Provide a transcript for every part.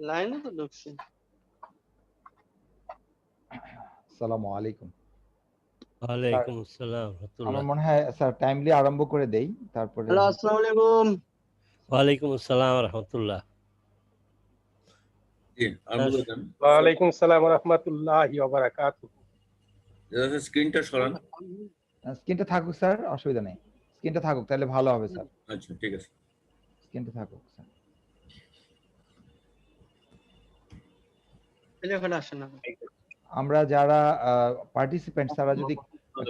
লাইনে তো ঢুকছি। আসসালামু আলাইকুম। স্যার, ওয়ালাইকুম আসসালাম আমার রাহমাতুল্লাহ। মনে হয় স্যার টাইমলি আরম্ভ করে দেই, তারপরে হ্যালো, আসসালামু আলাইকুম। ওয়ালাইকুম আসসালাম রাহমাতুল্লাহ। জি, আরম্ভ করে দেন। ওয়ালাইকুম আসসালাম ওয়া রাহমাতুল্লাহি ওয়া বারাকাতুহু। স্ক্রিনটা সরান। স্ক্রিনটা থাকুক স্যার, অসুবিধা নেই। স্ক্রিনটা থাকুক, তাহলে ভালো হবে স্যার। আচ্ছা, ঠিক আছে। স্ক্রিনটা থাকুক স্যার। এখানে আসেন না। আমরা যারা পার্টিসিপেন্ট তারা যদি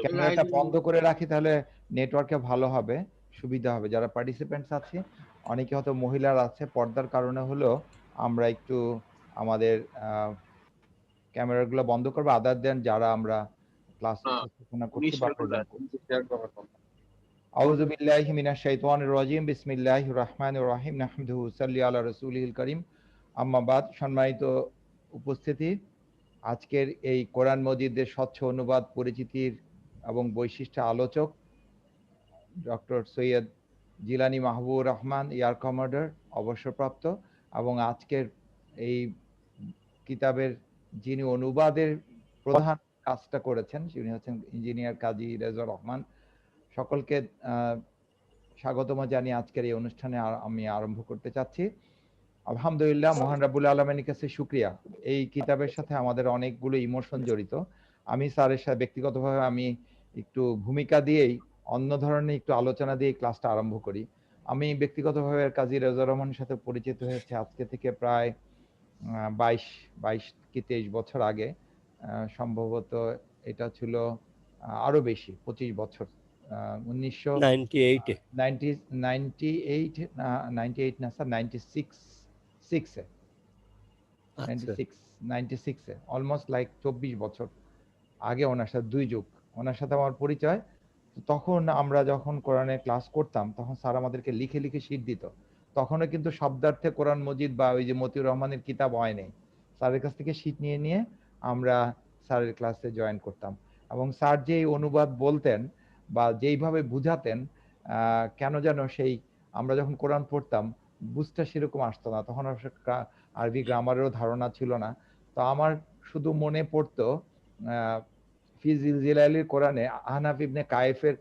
ক্যামেরাটা বন্ধ করে রাখি তাহলে নেটওয়ার্কে ভালো হবে, সুবিধা হবে। যারা পার্টিসিপেন্টস আছে, অনেকে হয়তো মহিলারা আছে, পর্দার কারণে হলেও আমরা একটু আমাদের ক্যামেরাগুলো বন্ধ করবো। আদার দেন যারা আমরা ক্লাস উপস্থাপনা করছি বা প্রেজেন্ট করছি। আউযু বিল্লাহি মিনাশ শাইতানির রাজিম। বিসমিল্লাহির রহমানির রহিম। নাহমাদুহু ওয়া সাল্লি আলা রাসূলিল কারীম। আম্মা বাদ। সম্মানিত উপস্থিতি, আজকের এই কোরআন মজিদের স্বচ্ছ অনুবাদ পরিচিতির এবং বৈশিষ্ট্য আলোচক doctor Syed Jilani Mahbubur Rahman, air commander, অবসরপ্রাপ্ত, এবং আজকের এই কিতাবের যিনি অনুবাদের প্রধান কাজটা করেছেন তিনি হচ্ছেন ইঞ্জিনিয়ার কাজী রেজাউর রহমান। সকলকে স্বাগতম জানিয়ে আজকের এই অনুষ্ঠানে আমি আরম্ভ করতে চাচ্ছি। আলহামদুলিল্লাহ, মহান রাব্বুল আলামিনের কাছে শুকরিয়া। এই কিতাবের সাথে আমাদের অনেকগুলো ইমোশন জড়িত। আমি স্যারের সাথে ব্যক্তিগতভাবে আমি একটু ভূমিকা দিয়েই, অন্য ধরনের একটু আলোচনা দিয়ে ক্লাসটা আরম্ভ করি। আমি ব্যক্তিগতভাবে কাজী রেজাউর রহমানের সাথে পরিচিত হয়েছে আজকে থেকে প্রায় 22 কি 23 বছর আগে। সম্ভবত এটা ছিল আরো বেশি, 25 বছর। 98 98 না স্যার, 96 অলমোস্ট লাইক 24 বছর আগে ওনার সাথে, 2 যুগ ওনার সাথে আমার পরিচয়। তখন আমরা যখন কোরআনের ক্লাস করতাম তখন স্যার আমাদেরকে লিখে লিখে শীট দিত। তখনও কিন্তু শব্দার্থে কোরআন মজিদ বা ওই যে মতিউর রহমানের কিতাব হয় নাই। স্যারের কাছ থেকে শীট নিয়ে নিয়ে আমরা স্যারের ক্লাসে জয়েন করতাম। এবং স্যার যেই অনুবাদ বলতেন বা যেইভাবে বুঝাতেন, কেন যেন সেই আমরা যখন কোরআন পড়তাম বুঝতে সেরকম আসতো না। তখন আরবি গ্রামারেরও ধারণা ছিল না। তো আমার শুধু মনে পড়তো ফি জিলজিলালির কোরআনে আহনাফ ইবনে কায়েসের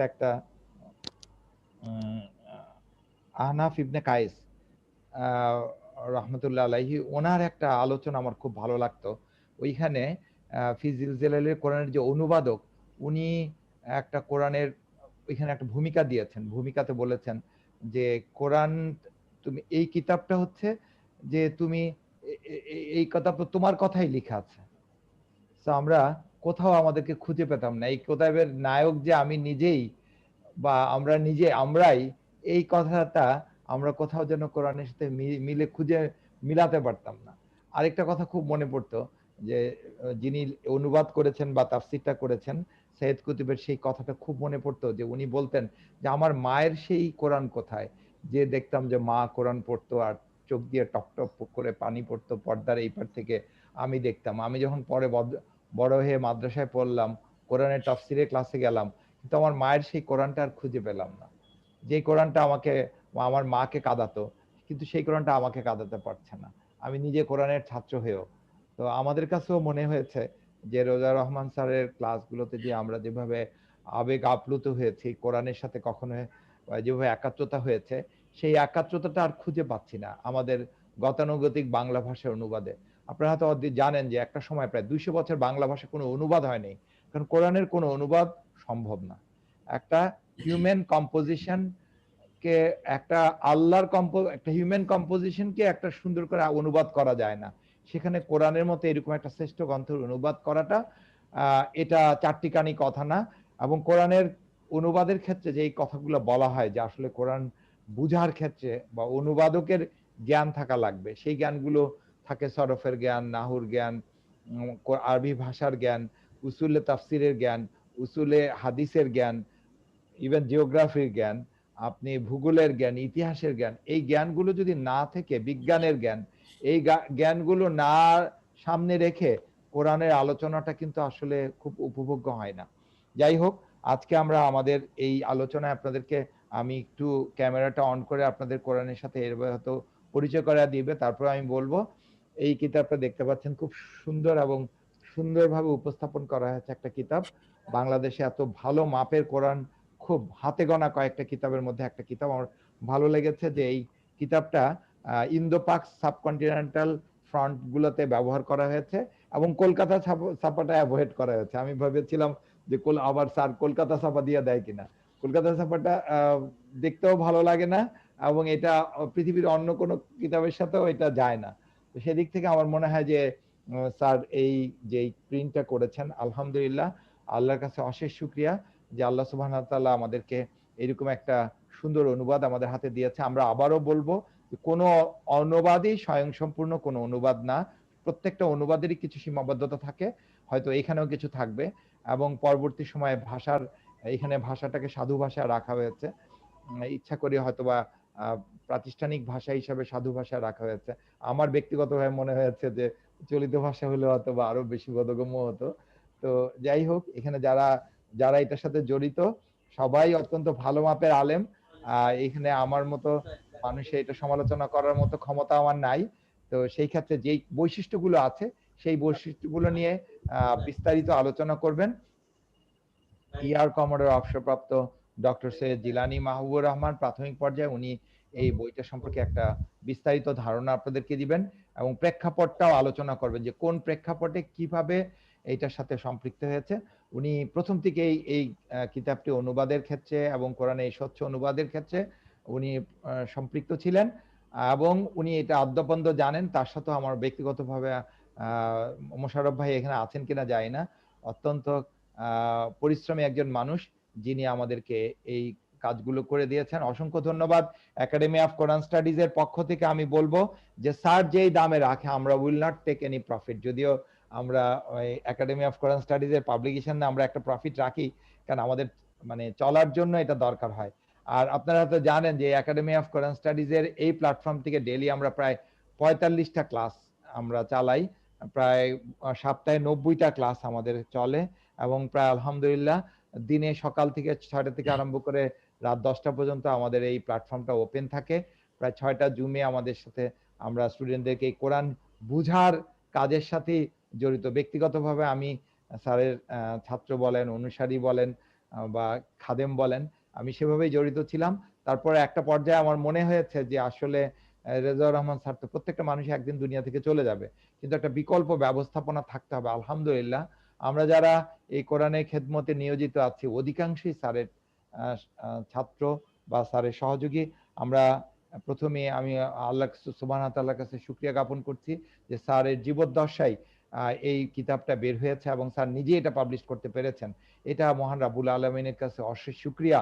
একটা আহনাফ ইবনে কায়েস রহমতুল্লাহ আলাইহি, ওনার একটা আলোচনা আমার খুব ভালো লাগতো। ওইখানে ফি জিলজিলালির কোরআনের যে অনুবাদক, উনি একটা কোরআনের ওইখানে একটা ভূমিকা দিয়েছেন। ভূমিকাতে বলেছেন যে কোরআন, তুমি এই কিতাবটা হচ্ছে যে তুমি এই কথা তোমার কথাই লেখা আছে। তো আমরা কোথাও আমাদেরকে খুঁজে পেতাম না এই কিতাবের নায়ক যে আমি নিজেই বা আমরাই, এই কথাটা আমরা কোথাও যেন কোরআনের সাথে মিলে খুঁজে মিলাতে পারতাম না। আরেকটা কথা খুব মনে পড়তো যে যিনি অনুবাদ করেছেন বা তাফসিরটা করেছেন সৈয়দ কুতুবের, সেই কথাটা খুব মনে পড়তো যে উনি বলতেন যে আমার মায়ের সেই কোরআন কোথায়, যে দেখতাম যে মা কোরআন পড়তো আর চোখ দিয়ে টপ টপ করে পানি পড়তো পর্দার এই পার থেকে, আমি দেখতাম। আমি যখন পরে বড় হয়ে মাদ্রাসায় পড়লাম, কোরআনের তাফসিরের ক্লাসে গেলাম, কিন্তু আমার মায়ের সেই কোরআনটা আর খুঁজে পেলাম না। যে কোরআনটা আমাকে আমার মাকে কাঁদাতো, কিন্তু সেই কোরআনটা আমাকে কাঁদাতে পারছে না, আমি নিজে কোরআনের ছাত্র হয়েও। তো আমাদের কাছেও মনে হয়েছে যে রোজা রহমান স্যারের ক্লাসগুলোতে যে আমরা যেভাবে আবেগ আপ্লুত হয়েছি কোরআনের সাথে, কখনো যেভাবে একাত্মতা হয়েছে, সেই একাত্মতাটা আর খুঁজে পাচ্ছি না আমাদের গতানুগতিক বাংলা ভাষার অনুবাদে। আপনারা হয়তো জানেন যে একটা সময় প্রায় 200 বছর বাংলা ভাষা কোনো অনুবাদ হয়নি, কারণ কোরআনের কোনো অনুবাদ সম্ভব না। একটা হিউম্যান কম্পোজিশন কে, একটা একটা হিউম্যান কম্পোজিশন কে একটা সুন্দর করে অনুবাদ করা যায় না। সেখানে কোরআনের মতো এরকম একটা শ্রেষ্ঠ গ্রন্থের অনুবাদ করাটা এটা চারটিখানি কথা না। এবং কোরআনের অনুবাদের ক্ষেত্রে যে এই কথাগুলো বলা হয় যে আসলে কোরআন বুঝার ক্ষেত্রে বা অনুবাদকের জ্ঞান থাকা লাগবে, সেই জ্ঞানগুলো থাকে সরফের জ্ঞান, নাহুর জ্ঞান, আরবি ভাষার জ্ঞান, উসুলে তাফসিরের জ্ঞান, উসুলে হাদিসের জ্ঞান, ইভেন জিওগ্রাফির জ্ঞান, আপনি ভূগোলের জ্ঞান, ইতিহাসের জ্ঞান, এই জ্ঞানগুলো যদি না থেকে বিজ্ঞানের জ্ঞান, এই জ্ঞানগুলো না সামনে রেখে কোরআনের আলোচনাটা কিন্তু আসলে খুব উপভোগ্য হয় না। যাই হোক, আজকে আমরা আমাদের এই আলোচনায় আপনাদেরকে আমি একটু ক্যামেরাটা অন করে আপনাদের কোরআনের সাথে এর হয়তো পরিচয় করা দিবে, তারপর আমি বলবো। এই কিতাবটা দেখতে পাচ্ছেন খুব সুন্দর এবং সুন্দরভাবে উপস্থাপন করা হয়েছে একটা কিতাব। বাংলাদেশে এত ভালো মাপের কোরআন খুব হাতে গোনা কয়েকটা কিতাবের মধ্যে একটা কিতাব। আমার ভালো লেগেছে যে এই কিতাবটা ইন্দো পাক সাবকন্টিনেন্টাল ফ্রন্ট গুলোতে ব্যবহার করা হয়েছে এবং কলকাতা ছাপাটা অ্যাভয়েড করা হয়েছে। আমি ভেবেছিলাম যে আবার স্যার কলকাতা ছাপা দিয়ে দেয় কিনা। কলকাতা ছাপাটা দেখতেও ভালো লাগে না এবং এটা পৃথিবীর অন্য কোনো কিতাবের সাথেও এটা যায় না। তো সেদিক থেকে আমার মনে হয় যে স্যার এই যে প্রিন্টটা করেছেন, আলহামদুলিল্লাহ, আল্লাহর কাছে অশেষ শুকরিয়া যে আল্লাহ সুবহানাহু ওয়া তাআলা আমাদেরকে এরকম একটা সুন্দর অনুবাদ আমাদের হাতে দিয়েছে। আমরা আবারও বলবো কোনো অনুবাদই স্বয়ংসম্পূর্ণ কোনো অনুবাদ না। প্রত্যেকটা অনুবাদেরই কিছু সীমাবদ্ধতা থাকে, হয়তো এখানেও কিছু থাকবে এবং পরবর্তী সময়ে এখানে ভাষাটাকে সাধু ভাষা রাখা হয়েছে, ইচ্ছা করে হয়তোবা প্রাতিষ্ঠানিক ভাষা হিসাবে সাধু ভাষা রাখা হয়েছে। আমার ব্যক্তিগতভাবে মনে হয়েছে যে চলিত ভাষা হলে হয়তোবা আরো বেশি বোধগম্য হতো। তো যাই হোক, এখানে যারা এটার সাথে জড়িত সবাই অত্যন্ত ভালো মাপের আলেম। এখানে আমার মতো মানুষের এটা সমালোচনা করার মতো ক্ষমতা আমার নাই। তো সেই ক্ষেত্রে যেই বৈশিষ্ট্যগুলো আছে সেই বৈশিষ্ট্যগুলো নিয়ে বিস্তারিত আলোচনা করবেন ইয়ার কমোডোর অবসরপ্রাপ্ত ডক্টর সৈয়দ জিলানী মাহবুবুর রহমান। প্রাথমিক পর্যায়ে উনি এই বইটা সম্পর্কে একটা বিস্তারিত ধারণা আপনাদেরকে দিবেন এবং প্রেক্ষাপটটাও আলোচনা করবেন যে কোন প্রেক্ষাপটে কিভাবে এইটার সাথে সম্পৃক্ত হয়েছে। উনি প্রথম থেকেই এই কিতাবটি অনুবাদের ক্ষেত্রে এবং কোরআনে এই স্বচ্ছ অনুবাদের ক্ষেত্রে উনি সম্পৃক্ত ছিলেন এবং উনি এটা আদ্যপন্দ জানেন। তার সাথে আমার ব্যক্তিগতভাবে মোশাররফ ভাই এখানে আছেন কিনা জানি না, অত্যন্ত পরিশ্রমী একজন মানুষ যিনি আমাদেরকে এই কাজগুলো করে দিয়েছেন। অসংখ্য ধন্যবাদ। একাডেমি অফ কোরআন স্টাডিজ এর পক্ষ থেকে আমি বলবো যে স্যার যেই দামে রাখে আমরা will not take any profit. যদিও আমরা একাডেমি অফ কোরআন স্টাডিজ এর পাবলিকেশনে আমরা একটা প্রফিট রাখি, কারণ আমাদের মানে চলার জন্য এটা দরকার হয়। আর আপনারা তো জানেন যে একাডেমি অফ কোরআন স্টাডিজ এর এই প্ল্যাটফর্ম থেকে ডেইলি আমরা প্রায় 45টা ক্লাস আমরা চালাই, প্রায় সপ্তাহে 90টা ক্লাস আমাদের চলে এবং প্রায় আলহামদুলিল্লাহ দিনে সকাল থেকে 6টা থেকে আরম্ভ করে রাত 10টা পর্যন্ত আমাদের এই প্ল্যাটফর্মটা ওপেন থাকে। প্রায় 6টা জুমে আমাদের সাথে আমরা স্টুডেন্টদেরকে কোরআন বুঝার কাজের সাথে জড়িত। ব্যক্তিগতভাবে আমি স্যারের ছাত্র বলেন, অনুসারী বলেন বা খাদেম বলেন, আমি সেভাবেই জড়িত ছিলাম। তারপরে একটা পর্যায়ে আমার মনে হয়েছে যে আসলে রেজাউর রহমান স্যার তো প্রত্যেকটা মানুষ একদিন দুনিয়া থেকে চলে যাবে, কিন্তু একটা বিকল্প ব্যবস্থাপনা থাকতে হবে। আলহামদুলিল্লাহ আমরা যারা এই কোরআনের খেদমতে নিয়োজিত আছি অধিকাংশই স্যারের ছাত্র বা স্যারের সহযোগী। আমরা প্রথমে আমি আল্লাহ সুবহানাহু ওয়া তাআলার কাছে শুকরিয়া জ্ঞাপন করছি যে স্যারের জীবদ্দশায় এই কিতাবটা বের হয়েছে এবং স্যার নিজে এটা পাবলিশ করতে পেরেছেন। এটা মহান রাব্বুল আলামিনের কাছে অশেষ শুকরিয়া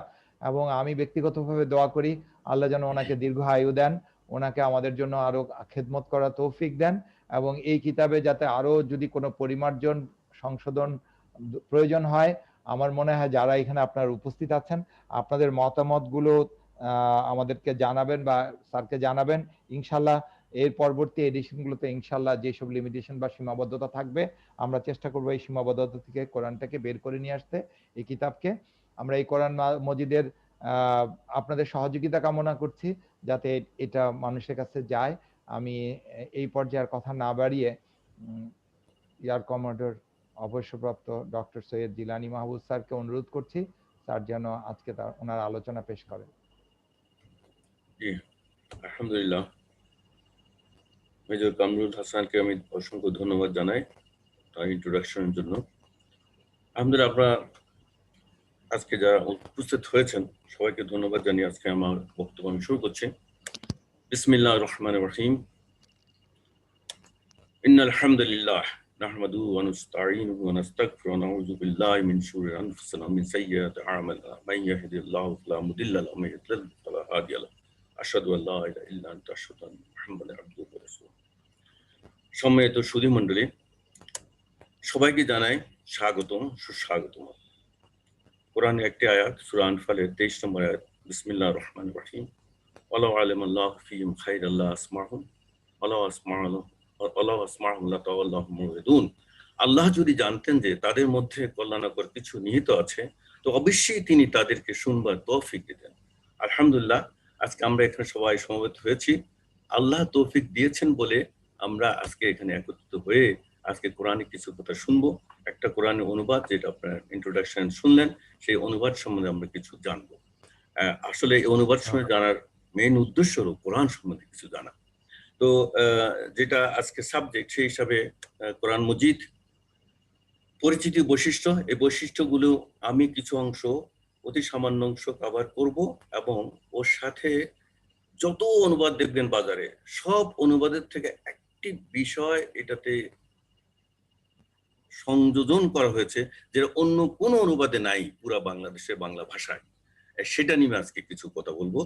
এবং আমি ব্যক্তিগতভাবে দোয়া করি আল্লাহ যেন ওনাকে দীর্ঘ আয়ু দেন, ওনাকে আমাদের জন্য আরো খেদমত করার তৌফিক দেন এবং এই কিতাবে যাতে আরো যদি কোনো পরিমার্জন সংশোধন প্রয়োজন হয়, আমার মনে হয় যারা এখানে আপনারা উপস্থিত আছেন আপনাদের মতামতগুলো আমাদেরকে জানাবেন বা স্যারকে জানাবেন। ইনশাল্লাহ এর পরবর্তী এডিশনগুলোতে ইনশাল্লাহ যেসব লিমিটেশন বা সীমাবদ্ধতা থাকবে আমরা চেষ্টা করবো এই সীমাবদ্ধতা থেকে কোরআনটাকে বের করে নিয়ে আসতে, এই কিতাবকে। আমরা এই কোরআন মজিদের আপনাদের সহযোগিতা কামনা করছি যাতে এটা মানুষের কাছে যায়। আমি এই পর্যায়ের কথা না বাড়িয়ে ইয়ার কমোডোর অবসরপ্রাপ্ত ডক্টর সৈয়দ জিলানী মাহবুব স্যারকে অনুরোধ করছি স্যার যেন আজকে ওনার আলোচনা পেশ করেন। জি, আলহামদুলিল্লাহ। মেজর কামরুল হাসানকে আমি অসংখ্য ধন্যবাদ জানাই তার ইন্ট্রোডাকশনের জন্য। আলহামদুলিল্লাহ, আপনারা আজকে যারা উপস্থিত হয়েছেন সবাইকে ধন্যবাদ জানিয়ে আজকে আমার বক্তব্য আমি শুরু করছি। বিসমিল্লাহির রহমানির রহিম। ইন্নাল হামদুলিল্লাহ নাহমাদুহু ওয়া নাস্তাঈনুহু ওয়া নাস্তাগফিরুহু ওয়া নাউযু বিল্লাহি মিন শুরুরি আনফুসিনা ওয়া মিন সাইয়্যাতি আ'মালিনা। মান ইয়াহদিহিল্লাহু ফালা মুদিল্লা লাহু ওয়া মান ইউদ্লিল ফালা হাদিয়া লাহু। আশহাদু আল্লা ইলাহা ইল্লা আনতা আশহাদু আন্না মুহাম্মাদান আবদুহু ওয়া রাসূলুহু। সম্মানিত সুধী মণ্ডলী, সবাইকে জানাই স্বাগতম, সুস্বাগতম। কোরআনে একটি আয়াত সূরা আনফালের 23 নম্বর আয়াত, বিসমিল্লাহির রহমানির রহিম। ওয়ালাউ আলিমাল্লাহু ফীহিম খায়রাল লা আসমাহুম ওয়ালাউ আসমাহুম লাতাওয়াল্লাহু মুরিদুন। আল্লাহ যদি জানতেন যে তাদের মধ্যে কল্যাণকর কিছু নিহিত আছে তো অবশ্যই তিনি তাদেরকে শুনবার তৌফিক দিতেন। আলহামদুলিল্লাহ, আজকে আমরা এখানে সবাই সমবেত হয়েছি আল্লাহ তৌফিক দিয়েছেন বলে আমরা আজকে এখানে একত্রিত হয়ে আজকে কোরআনের কিছু কথা শুনবো। একটা কোরআনের অনুবাদ, যেটা আপনার ইন্ট্রোডাকশন শুনলেন, সেই অনুবাদ সম্বন্ধে আমরা কিছু জানবো। আসলে এই অনুবাদ সম্বন্ধে জানার মেইন উদ্দেশ্য হলো কোরআন সম্বন্ধে কিছু জানা। তো যেটা আজকে সাবজেক্ট, সেই হিসাবে কোরআন মজিদ পরিচিতি বৈশিষ্ট্য, এই বৈশিষ্ট্যগুলো আমি কিছু অংশ, অতি সামান্য অংশ কভার করব, এবং ওর সাথে যত অনুবাদ দেখবেন বাজারে, সব অনুবাদের থেকে একটি বিষয় এটাতে সংযোজন করা হয়েছে যেটা অন্য কোনো অনুবাদে নাই পুরা বাংলাদেশের বাংলা ভাষায়। সেটা নিয়ে আজকে কিছু কথা বলবো।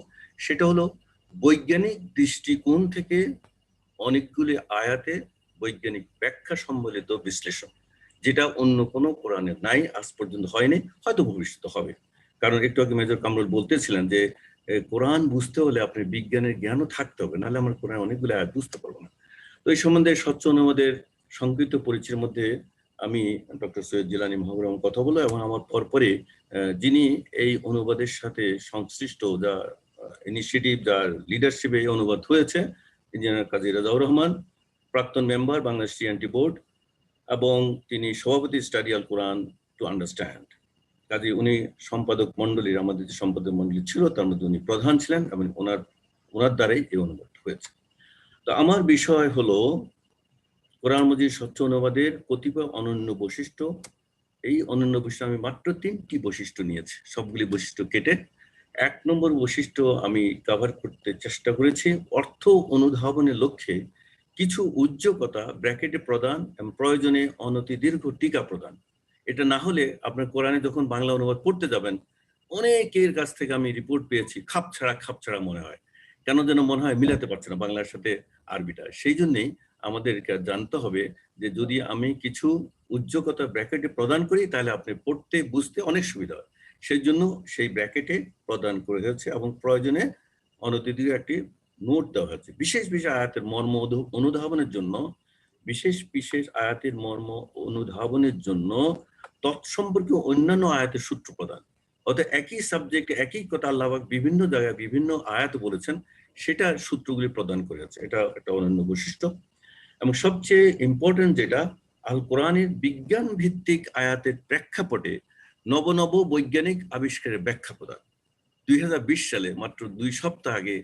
সেটা হলো বৈজ্ঞানিক দৃষ্টিকোণ থেকে অনেকগুলি আয়াতে বৈজ্ঞানিক ব্যাখ্যা সম্বলিত বিশ্লেষণ, যেটা অন্য কোনো কোরআনে নাই, আজ পর্যন্ত হয়নি, হয়তো ভবিষ্যতে হবে। কারণ একটু আগে মেজর কামরুল বলতেছিলেন যে কোরআন বুঝতে হলে আপনার বিজ্ঞানের জ্ঞানও থাকতে হবে, নাহলে আমরা কোরআন অনেকগুলো আয়াত বুঝতে পারবো না। তো এই সম্বন্ধে স্বচ্ছ অনুবাদের সংক্ষিপ্ত পরিচয়ের মধ্যে আমি ডক্টর সৈয়দ জিলানী মাহবুব কথা বলবো, এবং আমার পরপরে যিনি এই অনুবাদের সাথে সংশ্লিষ্ট, যা ইনিশিয়েটিভ, যার লিডারশিপে এই অনুবাদ হয়েছে, ইঞ্জিনিয়ার কাজী রাজাউর রহমান, প্রাক্তন মেম্বার বাংলাদেশ টিএনটি বোর্ড, এবং তিনি সভাপতি study Al Quran to understand. কাজে উনি সম্পাদক মন্ডলীর, আমাদের যে সম্পাদক মন্ডলী ছিল তার মধ্যে উনি প্রধান ছিলেন, এবং ওনার দ্বারাই এই অনুবাদ হয়েছে। তো আমার বিষয় হলো কোরআন মজিদ স্বচ্ছ অনুবাদের কতিপয় অনন্য বৈশিষ্ট্য। এই অনন্য বৈশিষ্ট্য আমি মাত্র 3টি বৈশিষ্ট্য নিয়েছি, সবগুলি বৈশিষ্ট্য কেটে 1 নম্বর বৈশিষ্ট্য আমি কভার করতে চেষ্টা করেছি। অর্থ অনুধাবনের লক্ষ্যে কিছু উদ্যোগতা ব্র্যাকেটে প্রদান এবং প্রয়োজনে অনতি দীর্ঘ টিকা প্রদান। এটা না হলে আপনার কোরআনে যখন বাংলা অনুবাদ পড়তে যাবেন, অনেকের কাছ থেকে আমি রিপোর্ট পেয়েছি, খাপ ছাড়া মনে হয়, কেন যেন মনে হয় মিলাতে পারছে না বাংলার সাথে আরবিটা। সেই জন্যই আমাদেরকে জানতে হবে যে যদি আমি কিছু উদ্যোগতা ব্র্যাকেটে প্রদান করি, তাহলে আপনি পড়তে বুঝতে অনেক সুবিধা হয়। সেই জন্য সেই ব্র্যাকেটে প্রদান করে হয়েছে, এবং প্রয়োজনে অনতিদীর্ঘ একটি নোট দেওয়া হয়েছে। বিশেষ আয়াতের মর্ম অনুধাবনের জন্য, বিশেষ আয়াতের মর্ম অনুধাবনের জন্য তৎসম্পর্কে অন্যান্য আয়াতের সূত্র প্রদান। অর্থাৎ একই সাবজেক্টে একই কথা আল্লাহ পাক বিভিন্ন জায়গায় বিভিন্ন আয়াত বলেছেন, সেটা সূত্রগুলি প্রদান করেছে। এটা একটা অনন্য বৈশিষ্ট্য। এবং সবচেয়ে ইম্পর্টেন্ট যেটা, আল কোরআনের বিজ্ঞান ভিত্তিক আয়াতের প্রেক্ষাপটে নব বৈজ্ঞানিক আবিষ্কারের ব্যাখ্যা প্রদান। 2020 সালে মাত্র 2 সপ্তাহ আগে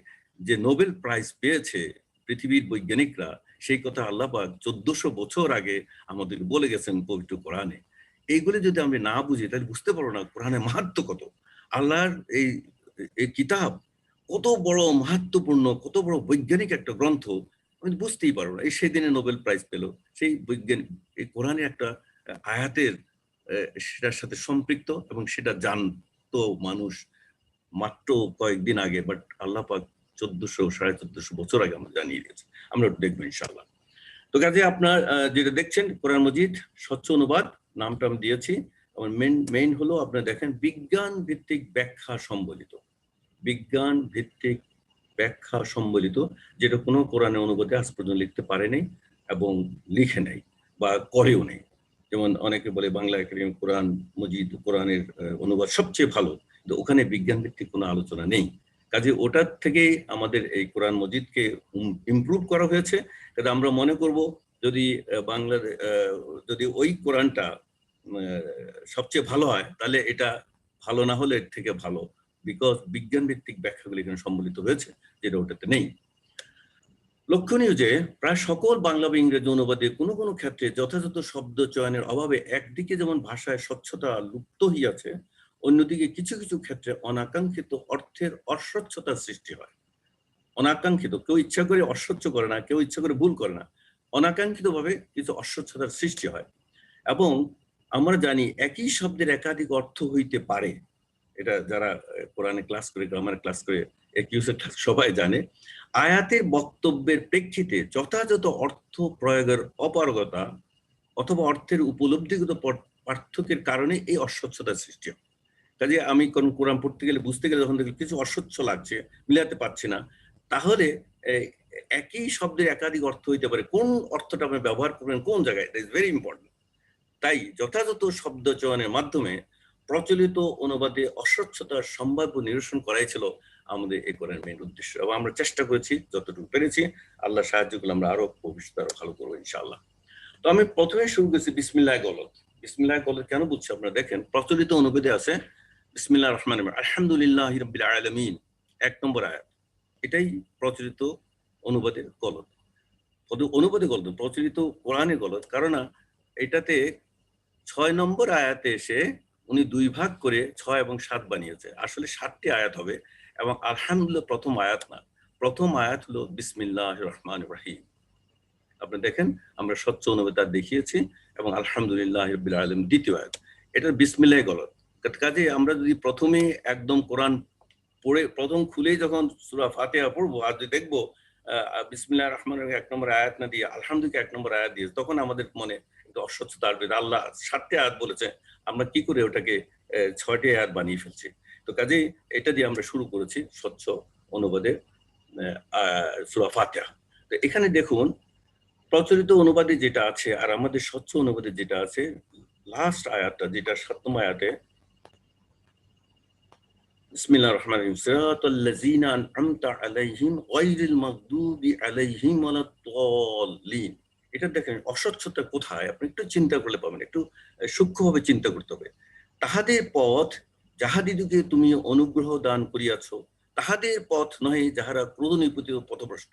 যে নোবেল প্রাইজ পেয়েছে পৃথিবীর বৈজ্ঞানিকরা, সেই কথা আল্লাহ পাক 1400 বছর আগে আমাদের বলে গেছেন পবিত্র কোরআনে। এইগুলি যদি আমরা না বুঝি, তাহলে বুঝতে পারবো না কোরআনের মাহাত্ম্য কত, আল্লাহর এই কিতাব কত বড় মাহাত্ম্যপূর্ণ, কত বড় বৈজ্ঞানিক একটা গ্রন্থ, আমি বুঝতেই পারবো না। এই সেদিনে নোবেল প্রাইজ পেল সেই বৈজ্ঞানিক, এই কোরআনের একটা আয়াতের সেটার সাথে সম্পৃক্ত, এবং সেটা জানতো মানুষ মাত্র কয়েকদিন আগে, বাট আল্লাহ পাক 1400-1450 বছর আগে আমরা জানিয়ে দিয়েছে। আমরা দেখবো ইনশাআল্লাহ। তো কাজে আপনার যেটা দেখছেন কোরআন মজিদ স্বচ্ছ অনুবাদ নামটা আমি দিয়েছি। আমার মেইন হলো আপনারা দেখেন বিজ্ঞান ভিত্তিক ব্যাখ্যা সম্বলিত, বিজ্ঞান ভিত্তিক ব্যাখ্যা সম্বলিত, যেটা কোনো কোরআনের অনুবাদে আজ পর্যন্ত লিখতে পারেনি এবং লিখে নেই বা করেও নেই। যেমন অনেকে বলে বাংলা একাডেমি কোরআন মজিদ কোরআনের অনুবাদ সবচেয়ে ভালো, কিন্তু ওখানে বিজ্ঞান ভিত্তিক কোনো আলোচনা নেই। কাজে ওটার থেকেই আমাদের এই কোরআন মজিদকে ইমপ্রুভ করা হয়েছে। কাজে আমরা মনে করব যদি বাংলার যদি ওই কোরআনটা সবচেয়ে ভালো হয়, তাহলে এটা ভালো না হলে এর থেকে ভালো, বিকজ বিজ্ঞান ভিত্তিক ব্যাখ্যাগুলি এখানে সম্বলিত হয়েছে, যেটা ওটাতে নেই। লক্ষণীয় যে প্রায় সকল বাংলা বা ইংরেজি অনুবাদে কোনো কোনো ক্ষেত্রে যথাযথ শব্দ চয়নের অভাবে একদিকে যেমন ভাষায় স্বচ্ছতা লুপ্ত হইয়াছে, অন্যদিকে কিছু কিছু ক্ষেত্রে অনাকাঙ্ক্ষিত অর্থের অস্বচ্ছতার সৃষ্টি হয়। অনাকাঙ্ক্ষিত, কেউ ইচ্ছা করে অস্বচ্ছ করে না, কেউ ইচ্ছা করে ভুল করে না, অনাকাঙ্ক্ষিত ভাবে কিছু অস্বচ্ছতার সৃষ্টি হয়। এবং আমরা জানি একই শব্দের একাধিক অর্থ হইতে পারে, এটা যারা কোরআনে ক্লাস করে, গ্রামার ক্লাস করে, একিউসের ক্লাস সবাই জানে। আয়াতের বক্তব্যের প্রেক্ষিতে যথাযথ অর্থ প্রয়োগের অপারগতা অথবা অর্থের উপলব্ধিগত পার্থক্যের কারণে এই অস্বচ্ছতার সৃষ্টি হয়। কাজে আমি কোন কোরআন পড়তে গেলে, বুঝতে গেলে যখন দেখি কিছু অস্বচ্ছ লাগছে, মিলাতে পারছি না, তাহলে একই শব্দের একাধিক অর্থ হইতে পারে। কোন অর্থটা আপনি ব্যবহার করবেন কোন জায়গায়, এটা ইজ ভেরি ইম্পর্টেন্ট। তাই যথাযথ শব্দ চয়নের মাধ্যমে প্রচলিত অনুবাদে অস্বচ্ছতার সম্ভাব্য নিরসন করাই ছিল আমাদের এই কোরআনের মেইন উদ্দেশ্য, এবং আমরা চেষ্টা করেছি যতটুকু পেরেছি। আল্লাহ সাহায্য করলে আমরা আরো ভবিষ্যতে আরো ভালো করবো ইনশাআল্লাহ। তো আমি প্রথমে শুরু করেছি বিসমিল্লাহ গলত। বিসমিল্লাহ গলত কেন বলছি আপনারা দেখেন, প্রচলিত অনুবাদে আছে বিসমিল্লাহির রহমানির রহিম আলহামদুলিল্লাহি রাব্বিল আলামিন, 1 নম্বর আয়াত। এটাই প্রচলিত অনুবাদের গলত। অনুবাদে গলত, প্রচলিত কোরআনে গলত, কারণ এটাতে 6 নম্বর আয়াতে এসে উনি 2 ভাগ করে 6 এবং 7 বানিয়েছে। আসলে 7টি আয়াত হবে, এবং আলহামদুলিল্লাহ প্রথম আয়াত না, প্রথম আয়াত হলো বিসমিল্লাহির রহমানির রহিম। আপনি দেখেন আমরা স্বচ্ছ অনুবাদ দেখিয়েছি, এবং আলহামদুলিল্লাহ রাব্বিল আলামিন দ্বিতীয় আয়াত। এটা বিসমিল্লাহ গলত। কাজে আমরা যদি প্রথমে একদম কোরআন পড়ে প্রথম খুলেই যখন সূরা ফাতিহা পড়বো আর যদি দেখবো বিসমিল্লাহির রহমানির রহিম 1 নম্বর আয়াত না দিয়ে আলহামদুলিল্লাহ 1 নম্বর আয়াত দিয়ে, তখন আমাদের মনে একটু অস্বচ্ছতা আসবে। আল্লাহ 7টি আয়াত বলেছে, আমরা কি করে ওটাকে 6টি আয়াত বানিয়ে ফেলছি। তো কাজেই এটা দিয়ে আমরা শুরু করেছি স্বচ্ছ অনুবাদে সূরা ফাতিহা। তো এখানে দেখুন প্রচলিত অনুবাদে যেটা আছে আর আমাদের স্বচ্ছ অনুবাদে যেটা আছে, লাস্ট আয়াতটা যেটা 7 নম্বর আয়াতে বিসমিল্লাহির রহমানির রহিম সিরাতাল্লাযীনা আন'আমতা আলাইহিম গায়রিল মাগদুবি আলাইহিম ওয়ালাদ-দাল্লিন। এটা দেখেন অস্বচ্ছতা কোথায়, আপনি একটু চিন্তা করলে পাবেন, একটু সূক্ষ্মভাবে চিন্তা করতে হবে। তাহাদের পথ যাহাদিদিকে তুমি অনুগ্রহ দান করিয়াছ, তাহাদের পথ নহে যাহারা ক্রোধনিপীড়িত পথভ্রষ্ট।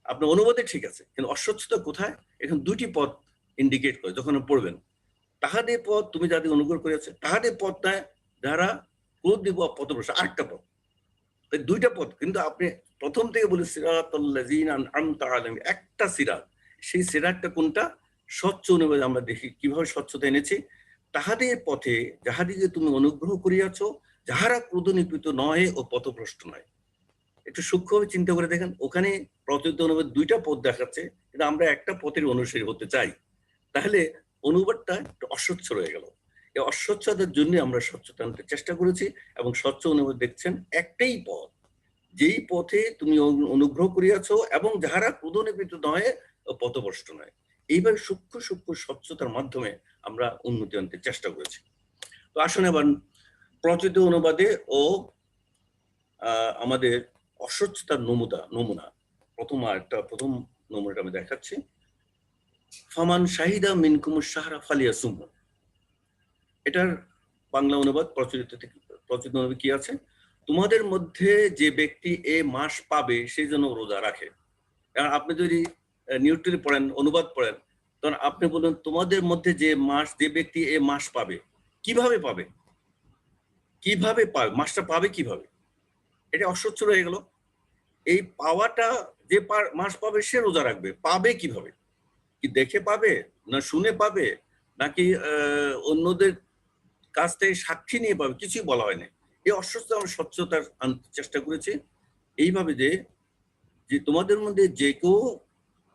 আপনার অনুবাদে ঠিক আছে, কিন্তু অস্বচ্ছতা কোথায়? এখানে 2টি পথ ইন্ডিকেট করে যখন পড়বেন। তাহাদের পথ তুমি যাদের অনুগ্রহ করিয়াছে, তাহাদের পথ নয় যারা ক্রোধ দিব পথভ্রষ্ট, আরেকটা পথ। 2টা পথ, কিন্তু আপনি প্রথম থেকে বলে সিরাতাল্লাযীনা আন'আমতা আলাইহিম, একটা সিরাত। সেই সিরাতটা কোনটা? স্বচ্ছ অনুবাদে আমরা দেখি কিভাবে স্বচ্ছতা এনেছি। তাহাদের পথে যাহাদিকে তুমি অনুগ্রহ করিয়াছ, যাহারা ক্রোধনিপীড়িত নয় ও পথভ্রষ্ট নয়। একটু সূক্ষ্মভাবে চিন্তা করে দেখেন, ওখানে প্রচলিত অনুবাদ 2টা পথ দেখাচ্ছে, কিন্তু আমরা একটা পথের অনুসারী হতে চাই, তাহলে অনুবাদটা একটু অস্বচ্ছ রয়ে গেল। এই অস্বচ্ছতার জন্য আমরা স্বচ্ছতা আনতে চেষ্টা করেছি, এবং স্বচ্ছ অনুবাদ দেখছেন একটাই পথ, যেই পথে তুমি অনুগ্রহ করিয়াছ এবং যাহারা ক্রোধনিপীড়িত নয় ও পথভ্রষ্ট নয়। এইভাবে সূক্ষ্ম সূক্ষ্ম স্বচ্ছতার মাধ্যমে আমরা উন্নতি আনতে চেষ্টা করেছি। তো আসুন এবার প্রচলিত অনুবাদে ও আমাদের অস্বচ্ছতার নমুনা প্রথম নমুনাটা আমি দেখাচ্ছি। ফামান শাহিদা মিনকুমুশ শাহরা ফালিয়াসুমহু। এটার বাংলা অনুবাদ প্রচলিত অনুবাদ কি আছে? তোমাদের মধ্যে যে ব্যক্তি এ মাস পাবে সেই জন্য রোজা রাখে। কারণ আপনি যদি নিউট্রালি পড়েন, অনুবাদ পড়েন, তখন আপনি বলুন তোমাদের মধ্যে যে ব্যক্তি এ মাস পাবে, কিভাবে পাবে? কিভাবে পাবে? মাসটা পাবে কিভাবে? এটা অস্বচ্ছ রয়ে গেল। এই পাওয়াটা যে মাস পাবে সে রোজা রাখবে, পাবে কিভাবে? কি দেখে পাবে, না শুনে পাবে, নাকি অন্যদের কাছ থেকে সাক্ষী নিয়ে পাবে? কিছুই বলা হয়নি। এই অস্বচ্ছতা আমরা স্বচ্ছতার আনতে চেষ্টা করেছি এইভাবে যে তোমাদের মধ্যে যে কেউ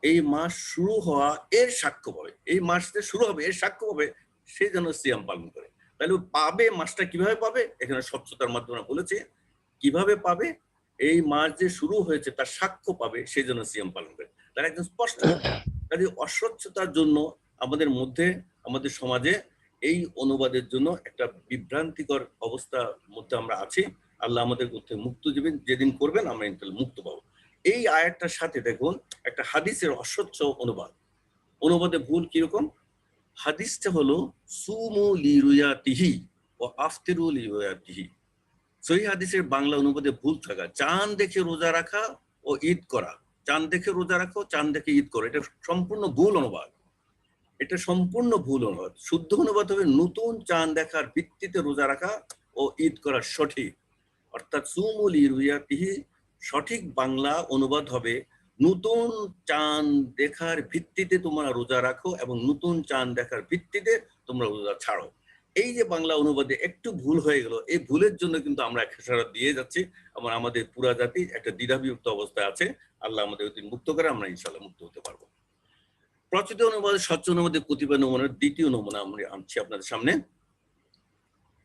এই মাস শুরু হওয়া এর সাক্ষ্য পাবে, এই মাসটা শুরু হবে এর সাক্ষ্য পাবে, সে যেন সিয়াম পালন করে। তাহলে পাবে, মাসটা কিভাবে পাবে? এখানে স্বচ্ছতার মাধ্যমে বলেছে কিভাবে পাবে। এই মাস যে শুরু হয়েছে তার সাক্ষ্য পাবে, সেই জন্য সিয়াম পালন করে। তার একদম স্পষ্ট। কাজে অস্বচ্ছতার জন্য আমাদের মধ্যে, আমাদের সমাজে এই অনুবাদের জন্য একটা বিভ্রান্তিকর অবস্থার মধ্যে আমরা আছি। আল্লাহ আমাদের মধ্যে মুক্ত দিবেন, যেদিন করবেন আমরা ইনশাআল্লাহ মুক্ত পাবো। এই আয়াতটার সাথে দেখুন একটা হাদিসের অস্বচ্ছ অনুবাদে ভুল কিরকম? হাদিসটা হলো সুমু লিরুয়াতিহি ও আফতিরু লিরুয়াতিহি। সহিহ হাদিসের বাংলা অনুবাদে ভুল থাকা, চাঁদ দেখে রোজা রাখা ও ঈদ করা। চাঁদ দেখে রোজা রাখো, চাঁদ দেখে ঈদ করো। এটা সম্পূর্ণ ভুল অনুবাদ। এটা সম্পূর্ণ ভুল অনুবাদ। শুদ্ধ অনুবাদ হবে নতুন চাঁদ দেখার ভিত্তিতে রোজা রাখা ও ঈদ করা সঠিক। অর্থাৎ সুমু লিরুয়াতিহি সঠিক বাংলা অনুবাদ হবে নতুন চাঁদ দেখার ভিত্তিতে তোমরা রোজা রাখো এবং নতুন চাঁদ দেখার ভিত্তিতে তোমরা রোজা ছাড়ো। এই যে বাংলা অনুবাদে একটু ভুল হয়ে গেল, এই ভুলের জন্য কিন্তু আমরা খেসারত দিয়ে যাচ্ছি এবং আমাদের পুরা জাতি একটা দ্বিধাবিভক্ত অবস্থায় আছে। আল্লাহ আমাদের ওই দিন মুক্ত করে আমরা ইনশাআল্লাহ মুক্ত হতে পারবো। প্রচলিত অনুবাদে স্বচ্ছ অনুবাদে কতিপয় নমুনার দ্বিতীয় নমুনা আমরা আনছি আপনাদের সামনে।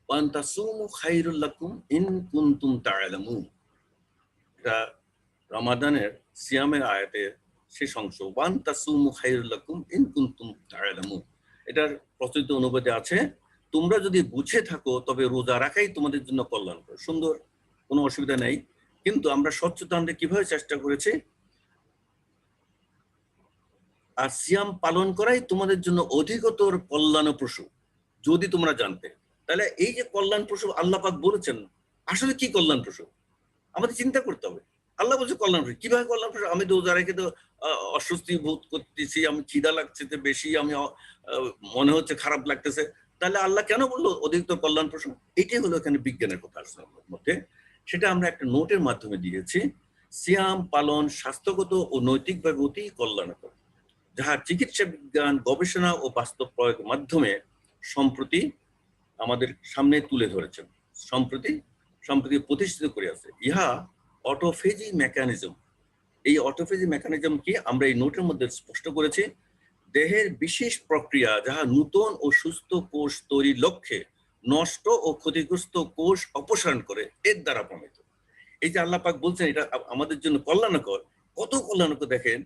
ওয়ান তাসুমু খায়রুল লাকুম ইন কুনতুম তা'লামুন। এটা রমাদানের সিয়ামের আয়াতের শেষ অংশ। ওয়ান তাসুমু খায়রুল লাকুম ইন কুনতুম তা'লামুন। এটার প্রচলিত অনুবাদে আছে তোমরা যদি বুঝে থাকো তবে রোজা রাখাই তোমাদের জন্য কল্যাণকর। সুন্দর, কোনো অসুবিধা নেই। কিন্তু আমরা স্বচ্ছতা আনতে কিভাবে চেষ্টা করেছি, আর সিয়াম পালন করাই তোমাদের জন্য অধিকতর কল্যাণপ্রসূ যদি তোমরা জানতে। তাহলে এই যে কল্যাণপ্রসূ আল্লাহ পাক বলেছেন, আসলে কি কল্যাণপ্রসূ আমাদের চিন্তা করতে হবে। আল্লাহ বলছে কল্যাণপ্রসূ, কিভাবে কল্যাণপ্রসূ? আমি রোজা রেখে তো অস্বস্তি বোধ করতেছি, আমি খিদা লাগছে বেশি, আমি মনে হচ্ছে খারাপ লাগতেছে, তাহলে আল্লাহ কেন বললো অধিকতর কল্যাণপ্রসূ? এটাই হলো এখানে বিজ্ঞানের কথা আসলে মধ্যে। সেটা আমরা একটা নোটের মাধ্যমে দিয়েছি। সিয়াম পালন স্বাস্থ্যগত ও নৈতিকভাবে অতি কল্যাণকর, যাহা চিকিৎসা বিজ্ঞান গবেষণা ও বাস্তব প্রয়োগের মাধ্যমে সম্প্রতি আমাদের সামনে তুলে ধরেছেন, সম্প্রতি প্রতিষ্ঠিত করে আছে। ইহা অটোফেজি মেকানিজম। এই অটোফেজি মেকানিজম কি আমরা এই নোটের মধ্যে স্পষ্ট করেছি, দেহের বিশেষ প্রক্রিয়া যাহা নূতন ও সুস্থ কোষ তৈরির লক্ষ্যে নষ্ট ও ক্ষতিগ্রস্ত কোষ অপসারণ করে, এর দ্বারা প্রমিত। এই যে আল্লাহ পাক বলছেন এটা আমাদের জন্য কল্যাণকর, কত কল্যাণকর দেখেন।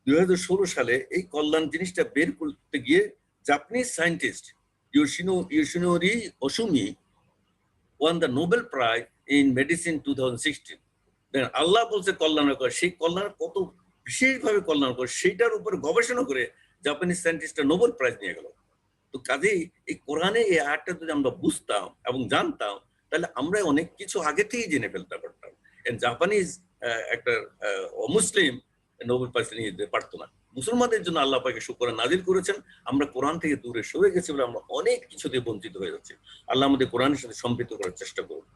2016 সালে এই কল্যাণ জিনিসটা বের করতে গিয়ে Japanese scientist Yoshinori Ohsumi won the Nobel prize in medicine 2016। দেখেন আল্লাহ বলছে কল্যাণকর, সেই কল্যাণ কত বিশেষভাবে কল্যাণকর, সেইটার উপর গবেষণা করে জাপানিজ সায়েন্টিস্টরা নোবেল প্রাইজ নিয়ে গেল। তো কাজেই এই কোরআনে এই আয়াতটা যদি আমরা বুঝতাম এবং জানতাম, তাহলে আমরা অনেক কিছু আগে থেকেই জেনে ফেলতে পারতাম। জাপানিজ একটা অমুসলিম নোবেল প্রাইজ নিয়ে যেতে পারতো না। মুসলমানদের জন্য আল্লাহ পাকে শুকর নাজিল করেছেন। আমরা কোরআন থেকে দূরে সরে গেছি বলে আমরা অনেক কিছুতে বঞ্চিত হয়ে যাচ্ছি। আল্লাহ আমাদের কোরআনের সাথে সম্পৃক্ত করার চেষ্টা করুন।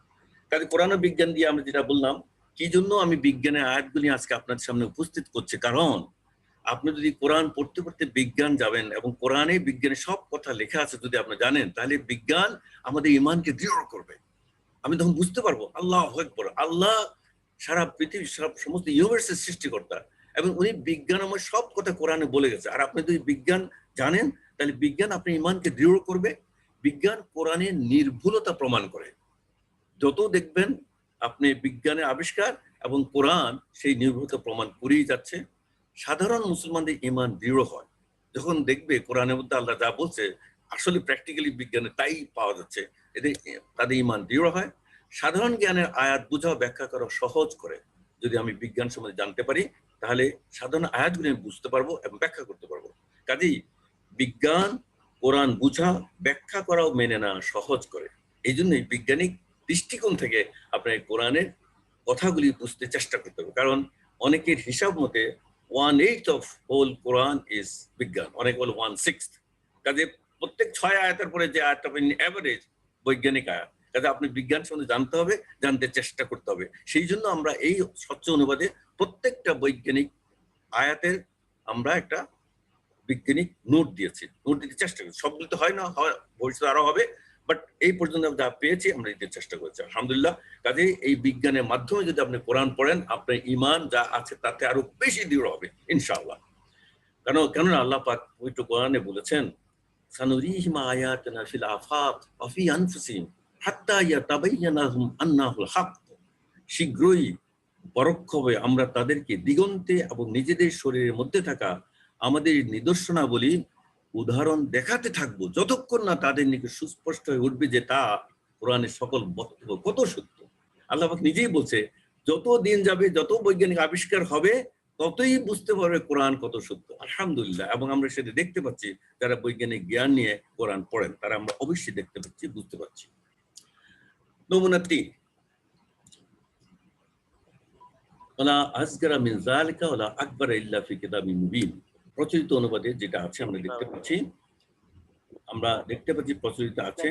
কাজে কোরআন ও বিজ্ঞান দিয়ে আমরা যেটা বললাম, কি জন্য আমি বিজ্ঞানের আয়াতগুলি আজকে আপনাদের সামনে উপস্থিত করছি, কারণ আপনি যদি কোরআন পড়তে পড়তে বিজ্ঞান যাবেন এবং কোরআনে বিজ্ঞানের সব কথা লেখা আছে যদি আপনি জানেন, তাহলে বিজ্ঞান আমাদের ইমানকে দৃঢ় করবে। আমি তখন বুঝতে পারবো আল্লাহ আকবার, আল্লাহ সারা পৃথিবী সমস্ত ইউনিভার্সের সৃষ্টিকর্তা, এবং উনি বিজ্ঞান আমার সব কথা কোরআনে বলে গেছে। আর আপনি যদি বিজ্ঞান জানেন, তাহলে বিজ্ঞান আপনার ইমানকে দৃঢ় করবে। বিজ্ঞান কোরআনের নির্ভুলতা প্রমাণ করে। যত দেখবেন আপনি বিজ্ঞানের আবিষ্কার এবং কোরআন সেই নির্ভুলতা প্রমাণ করেই যাচ্ছে। সাধারণ মুসলমানদের ইমান দৃঢ় হয় যখন দেখবে কোরআনের মধ্যে আল্লাহ যা বলছে আসলে প্র্যাকটিক্যালি বিজ্ঞানে তাই পাওয়া যাচ্ছে, এদের তাদের ইমান দৃঢ় হয়। সাধারণ জ্ঞানের আয়াত বোঝা ব্যাখ্যা করা সহজ করে। যদি আমি বিজ্ঞান সম্বন্ধে জানতে পারি, তাহলে সাধারণ আয়াতগুলি আমি বুঝতে পারবো এবং ব্যাখ্যা করতে পারবো। কাজেই বিজ্ঞান কোরআন বুঝা ব্যাখ্যা করাও মেনে নেওয়া সহজ করে। এই জন্যই বৈজ্ঞানিক দৃষ্টিকোণ থেকে আপনার কোরআনের কথাগুলি বুঝতে চেষ্টা করতে হবে। কারণ অনেকের হিসাব মতে 1/8 অফ হোল কোরআন ইজ বিজ্ঞান, অনেক বলে 1/6। কাজে প্রত্যেক 6 আয়াতের পরে যে আয়াতটা এভারেজ বৈজ্ঞানিক আয়াত, কাজে আপনি বিজ্ঞান সম্বন্ধে জানতে হবে, জানতে চেষ্টা করতে হবে। সেই জন্য আমরা এই স্বচ্ছ অনুবাদে প্রত্যেকটা বৈজ্ঞানিক আয়াতের আমরা একটা বৈজ্ঞানিক নোট দিয়েছি, নোট দিতে চেষ্টা করছি। সবগুলো তো হয় না, ভবিষ্যতে আরো হবে, বাট এই পর্যন্ত যা পেয়েছি আমরা দিতে চেষ্টা করছি আলহামদুলিল্লাহ। কাজে এই বিজ্ঞানের মাধ্যমে যদি আপনি কোরআন পড়েন, আপনার ইমান যা আছে তাতে আরো বেশি দৃঢ় হবে ইনশাআল্লাহ। কেননা আল্লাহ পাক পবিত্র কোরআনে বলেছেন, সানুরিহিম আয়াতিনা ফিল আফাক ওয়া ফি আনফুসিহিম হাত্তা ইয়াতাবায়্যানা লাহুম আন্নাহুল হক। শীঘ্রই পরোক্ষভাবে আমরা তাদেরকে দিগন্তে এবং নিজেদের শরীরের মধ্যে থাকা আমাদের নিদর্শনাবলী উদাহরণ দেখাতে থাকবো, যতক্ষণ না তাদের নিকট সুস্পষ্ট হয়ে উঠবে যে তা কোরআনের সকল বক্তব্য কত সত্য। আল্লাহ পাক নিজেই বলছে, যত দিন যাবে, যত বৈজ্ঞানিক আবিষ্কার হবে, ততই বুঝতে পারবে কোরআন কত সত্য। আলহামদুলিল্লাহ। এবং আমরা সেটা দেখতে পাচ্ছি, যারা বৈজ্ঞানিক জ্ঞান নিয়ে কোরআন পড়েন তারা আমরা অবশ্যই দেখতে পাচ্ছি, বুঝতে পারছি। নমুনা 3, ওয়ালা আসগারা মিন যালিকা ওয়ালা আকবারা ইল্লা ফি কিতাবিন মুবিন। প্রচলিত অনুবাদে যেটা আছে আমরা দেখতে পাচ্ছি, প্রচলিত আছে,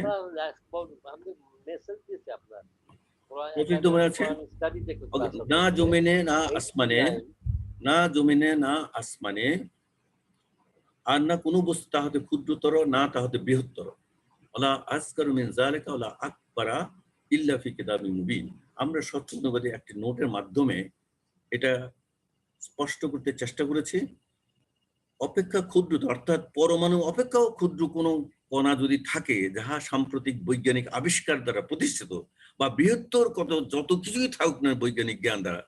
প্রচলিত আছে না জমিনে না আসমানে, না জমিনে না আসমানে, আর না কোনো বস্তু তা হতে ক্ষুদ্রতর না তা হতে বৃহত্তর। ওয়ালা আসগারু মিন যালিকা ওয়ালা আকবারা ইল্লা ফি কিতাবিন মুবিন। আমরা স্বচ্ছ অনুবাদে একটি নোটের মাধ্যমে এটা স্পষ্ট করতে চেষ্টা করেছি। অপেক্ষা ক্ষুদ্র, অর্থাৎ পরমাণু অপেক্ষাও ক্ষুদ্র কোনো কণা যদি থাকে, যাহা সাম্প্রতিক বৈজ্ঞানিক আবিষ্কার দ্বারা প্রতিষ্ঠিত, বা বৃহত্তর যত কিছুই থাকুক না বৈজ্ঞানিক জ্ঞান দ্বারা,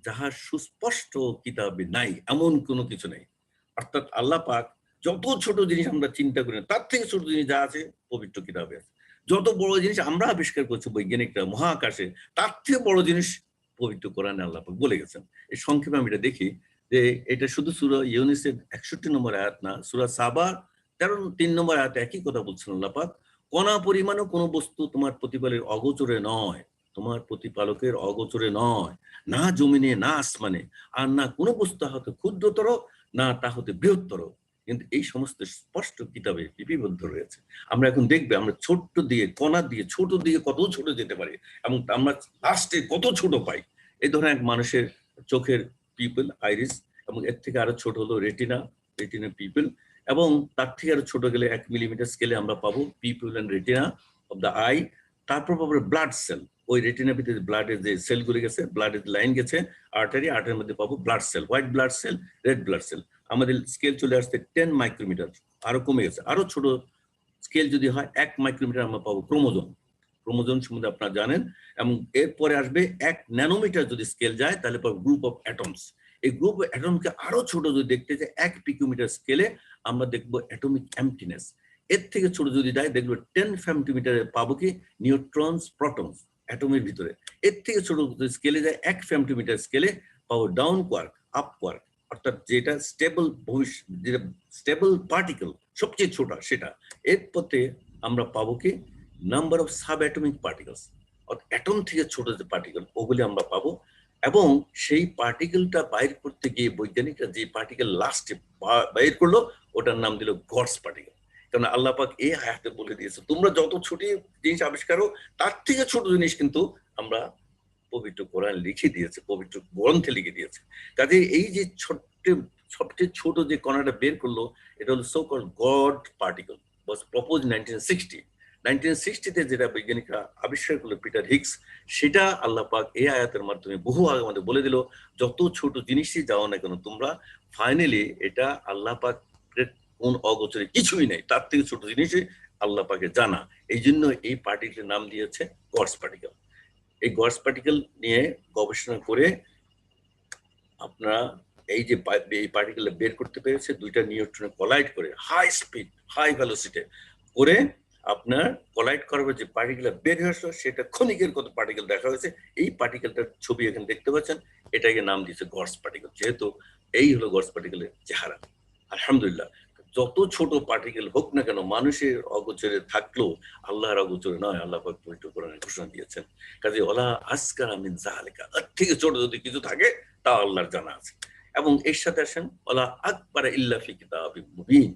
যাহা সুস্পষ্ট কিতাবে নাই, এমন কোনো কিছু নেই। অর্থাৎ আল্লাহ পাক যত ছোট জিনিস আমরা চিন্তা করি, তার থেকে ছোট জিনিস যা আছে পবিত্র কিতাবে আছে। যত বড় জিনিস আমরা আবিষ্কার করছি বৈজ্ঞানিকরা মহাকাশে, তার থেকে বড় জিনিস পবিত্র কোরআনে আল্লাহ পাক বলে গেছেন। এই সংক্ষেপে আমি এটা দেখি যে এটা শুধু সূরা ইউনূসের 61 নম্বর আয়াত না, সূরা সাবা 3 নম্বর আয়াতে একই কথা বলছেন আল্লাহ পাক, কণা পরিমাণও কোনো বস্তু তোমার প্রতিপালের অগোচরে নয়, তোমার প্রতিপালকের অগোচরে নয়, না জমিনে না আসমানে, আর না কোনো বস্তু হতে ক্ষুদ্রতর না তা হতে বৃহত্তর, কিন্তু এই সমস্ত স্পষ্ট কিতাবে লিপিবদ্ধ রয়েছে। আমরা এখন দেখবে আমরা ছোট্ট দিয়ে কণা দিয়ে ছোট দিয়ে কত ছোট যেতে পারি এবং আমরা লাস্টে কত ছোট পাই। এই ধরনের এক মানুষের চোখের পিপল আইরিস, এবং এর থেকে আরো ছোট হলো রেটিনা পিপল, এবং তার থেকে আরো ছোট গেলে 1 মিলিমিটার স্কেলে আমরা পাবো pupil and retina of the eye. তারপর পাবো ব্লাড সেল, ওই রেটিনার ভিতরে ব্লাডের যে সেলগুলো গেছে, ব্লাডের লাইন গেছে, আর্টারির মধ্যে পাবো blood cell, white blood cell, red blood cell. আমাদের স্কেল চলে আসছে 10 মাইক্রোমিটার, আরো কমে গেছে। আরো ছোট স্কেল যদি হয় 1 মাইক্রোমিটার আমরা পাবো ক্রোমোজোম সম্বন্ধে আপনারা জানেন। এবং এরপরে আসবে 1 ন্যানোমিটার যদি স্কেল যায় তাহলে পাবো গ্রুপ অফ অ্যাটমস। এই গ্রুপ অফ অ্যাটমকে আরো ছোট যদি দেখতে যাই 1 পিকোমিটার স্কেলে আমরা দেখবো অ্যাটমিক এমপ্টিনেস। এর থেকে ছোট যদি যায় দেখবো 10 ফেমটোমিটারে পাবো কি নিউট্রনস প্রোটনস অ্যাটমের ভিতরে। এর থেকে ছোট স্কেলে যায় 1 ফেমটোমিটার স্কেলে পাবো ডাউন কোয়ার্ক, আপ কোয়ার্ক, অর্থাৎ যেটা স্টেবল পার্টিকেল সবচেয়ে ছোট সেটা। এর পথে আমরা পাবো কি number of sub atomic particles, অর্থাৎ অ্যাটম থেকে ছোট যে পার্টিকেল ওগুলি আমরা পাবো। এবং সেই পার্টিকেলটা বাইর করতে গিয়ে বৈজ্ঞানিকরা যে পার্টিকেল লাস্টে বাইর করলো ওটার নাম দিল গডস পার্টিকেল। কারণ আল্লাহ পাক এই আয়াতে বলে দিয়েছে তোমরা যত ছোট জিনিস আবিষ্কার করো তার থেকে ছোট জিনিস কিন্তু আমরা পবিত্র কোরআন লিখে দিয়েছে, পবিত্র গ্রন্থে লিখে দিয়েছে। কাজে এই যে সবচেয়ে ছোট যে কণাটা বের করলো এটা হলো সো কল্ড গড পার্টিকেল, ওয়াজ প্রপোজ 1960-তে যেটা বৈজ্ঞানিকরা আবিষ্কার করলো পিটার হিগস, সেটা আল্লাহ পাক এই আয়াতের মাধ্যমে বহু আগে আমাদের বলে দিল যত ছোট জিনিসই যাও না কেন তোমরা ফাইনালি এটা আল্লাহ পাকের কোন অগোচরে কিছুই নেই, তার থেকে ছোট জিনিসই আল্লাহ পাকে জানা। এই জন্য এই পার্টিকেলের নাম দিয়েছে গডস পার্টিকেল। এই গডস পার্টিকেল নিয়ে গবেষণা করে আপনারা এই যে এই পার্টিকেল বের করতে পেরেছে, দুইটা নিউট্রনে কলাইড করে হাই স্পিড হাই ভেলোসিটি করে আপনার কলাইড করার যে পার্টিকেল বের হয়ে আসলো সেটা ক্ষণিকের কত পার্টিকেল দেখা হয়েছে। এই পার্টিকেলটার ছবি এখানে দেখতে পাচ্ছেন, এটাকে নাম দিয়েছে গডস পার্টিকেল। যেহেতু এই হলো গডস পার্টিকেলের চেহারা। আলহামদুলিল্লাহ, যত ছোট পার্টিকেল হোক না কেন মানুষের অগোচরে থাকলেও আল্লাহর অগোচরে নয়, আল্লাহ পাক পবিত্র কোরআনে ঘোষণা দিয়েছেন। কাজে ওয়ালা আসগারা মিন যালিকা, এর থেকে ছোট যদি কিছু থাকে তা আল্লাহর জানা আছে। এবং এর সাথে আসেন ওয়ালা আকবারা ইল্লা ফি কিতাবিম মুবিন।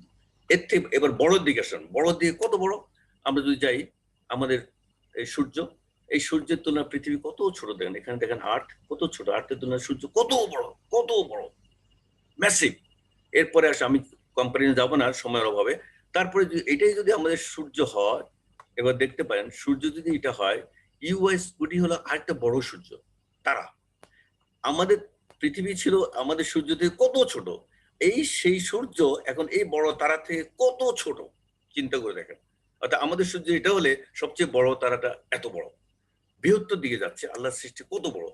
এর থেকে এবার বড়র দিকে আসেন। বড় দিকে কত বড়? আমরা যদি যাই আমাদের এই সূর্য, এই সূর্যের তুলনায় পৃথিবী কত ছোট দেখেন। এখানে দেখেন আর্থ কত ছোট, আর্থের তুলনায় সূর্য কত বড় ম্যাসিভ। এরপরে আসে, আমি কম্পারিজনে যাবো না সময়ের অভাবে। তারপরে এটাই যদি আমাদের সূর্য হয়, এবার দেখতে পারেন সূর্য যদি এটা হয়, ইউএস-কুডি হলো আরেকটা বড় সূর্য তারা। আমাদের পৃথিবী ছিল আমাদের সূর্য থেকে কত ছোট, সেই সূর্য এখন এই বড় তারা থেকে কত ছোট চিন্তা করে দেখেন। অর্থাৎ আমাদের সূর্য এটা হলে সবচেয়ে বড় তারাটা এত বড়, বৃহত্তর দিকে যাচ্ছে। আল্লাহর সৃষ্টি কত বড়।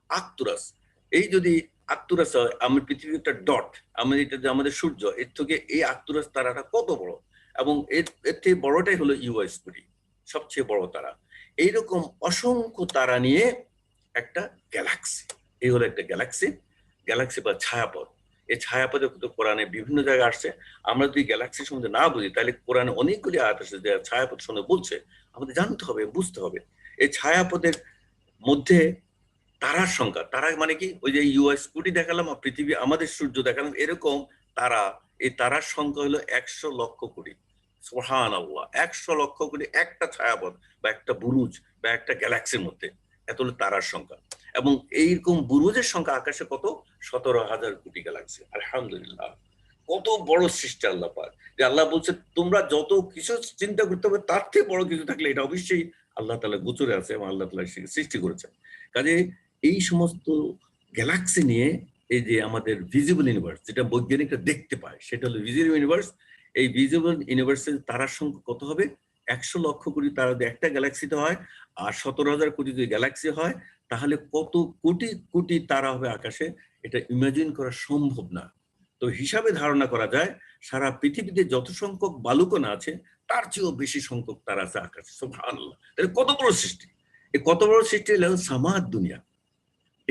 আর্কতুরাস, এই যদি আর্কতুরাস হয়, আমার পৃথিবী একটা ডট, আমাদের সূর্য, এর থেকে এই আর্কতুরাস তারাটা কত বড়, এবং এর থেকে বড়টাই হলো ইউএস-কুডি, সবচেয়ে বড় তারা। এইরকম অসংখ্য তারা নিয়ে একটা গ্যালাক্সি, এই হলো একটা গ্যালাক্সি বা ছায়াপথ। এই ছায়াপথে কোরআনে বিভিন্ন জায়গায় আসছে। আমরা যদি গ্যালাক্সি সম্বন্ধে না বুঝি তাহলে কোরআনে অনেকগুলি আয়াত আছে যে ছায়াপথ সম্বন্ধে বলছে, আমাদের জানতে হবে, বুঝতে হবে। এই ছায়াপথের মধ্যে তারার সংখ্যা, তারা মানে কি ওই যে ইউএস-কুডি দেখালাম আর পৃথিবী আমাদের সূর্য দেখালাম, এরকম তারা, এই তারার সংখ্যা হলো 100 লক্ষ কোটি। সুবহানাল্লাহ, 100 লক্ষ কোটি একটা ছায়াপথ বা একটা বুরুজ বা একটা গ্যালাক্সির মধ্যে, এত হলো তারার সংখ্যা। এবং এইরকম বুরুজের সংখ্যা আকাশে কত? 17,000 কোটি গ্যালাক্সি। আলহামদুলিল্লাহ, কত বড় সৃষ্টি আল্লাহ পাক। যে আল্লাহ বলছে তোমরা যত কিছু চিন্তা করতে হবে তার থেকে বড় কিছু থাকলে এটা অবশ্যই আল্লাহ তাআলা গোচরে আছে এবং আল্লাহ তাআলা সৃষ্টি করেছেন। কাজে এই সমস্ত গ্যালাক্সি নিয়ে এই যে আমাদের ভিজিবল ইউনিভার্স, যেটা বৈজ্ঞানিকরা দেখতে পায়, সেটা হলো ভিজিবল ইউনিভার্স। এই ভিজিবল ইউনিভার্সের তারার সংখ্যা কত হবে? 100 লক্ষ কোটি তারা যদি একটা গ্যালাক্সিতে হয়, আর 17,000 কোটি যদি গ্যালাক্সি হয়, তাহলে কত কোটি কোটি তারা হবে আকাশে, এটা ইমাজিন করা সম্ভব না। তো হিসাবে ধারণা করা যায় সারা পৃথিবীতে যত সংখ্যক বালুকণা আছে তার চেয়েও বেশি সংখ্যক তারা আছে আকাশে। সুবহানাল্লাহ, তাহলে কত বড় সৃষ্টি! এই কত বড় সৃষ্টি হলো সামাদ দুনিয়া।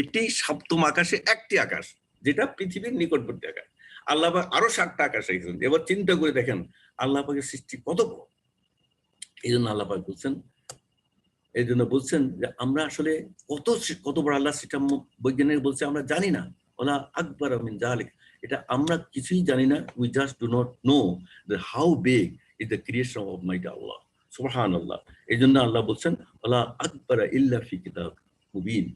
একটি সপ্তম আকাশে একটি আকাশ, যেটা পৃথিবীর নিকটবর্তী আকাশ। আল্লাহ পাক আরো 7টা আকাশ রেখেছেন। এবার চিন্তা করে দেখেন আল্লাহ পাকের সৃষ্টি কত বড়। এই জন্য আল্লাহ পাক বলছেন যে আমরা আসলে কত বড় আল্লাহ সৃষ্টি। বৈজ্ঞানিক বলছে আমরা জানি না, ওলা আকবার মিন যালিক, এটা আমরা কিছুই জানি না। We just do not know that how big is the creation of mighty আল্লাহ, সুবহানাল্লাহ। এই জন্য আল্লাহ বলছেন ওলা আকবার ইল্লা ফি কিতাব মুবিন,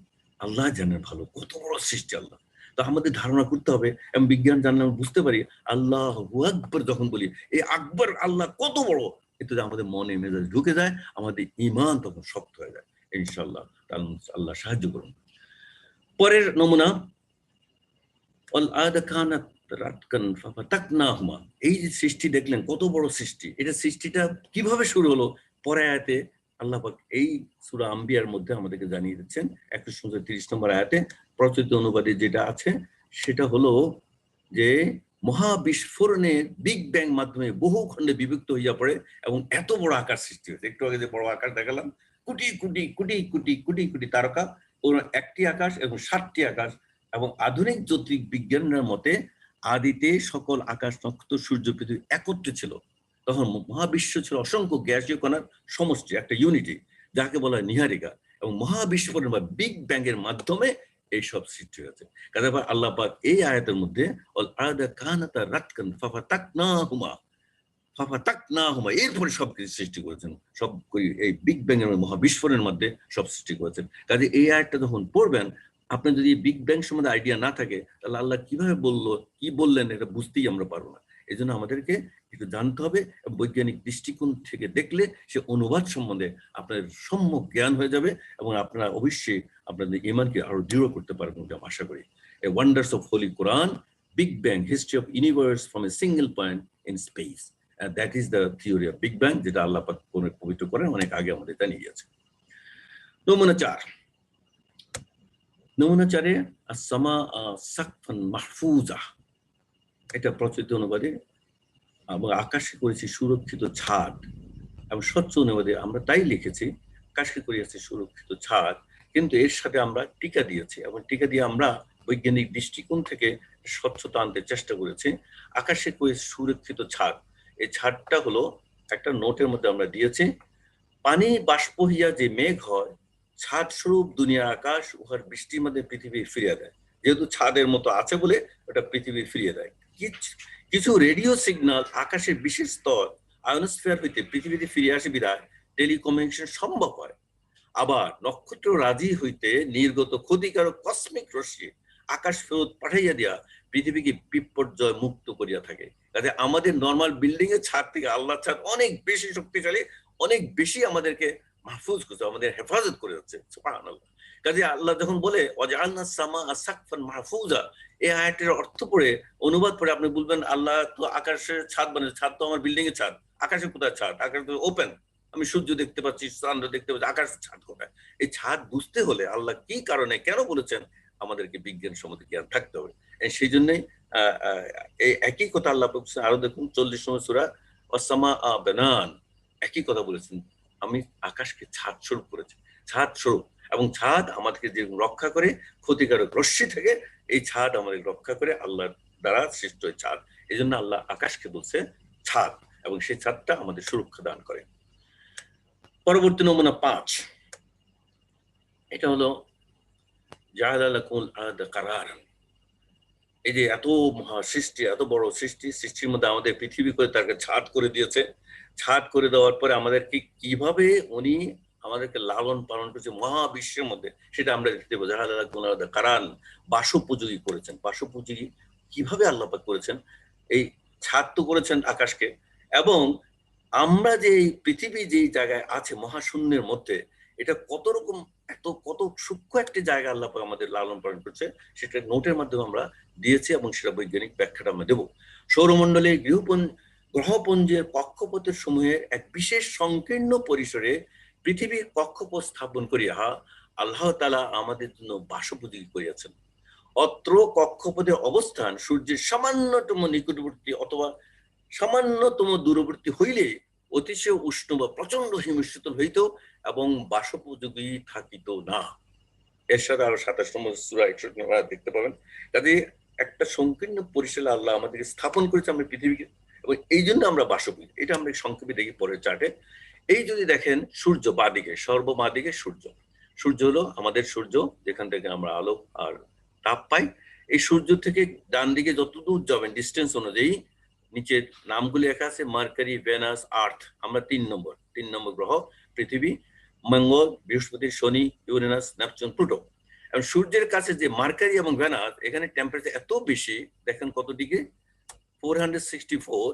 আল্লাহ জানেন ভালো কত বড় সৃষ্টি আল্লাহ। তো আমাদের ধারণা করতে হবে এবং বিজ্ঞান জানলে আমরা বুঝতে পারি আল্লাহু আকবার যখন বলি, এই আকবার আল্লাহ কত বড়, এতে আমাদের মনে মেজাজ ঢুকে যায়, আমাদের ঈমান তখন শক্ত হয়ে যায় ইনশাআল্লাহ। আল্লাহ সাহায্য করুন। পরের নমুনা, ওয়াল আদা কানাত রাতকান ফাফাতাকনাহুমা। এই যে সৃষ্টি দেখলেন কত বড় সৃষ্টি, এটা সৃষ্টিটা কিভাবে শুরু হলো? পরে আয়াতে আল্লাহ পাক এই সূরা আম্বিয়ার মধ্যে আমাদেরকে জানিয়ে দিচ্ছেন 130 নম্বর আয়াতে। প্রচলিত অনুবাদে যেটা আছে সেটা হলো যে মহাবিস্ফোরণে বিগ ব্যাং মাধ্যমে বহু খণ্ডে বিভক্ত হইয়া পড়ে এবং এত বড় আকাশ সৃষ্টি হয়েছে। একটু আগে যে বড় আকাশ দেখালাম, কোটি কোটি কোটি কোটি কোটি কোটি তারকা, একটি আকাশ এবং 7টি আকাশ। এবং আধুনিক জ্যোতির্বিদ বিজ্ঞানের মতে আদিতে সকল আকাশ নক্ষত্র সূর্য পৃথিবী একত্রে ছিল। তখন মহাবিশ্ব ছিল অসংখ্য গ্যাসীয় কণার সমষ্টি, একটা ইউনিটি, যাকে বলা হয় নীহারিকা। এবং মহাবিস্ফোরণ বা বিগ ব্যাং এর মাধ্যমে এইসব সৃষ্টি হয়েছে। কাজে আল্লাহ পাক এই আয়াতের মধ্যে ওয়াল আদা কানাতা রাতকান ফাফাতাকনাহুমা এরপরে সবকিছু সৃষ্টি করেছেন। সব এই বিগ ব্যাং এর মহাবিস্ফোরণের মধ্যে সব সৃষ্টি করেছেন। কাজে এই আয়াতটা যখন পড়বেন, আপনার যদি বিগ ব্যাং সম্বন্ধে আইডিয়া না থাকে, তাহলে আল্লাহ কিভাবে বললো, কি বললেন, এটা বুঝতেই আমরা পারবো না। এই জন্য আমাদেরকে একটু জানতে হবে। বৈজ্ঞানিক দৃষ্টিকোণ থেকে দেখলে সে অনুবাদ সম্বন্ধে আপনার সম্যক জ্ঞান হয়ে যাবে এবং আপনারা অবশ্যই আপনাদের ঈমানকে আরো দৃঢ় করতে পারবেন, এটা আশা করি। A wonders of holy Quran, big bang, history of universe from a single point in space, and that is the theory of Big Bang, যেটা আল্লাহ পাক পবিত্র করেন অনেক আগে আমাদের জানিয়ে গেছে। নমুনা 4, নমুনা 4-এ আস-সামা সাকফান মাহফুজা, এটা প্রচলিত অনুবাদে এবং আকাশে করেছি সুরক্ষিত ছাদ, এবং স্বচ্ছ অনুবাদে আমরা তাই লিখেছি আকাশে করিয়াছি সুরক্ষিত ছাদ, কিন্তু এর সাথে আমরা টিকা দিয়েছি এবং টিকা দিয়ে আমরা বৈজ্ঞানিক দৃষ্টিকোণ থেকে স্বচ্ছতা আনতে চেষ্টা করেছি। আকাশে করেছি সুরক্ষিত ছাদ, এই ছাদটা হলো একটা নোটের মধ্যে আমরা দিয়েছি, পানি বাষ্প হইয়া যে মেঘ হয়, ছাদ স্বরূপ দুনিয়ার আকাশ উহার বৃষ্টির মধ্যে পৃথিবী ফিরিয়ে দেয়। যেহেতু ছাদের মতো আছে বলে ওটা পৃথিবী ফিরিয়ে দেয়। কিছু রেডিও সিগন্যাল আকাশের বিশেষ স্তর আয়নোস্ফিয়ার হইতে পৃথিবীতে ফিরে আসে বিধায় টেলিকমিউনিকেশন সম্ভব হয়। আবার নক্ষত্র রাজি হইতে নির্গত ক্ষতিকারক কসমিক রশ্মি আকাশ ফেরত পাঠাইয়া দিয়া পৃথিবীকে বিপর্যয় মুক্ত করিয়া থাকে। কাজে আমাদের নর্মাল বিল্ডিং এর ছাদ থেকে আল্লাহর ছাদ অনেক বেশি শক্তিশালী, অনেক বেশি আমাদেরকে মাহফুজ করছে, আমাদের হেফাজত করে যাচ্ছে, সুবহানাল্লাহ। কাজে আল্লাহ যখন বলে ওয়াজআলনাস সামাআ সাকফান মাহফুজা, এই আয়াতের অর্থ পড়ে অনুবাদ পড়ে আপনি বলবেন আল্লাহ তো আকাশের ছাদ বানিয়েছে, ছাদ তো আমার বিল্ডিং এর ছাদ, আকাশে কোথায় ছাদ? আকাশ তো ওপেন, আমি সূর্য দেখতে পাচ্ছি, চন্দ্র দেখতে পাচ্ছি, আকাশের ছাদ কোথায়? এই ছাদ বুঝতে হলে আল্লাহ কি কারণে কেন বলেছেন আমাদেরকে বিজ্ঞান সম্বন্ধে জ্ঞান থাকতে হবে। সেই জন্যই এই একই কথা আল্লাহ বলছেন, আরো দেখুন 40 নম্বর সূরা ওয়াসসামা বানান, একই কথা বলেছেন, আমি আকাশকে ছাদ স্বরূপ করেছি, ছাদ স্বরূপ। এবং ছাদ আমাদেরকে যে রক্ষা করে ক্ষতিকারক রশ্মি থেকে, এই ছাদ আমাদের রক্ষা করে আল্লাহর দ্বারা সৃষ্ট ছাদ। এই জন্য আল্লাহ আকাশকে বলছে ছাদ, এবং সেই ছাদটা আমাদের সুরক্ষা দান করে। পরবর্তী নমুনা 5, এটা হলো জাআলা লাকুল আরদা কারারান। এই যে এত মহা সৃষ্টি, এত বড় সৃষ্টি, সৃষ্টির মধ্যে আমাদের পৃথিবী করে তাকে ছাদ করে দিয়েছে। ছাদ করে দেওয়ার পরে আমাদেরকে কিভাবে উনি আমাদেরকে লালন পালন করেছে মহাবিশ্বের মধ্যে, সেটা আমরা দেখতে পাবো। জাআলা লাকুল আরদা কারারান, বাসোপযোগী করেছেন। বাসোপযোগী কিভাবে আল্লাহ পাক করেছেন? এই ছাদ তো করেছেন আকাশকে, এবং আমরা যে পৃথিবী যেই জায়গায় আছে মহাশূন্যের মধ্যে, এটা কত রকম কত সূক্ষ্ম একটি জায়গা আল্লাহ পাক আমাদের লালন পালন করছে, সেটা নোটের মাধ্যমে আমরা দিয়েছি এবং সেটা বৈজ্ঞানিক ব্যাখ্যাটা আমরা দেবো। সৌরমণ্ডলে গ্রহপুঞ্জের কক্ষপথের সমূহের এক বিশেষ সংকীর্ণ পরিসরে পৃথিবীর কক্ষপথ স্থাপন করিয়া আল্লাহ তাআলা আমাদের জন্য বাসোপযোগী করিয়াছেন। অত্র কক্ষপথের অবস্থান সূর্যের সামান্যতম নিকটবর্তী অথবা সামান্যতম দূরবর্তী হইলে অতিশয় উষ্ণ বা প্রচন্ড হিমশীতল হইত এবং বাসোপযোগী থাকিত না। এর সাথে আরো 27 নম্বর সূরা 61 নম্বর আয়াত দেখতে পাবেন। কাজে একটা সংকীর্ণ পরিসরে আল্লাহ আমাদেরকে স্থাপন করেছে আমরা পৃথিবীকে, এবং এই জন্য আমরা বাসযোগ্য। এটা আমরা সংক্ষেপে দেখি পরের চার্টে। এই যদি দেখেন সূর্য বাঁদিকে, সর্ববাঁদিকে সূর্য, সূর্য হলো আমাদের সূর্য, যেখান থেকে আমরা আলো আর তাপ পাই। এই সূর্য থেকে ডান দিকে যত দূর যাবেন ডিস্টেন্স অনুযায়ী নিচের নামগুলি লেখা আছে, মার্কারি, ভেনাস, আর্থ। আমরা 3 নম্বর গ্রহ, পৃথিবী, মঙ্গল, বৃহস্পতি, শনি, ইউরেনাস, নেপচুন, প্লুটো। এবং সূর্যের কাছে যে মার্কারি এবং ভেনাস, এখানে টেম্পারেচার এত বেশি, দেখেন কত ডিগ্রি, 464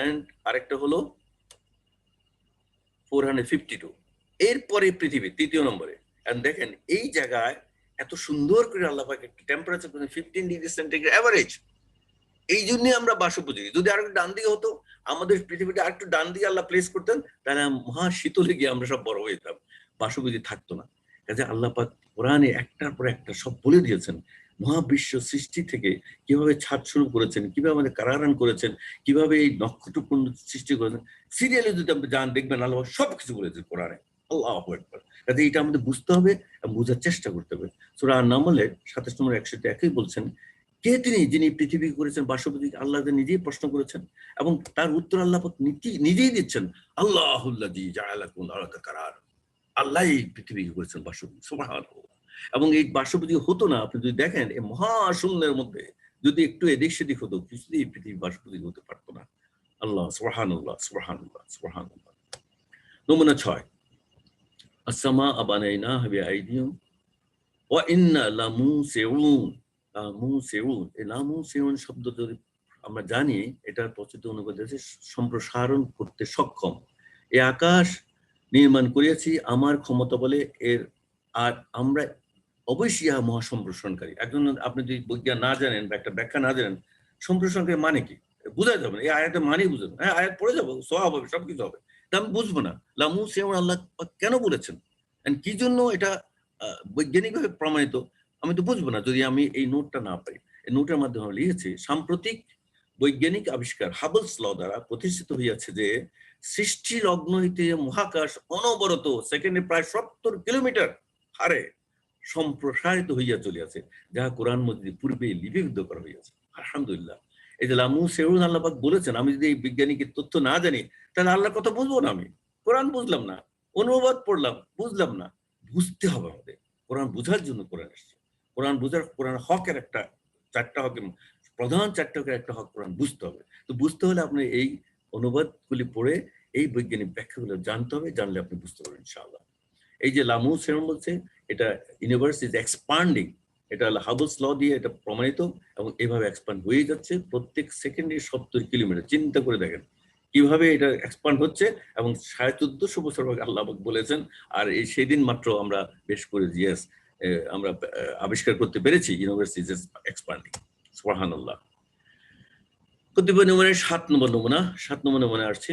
and আরেকটা হলো 452। এরপরে পৃথিবী 3য় নম্বরে। দেখেন এই জায়গায় এত সুন্দর করে আল্লাহ পাক টেম্পারেচার 15 ডিগ্রি সেন্টিগ্রেড এভারেজ। এই জন্য আমরা বাসোপযোগী। যদি আর একটু ডান দিকে হতো, আমাদের পৃথিবীটা আর একটু ডান দিকে আল্লাহ প্লেস করতেন, তাহলে মহা শীতলে গিয়ে আমরা সব বড় হয়ে যেতাম, বাসোপযোগী থাকতো না। কাজে আল্লাহ পাক কোরআনে একটার পর একটা সব বলে দিয়েছেন, মহাবিশ্ব সৃষ্টি থেকে কিভাবে ছাদ শুরু করেছেন, কিভাবে আমাদের কারাগার করেছেন, কিভাবে এই নক্ষত্রপূর্ণ সৃষ্টি করেছেন। সিরিয়ালে যদি আপনি যান দেখবেন আল্লাহ সবকিছু বলেছেন কোরআনে। আল্লাহু আকবার। কাজে এটা আমাদের বুঝতে হবে এবং বোঝার চেষ্টা করতে হবে। সূরা আন-নামলের 27 নম্বর 101 বলছেন, কে তিনি যিনি পৃথিবী করেছেন বাসযোগ্য? আল্লাহ নিজেই প্রশ্ন করেছেন এবং তার উত্তর আল্লাহ পাক নিজেই দিচ্ছেন। আল্লাহুল্লাযী জাআলাকুম আরদা কারার। আল্লাহ এই পৃথিবী করেছেন বাসযোগ্য, সুবহানাল্লাহ। এবং এই বাসযোগ্য হতো না, আপনি যদি দেখেন এই মহাশূন্যের মধ্যে যদি একটু এদিক সেদিক হতো, কিছুতেই এই পৃথিবী বাসযোগ্য হতে পারতো না। আল্লাহ, সুবহানাল্লাহ, সুবহানাল্লাহ, সুবহানাল্লাহ। নমুনা 6, আসসামা বানাইনাহা বিআইদিহিম ওয়া ইন্না লামুসিউন। এই লামুসিউন শব্দ যদি আমরা জানি, এটার প্রচলিত অনুবাদ আছে সম্প্রসারণ করতে সক্ষম। এই আকাশ নির্মাণ করিয়াছি আমার ক্ষমতা বলে, এর আর আমরা অবশ্যই ইহা মহা সম্প্রসারণকারী। একজন আপনি যদি বিজ্ঞান না জানেন বা একটা ব্যাখ্যা না জানেন, সম্প্রসারণকারী মানে কি বুঝাই যাবে না। এই আয়াতের মানেই বুঝবেন, হ্যাঁ আয়াত পড়ে যাবো, সওয়াব হবে, সবকিছু হবে, তা আমি বুঝবো না লামুসিউন আল্লাহ কেন বলেছেন, কি জন্য এটা বৈজ্ঞানিকভাবে প্রমাণিত, আমি তো বুঝবো না যদি আমি এই নোটটা না পাই। এই নোটের মাধ্যমে লিখেছি, সাম্প্রতিক বৈজ্ঞানিক আবিষ্কার হাবলস ল দ্বারা প্রতিষ্ঠিত হইয়াছে যে সৃষ্টি লগ্ন হইতে মহাকাশ অনবরত সেকেন্ডে প্রায় 70 কিলোমিটার হারে সম্প্রসারিত হইয়া চলিয়াছে, যাহা কোরআন মধ্যে পূর্বে লিপিবদ্ধ করা হইয়াছে। আলহামদুলিল্লাহ। এই যে লামুসিউন আল্লাহ পাক বলেছেন, আমি যদি এই বৈজ্ঞানিকের তথ্য না জানি তাহলে আল্লাহর কথা বুঝবো না। আমি কোরআন বুঝলাম না, অনুবাদ পড়লাম, বুঝলাম না। বুঝতে হবে আমাদের, কোরআন বোঝার জন্য কোরআন এসেছে। কোরআন বোঝার, কোরআন হকের একটা 4টা হকের প্রধান 4টা হকের একটা হক কোরআন বুঝতে হবে। তো বুঝতে হলে আপনি এই অনুবাদগুলি পড়ে এই বৈজ্ঞানিক ব্যাখ্যাগুলো জানতে হবে, জানলে আপনি বুঝতে পারবেন ইনশাআল্লাহ। এই যে লামুসিউন বলছে, এটা ইউনিভার্স ইজ এক্সপান্ডিং, এটা হলো হাবলস ল দিয়ে এটা প্রমাণিত, এবং এভাবে এক্সপান্ড হয়ে যাচ্ছে প্রত্যেক সেকেন্ডে 70 কিলোমিটার। চিন্তা করে দেখেন কিভাবে এটা এক্সপান্ড হচ্ছে, এবং 1450 বছর আগে আল্লাহ বলেছেন। আর এই সেদিন মাত্র আমরা বেশ করে জিএস আমরা আবিষ্কার করতে পেরেছি, ইউনিভার্স ইজ এক্সপান্ডিং, সুবহানাল্লাহ। কতিপয় নমুনায় 7 নম্বর নমুনা আসছে,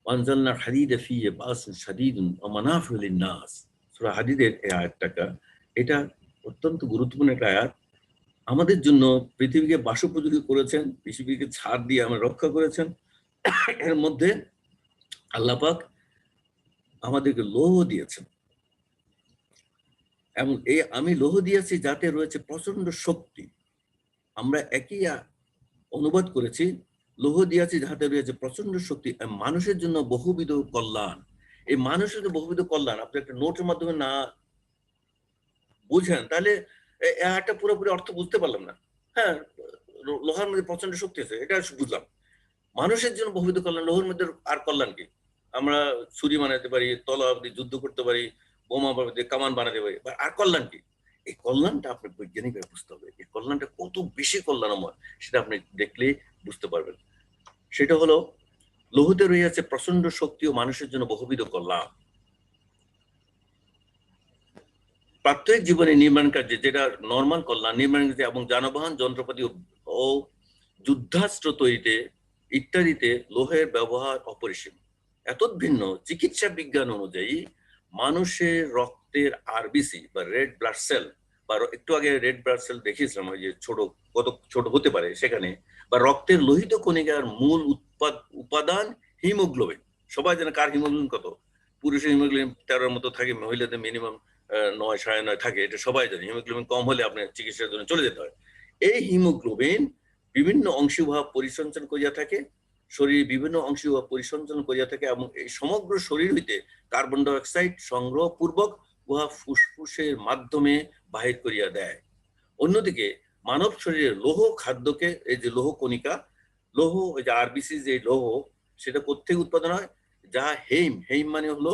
ওয়ানজালনা হাদিদা ফিহি বাসুন শাদীদুন ওয়া মানাফিউ লিন-নাস। সূরা হাদিদের এই আয়াতটা, এটা অত্যন্ত গুরুত্বপূর্ণ একটা আয়াত। আমাদের জন্য পৃথিবীকে বাসোপযোগী করেছেন, পৃথিবীকে ছাদ দিয়ে আমরা রক্ষা করেছেন। এর মধ্যে আল্লাহ পাক আমাদেরকে লৌহ দিয়েছেন, এবং এই আমি লৌহ দিয়েছি যাতে রয়েছে প্রচন্ড শক্তি। আমরা একই অনুবাদ করেছি, লৌহ দিয়েছি যাতে রয়েছে প্রচন্ড শক্তি, মানুষের জন্য বহুবিধ কল্যাণ। এই মানুষের বহুবিধ কল্যাণ আপনি একটা নোটের মাধ্যমে না বুঝেন তাহলে একটা পুরোপুরি অর্থ বুঝতে পারলাম না। হ্যাঁ, লোহার মধ্যে প্রচন্ড শক্তি আছে, এটা বুঝলাম। মানুষের জন্য বহুবিধ কল্যাণ, লোহের মধ্যে আর কল্যাণ কি? আমরা ছুরি বানাতে পারি, তলোয়ার দিয়ে যুদ্ধ করতে পারি, বোমা বানাতে, কামান বানাতে পারি, আর কল্যাণ কি? এই কল্যাণটা আপনি বৈজ্ঞানিকভাবে বুঝতে হবে। এই কল্যাণটা কত বেশি কল্যাণময় সেটা আপনি দেখলে বুঝতে পারবেন। সেটা হলো লৌহতে রয়েছে প্রচন্ড শক্তি ও মানুষের জন্য বহুবিধ কল্যাণ। প্রাত্যহিক জীবনে নির্মাণ কার্যে যেটা নর্মাল কল্যাণ, নির্মাণ কার্যে এবং যানবাহন, যন্ত্রপাতি ও যুদ্ধাস্ত্র তৈরিতে ইত্যাদিতে লোহের ব্যবহার অপরিসীম। এতদ ভিন্ন চিকিৎসা বিজ্ঞান অনুযায়ী মানুষের রক্তের আরবিসি বা রেড ব্লাড সেল, বা একটু আগে রেড ব্লাড সেল দেখিয়েছিলাম, ওই যে ছোট কত ছোট হতে পারে সেখানে, বা রক্তের লোহিত কণিকার মূল উপাদান হিমোগ্লোবিন। সবাই জানে কার হিমোগ্লোবিন কত। পুরুষের হিমোগ্লোবিন 13 মতো থাকে, মহিলাদের মিনিমাম 9 9.5 থাকে, এটা সবাই জানে। হিমোগ্লোবিন কম হলে আপনার চিকিৎসার জন্য চলে যেতে হয়। এই হিমোগ্লোবিন বিভিন্ন অংশীভাব পরিসঞ্চালন করিয়া থাকে, শরীরে বিভিন্ন অংশীভাব পরিসঞ্চালন করিয়া থাকে, এবং এই সমগ্র শরীর হইতে কার্বন ডাই অক্সাইড সংগ্রহ পূর্বক উহা ফুসফুসের মাধ্যমে বাহির করিয়া দেয়। অন্যদিকে মানব শরীরের লৌহ খাদ্যকে, এই যে লৌহ কণিকা, লৌহ, এই যে আরবিসি যে লৌহ, সেটা কোত্থেকে উৎপাদন হয়? যা হেইম, হেইম মানে হলো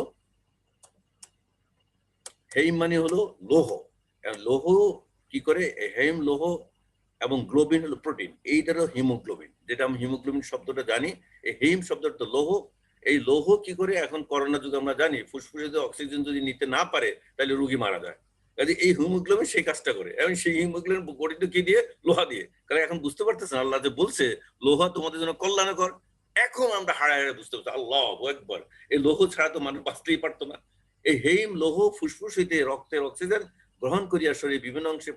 লৌহ। লৌহ কি করে? হেইম লৌহ এবং গ্লোবিন হলো প্রোটিন, এইটারও হিমোগ্লোবিন, যেটা আমি হিমোগ্লোবিন শব্দটা জানি। এই হেইম শব্দটা তো লৌহ। এই লৌহ কি করে? এখন করোনা যুগে আমরা জানি ফুসফুসে যদি অক্সিজেন যদি নিতে না পারে তাহলে রোগী মারা যায়। কাজে এই হিমোগ্লোবিন সেই কাজটা করে, এবং সেই হিমোগ্লোবিন গঠিত কি দিয়ে? লোহা দিয়ে। কারণ এখন বুঝতে পারতেছেন আল্লাহ যে বলছে লোহা তোমাদের জন্য কল্যাণকর, এখন আমরা হাড়ে হাড়ে বুঝতে পারছি আল্লাহু আকবার, এই লৌহ ছাড়া তো মানুষ বাঁচতেই পারতো না। এই হেইম লৌহ ফুসফুস হইতে রক্তের অক্সিজেন গ্রহণ করিয়া শরীর বিভিন্ন অংশে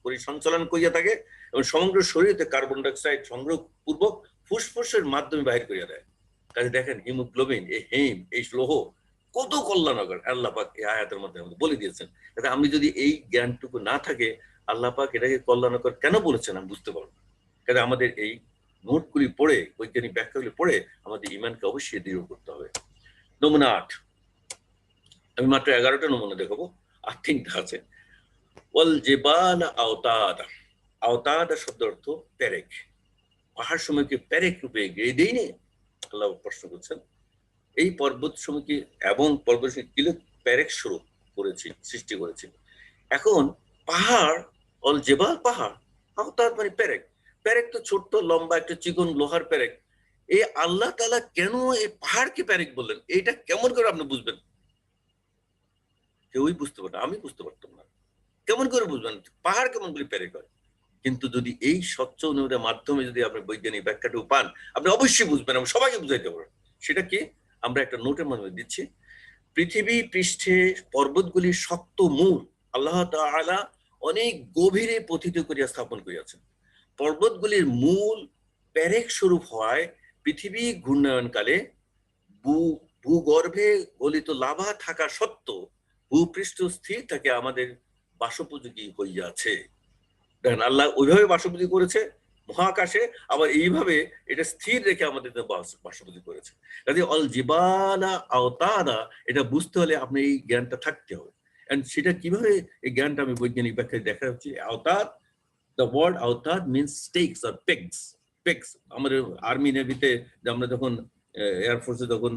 পরিসঞ্চালন করিয়া থাকে, এবং সমগ্র শরীরে কার্বন ডাই অক্সাইড সংগ্রহ পূর্বক ফুসফুসের মাধ্যমে বাহির করিয়া দেয়। কাজে দেখেন হিমোগ্লোবিন, এই হেইম, এই লৌহ কত কল্যাণকর আল্লাহ পাক এই আয়াতের মধ্যে আমাদের বলে দিয়েছেন। আমি যদি এই জ্ঞানটুকু না থাকে আল্লাহ পাক এটাকে কল্যাণকর কেন বলেছেন আমি বুঝতে পারবো। কাজে আমাদের এই নোটগুলি পড়ে, বৈজ্ঞানিক ব্যাখ্যাগুলি পড়ে আমাদের ঈমানকে অবশ্যই দৃঢ় করতে হবে। নমুনা 8, আমি মাত্র 11টা নমুনা দেখাবো, আর 3টা আছে। ওয়াল জিবালা আওতাদা, আওতাদা শব্দ অর্থ পেরেক। পাহাড় সমূহকে পেরেক রূপে গেড়ে দেয়নি? আল্লাহ প্রশ্ন করছেন। এই পর্বত সমূহকে এবং পর্বত কিলো পেরেক স্বরূপ করেছি, সৃষ্টি করেছি। এখন পাহাড়, অল জেবাল পাহাড়, আওতাদ মানে পেরেক। পেরেক তো ছোট্ট লম্বা একটা চিকন লোহার পেরেক। এই আল্লাহ তাআলা কেন এই পাহাড়কে পেরেক বললেন? এইটা কেমন করে আপনি বুঝবেন? কেউই বুঝতে পারত, আমি বুঝতে পারতাম না। কেমন করে বুঝবেন পাহাড় কেমন করে পেরেক হয়? কিন্তু যদি এই স্বচ্ছ অনুভূতির মাধ্যমে যদি আপনি বৈজ্ঞানিক ব্যাখ্যাটা পান, আপনি অবশ্যই বুঝবেন এবং সবাইকে বুঝাইতে পারবেন। সেটা কি? আমরা একটা নোটের মাধ্যমে দিচ্ছি। পৃথিবী পৃষ্ঠে পর্বতগুলির শক্ত মূল আল্লাহ তাআলা অনেক গভীরে পতিত করিয়া স্থাপন করিয়াছেন। পর্বতগুলির মূল পেরেক স্বরূপ হয় পৃথিবী ঘূর্ণায়নকালে ভূগর্ভে গলিত লাভা থাকা সত্ত্বেও ভূপৃষ্ঠ স্থির থাকে আমাদের বাসোপযোগী হইয়াছে। দেখেন আল্লাহ ওইভাবে বাসোপযোগী করেছে মহাকাশে, আবার এইভাবে এটা স্থির রেখে আমাদের বাসোপযোগী করেছে। কাজে অল জিবালা আওতাদা, এটা বুঝতে হলে আপনি এই জ্ঞানটা থাকতে হবে। এন্ড সেটা কিভাবে এই জ্ঞানটা আমি বৈজ্ঞানিক ব্যাখ্যায় দেখা হচ্ছে। আওতাদ, the word আওতাদ means stakes or pegs. pegs আমাদের আর্মি নেভিতে আমরা যখন এয়ারফোর্সে যখন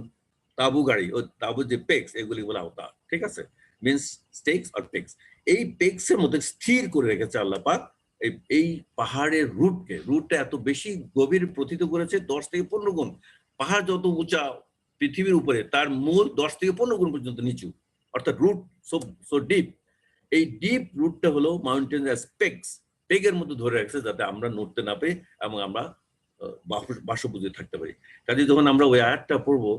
তাবু গাড়ি, ও তাবু যে পেগস, এগুলি বলে আওতাদ, ঠিক আছে? মিন্স স্টেকস আর পেগস। এই পেগস এর মধ্যে স্থির করে রেখেছে আল্লাহ পাক এই পাহাড়ের রুটটা এত বেশি গভীর প্রথিত করেছে, 10 থেকে 15 গুণ। পাহাড় যত উঁচা পৃথিবীর উপরে, তার মূল 10 থেকে 15 গুণ পর্যন্ত নিচু, অর্থাৎ রুট সো ডিপ। এই ডিপ রুটটা হলো মাউন্টেন পেগস, পেগের মধ্যে ধরে রাখছে যাতে আমরা নড়তে না পারি এবং আমরা বাসোপযোগী থাকতে পারি। কাজে যখন আমরা ওই আয়াতটা পড়বো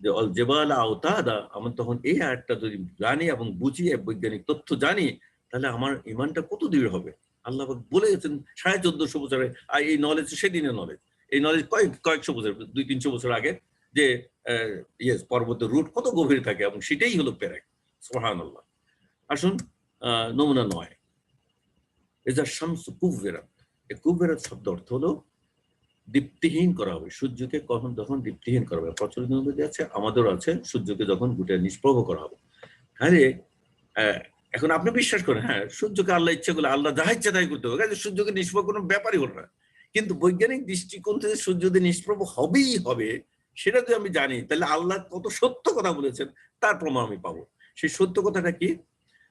যে অল জেবাল আওতাদা, আমরা তখন এই আয়াতটা যদি জানি এবং বুঝি, বৈজ্ঞানিক তথ্য জানি, তাহলে আমার ঈমানটা কত দৃঢ় হবে। আল্লাহ বলে গেছেন 1450 বছরে, আর এই নলেজ সেদিনের নলেজ, এই নলেজ কয়েকশো বছর, 200-300 বছর আগে, যে পর্বতের রুট কত গভীর থাকে, এবং সেটাই হলো পেরেক। সুবহানাল্লাহ। আসুন নমুনা 9, এজা শামসু কুববিরাত। এই কুববিরাত শব্দ অর্থ হলো দীপ্তিহীন করা হবে। সূর্যকে যখন দীপ্তিহীন করা হবে, প্রচলিত অনুযায়ী আছে, আমাদেরও আছে, সূর্যকে যখন গোটা নিষ্প্রভ করা হবে। তাহলে এখন আপনি বিশ্বাস করেন, হ্যাঁ সূর্যকে আল্লাহ ইচ্ছা করলে আল্লাহ যাহা ইচ্ছা তাই করতে হবে, সূর্যকে নিষ্প্রভ কোনো ব্যাপারই হল না। কিন্তু বৈজ্ঞানিক দৃষ্টিকোণ থেকে সূর্য যদি নিষ্প্রভ হবেই হবে, সেটা যদি আমি জানি, তাহলে আল্লাহ কত সত্য কথা বলেছেন তার প্রমাণ আমি পাবো। সেই সত্য কথাটা কি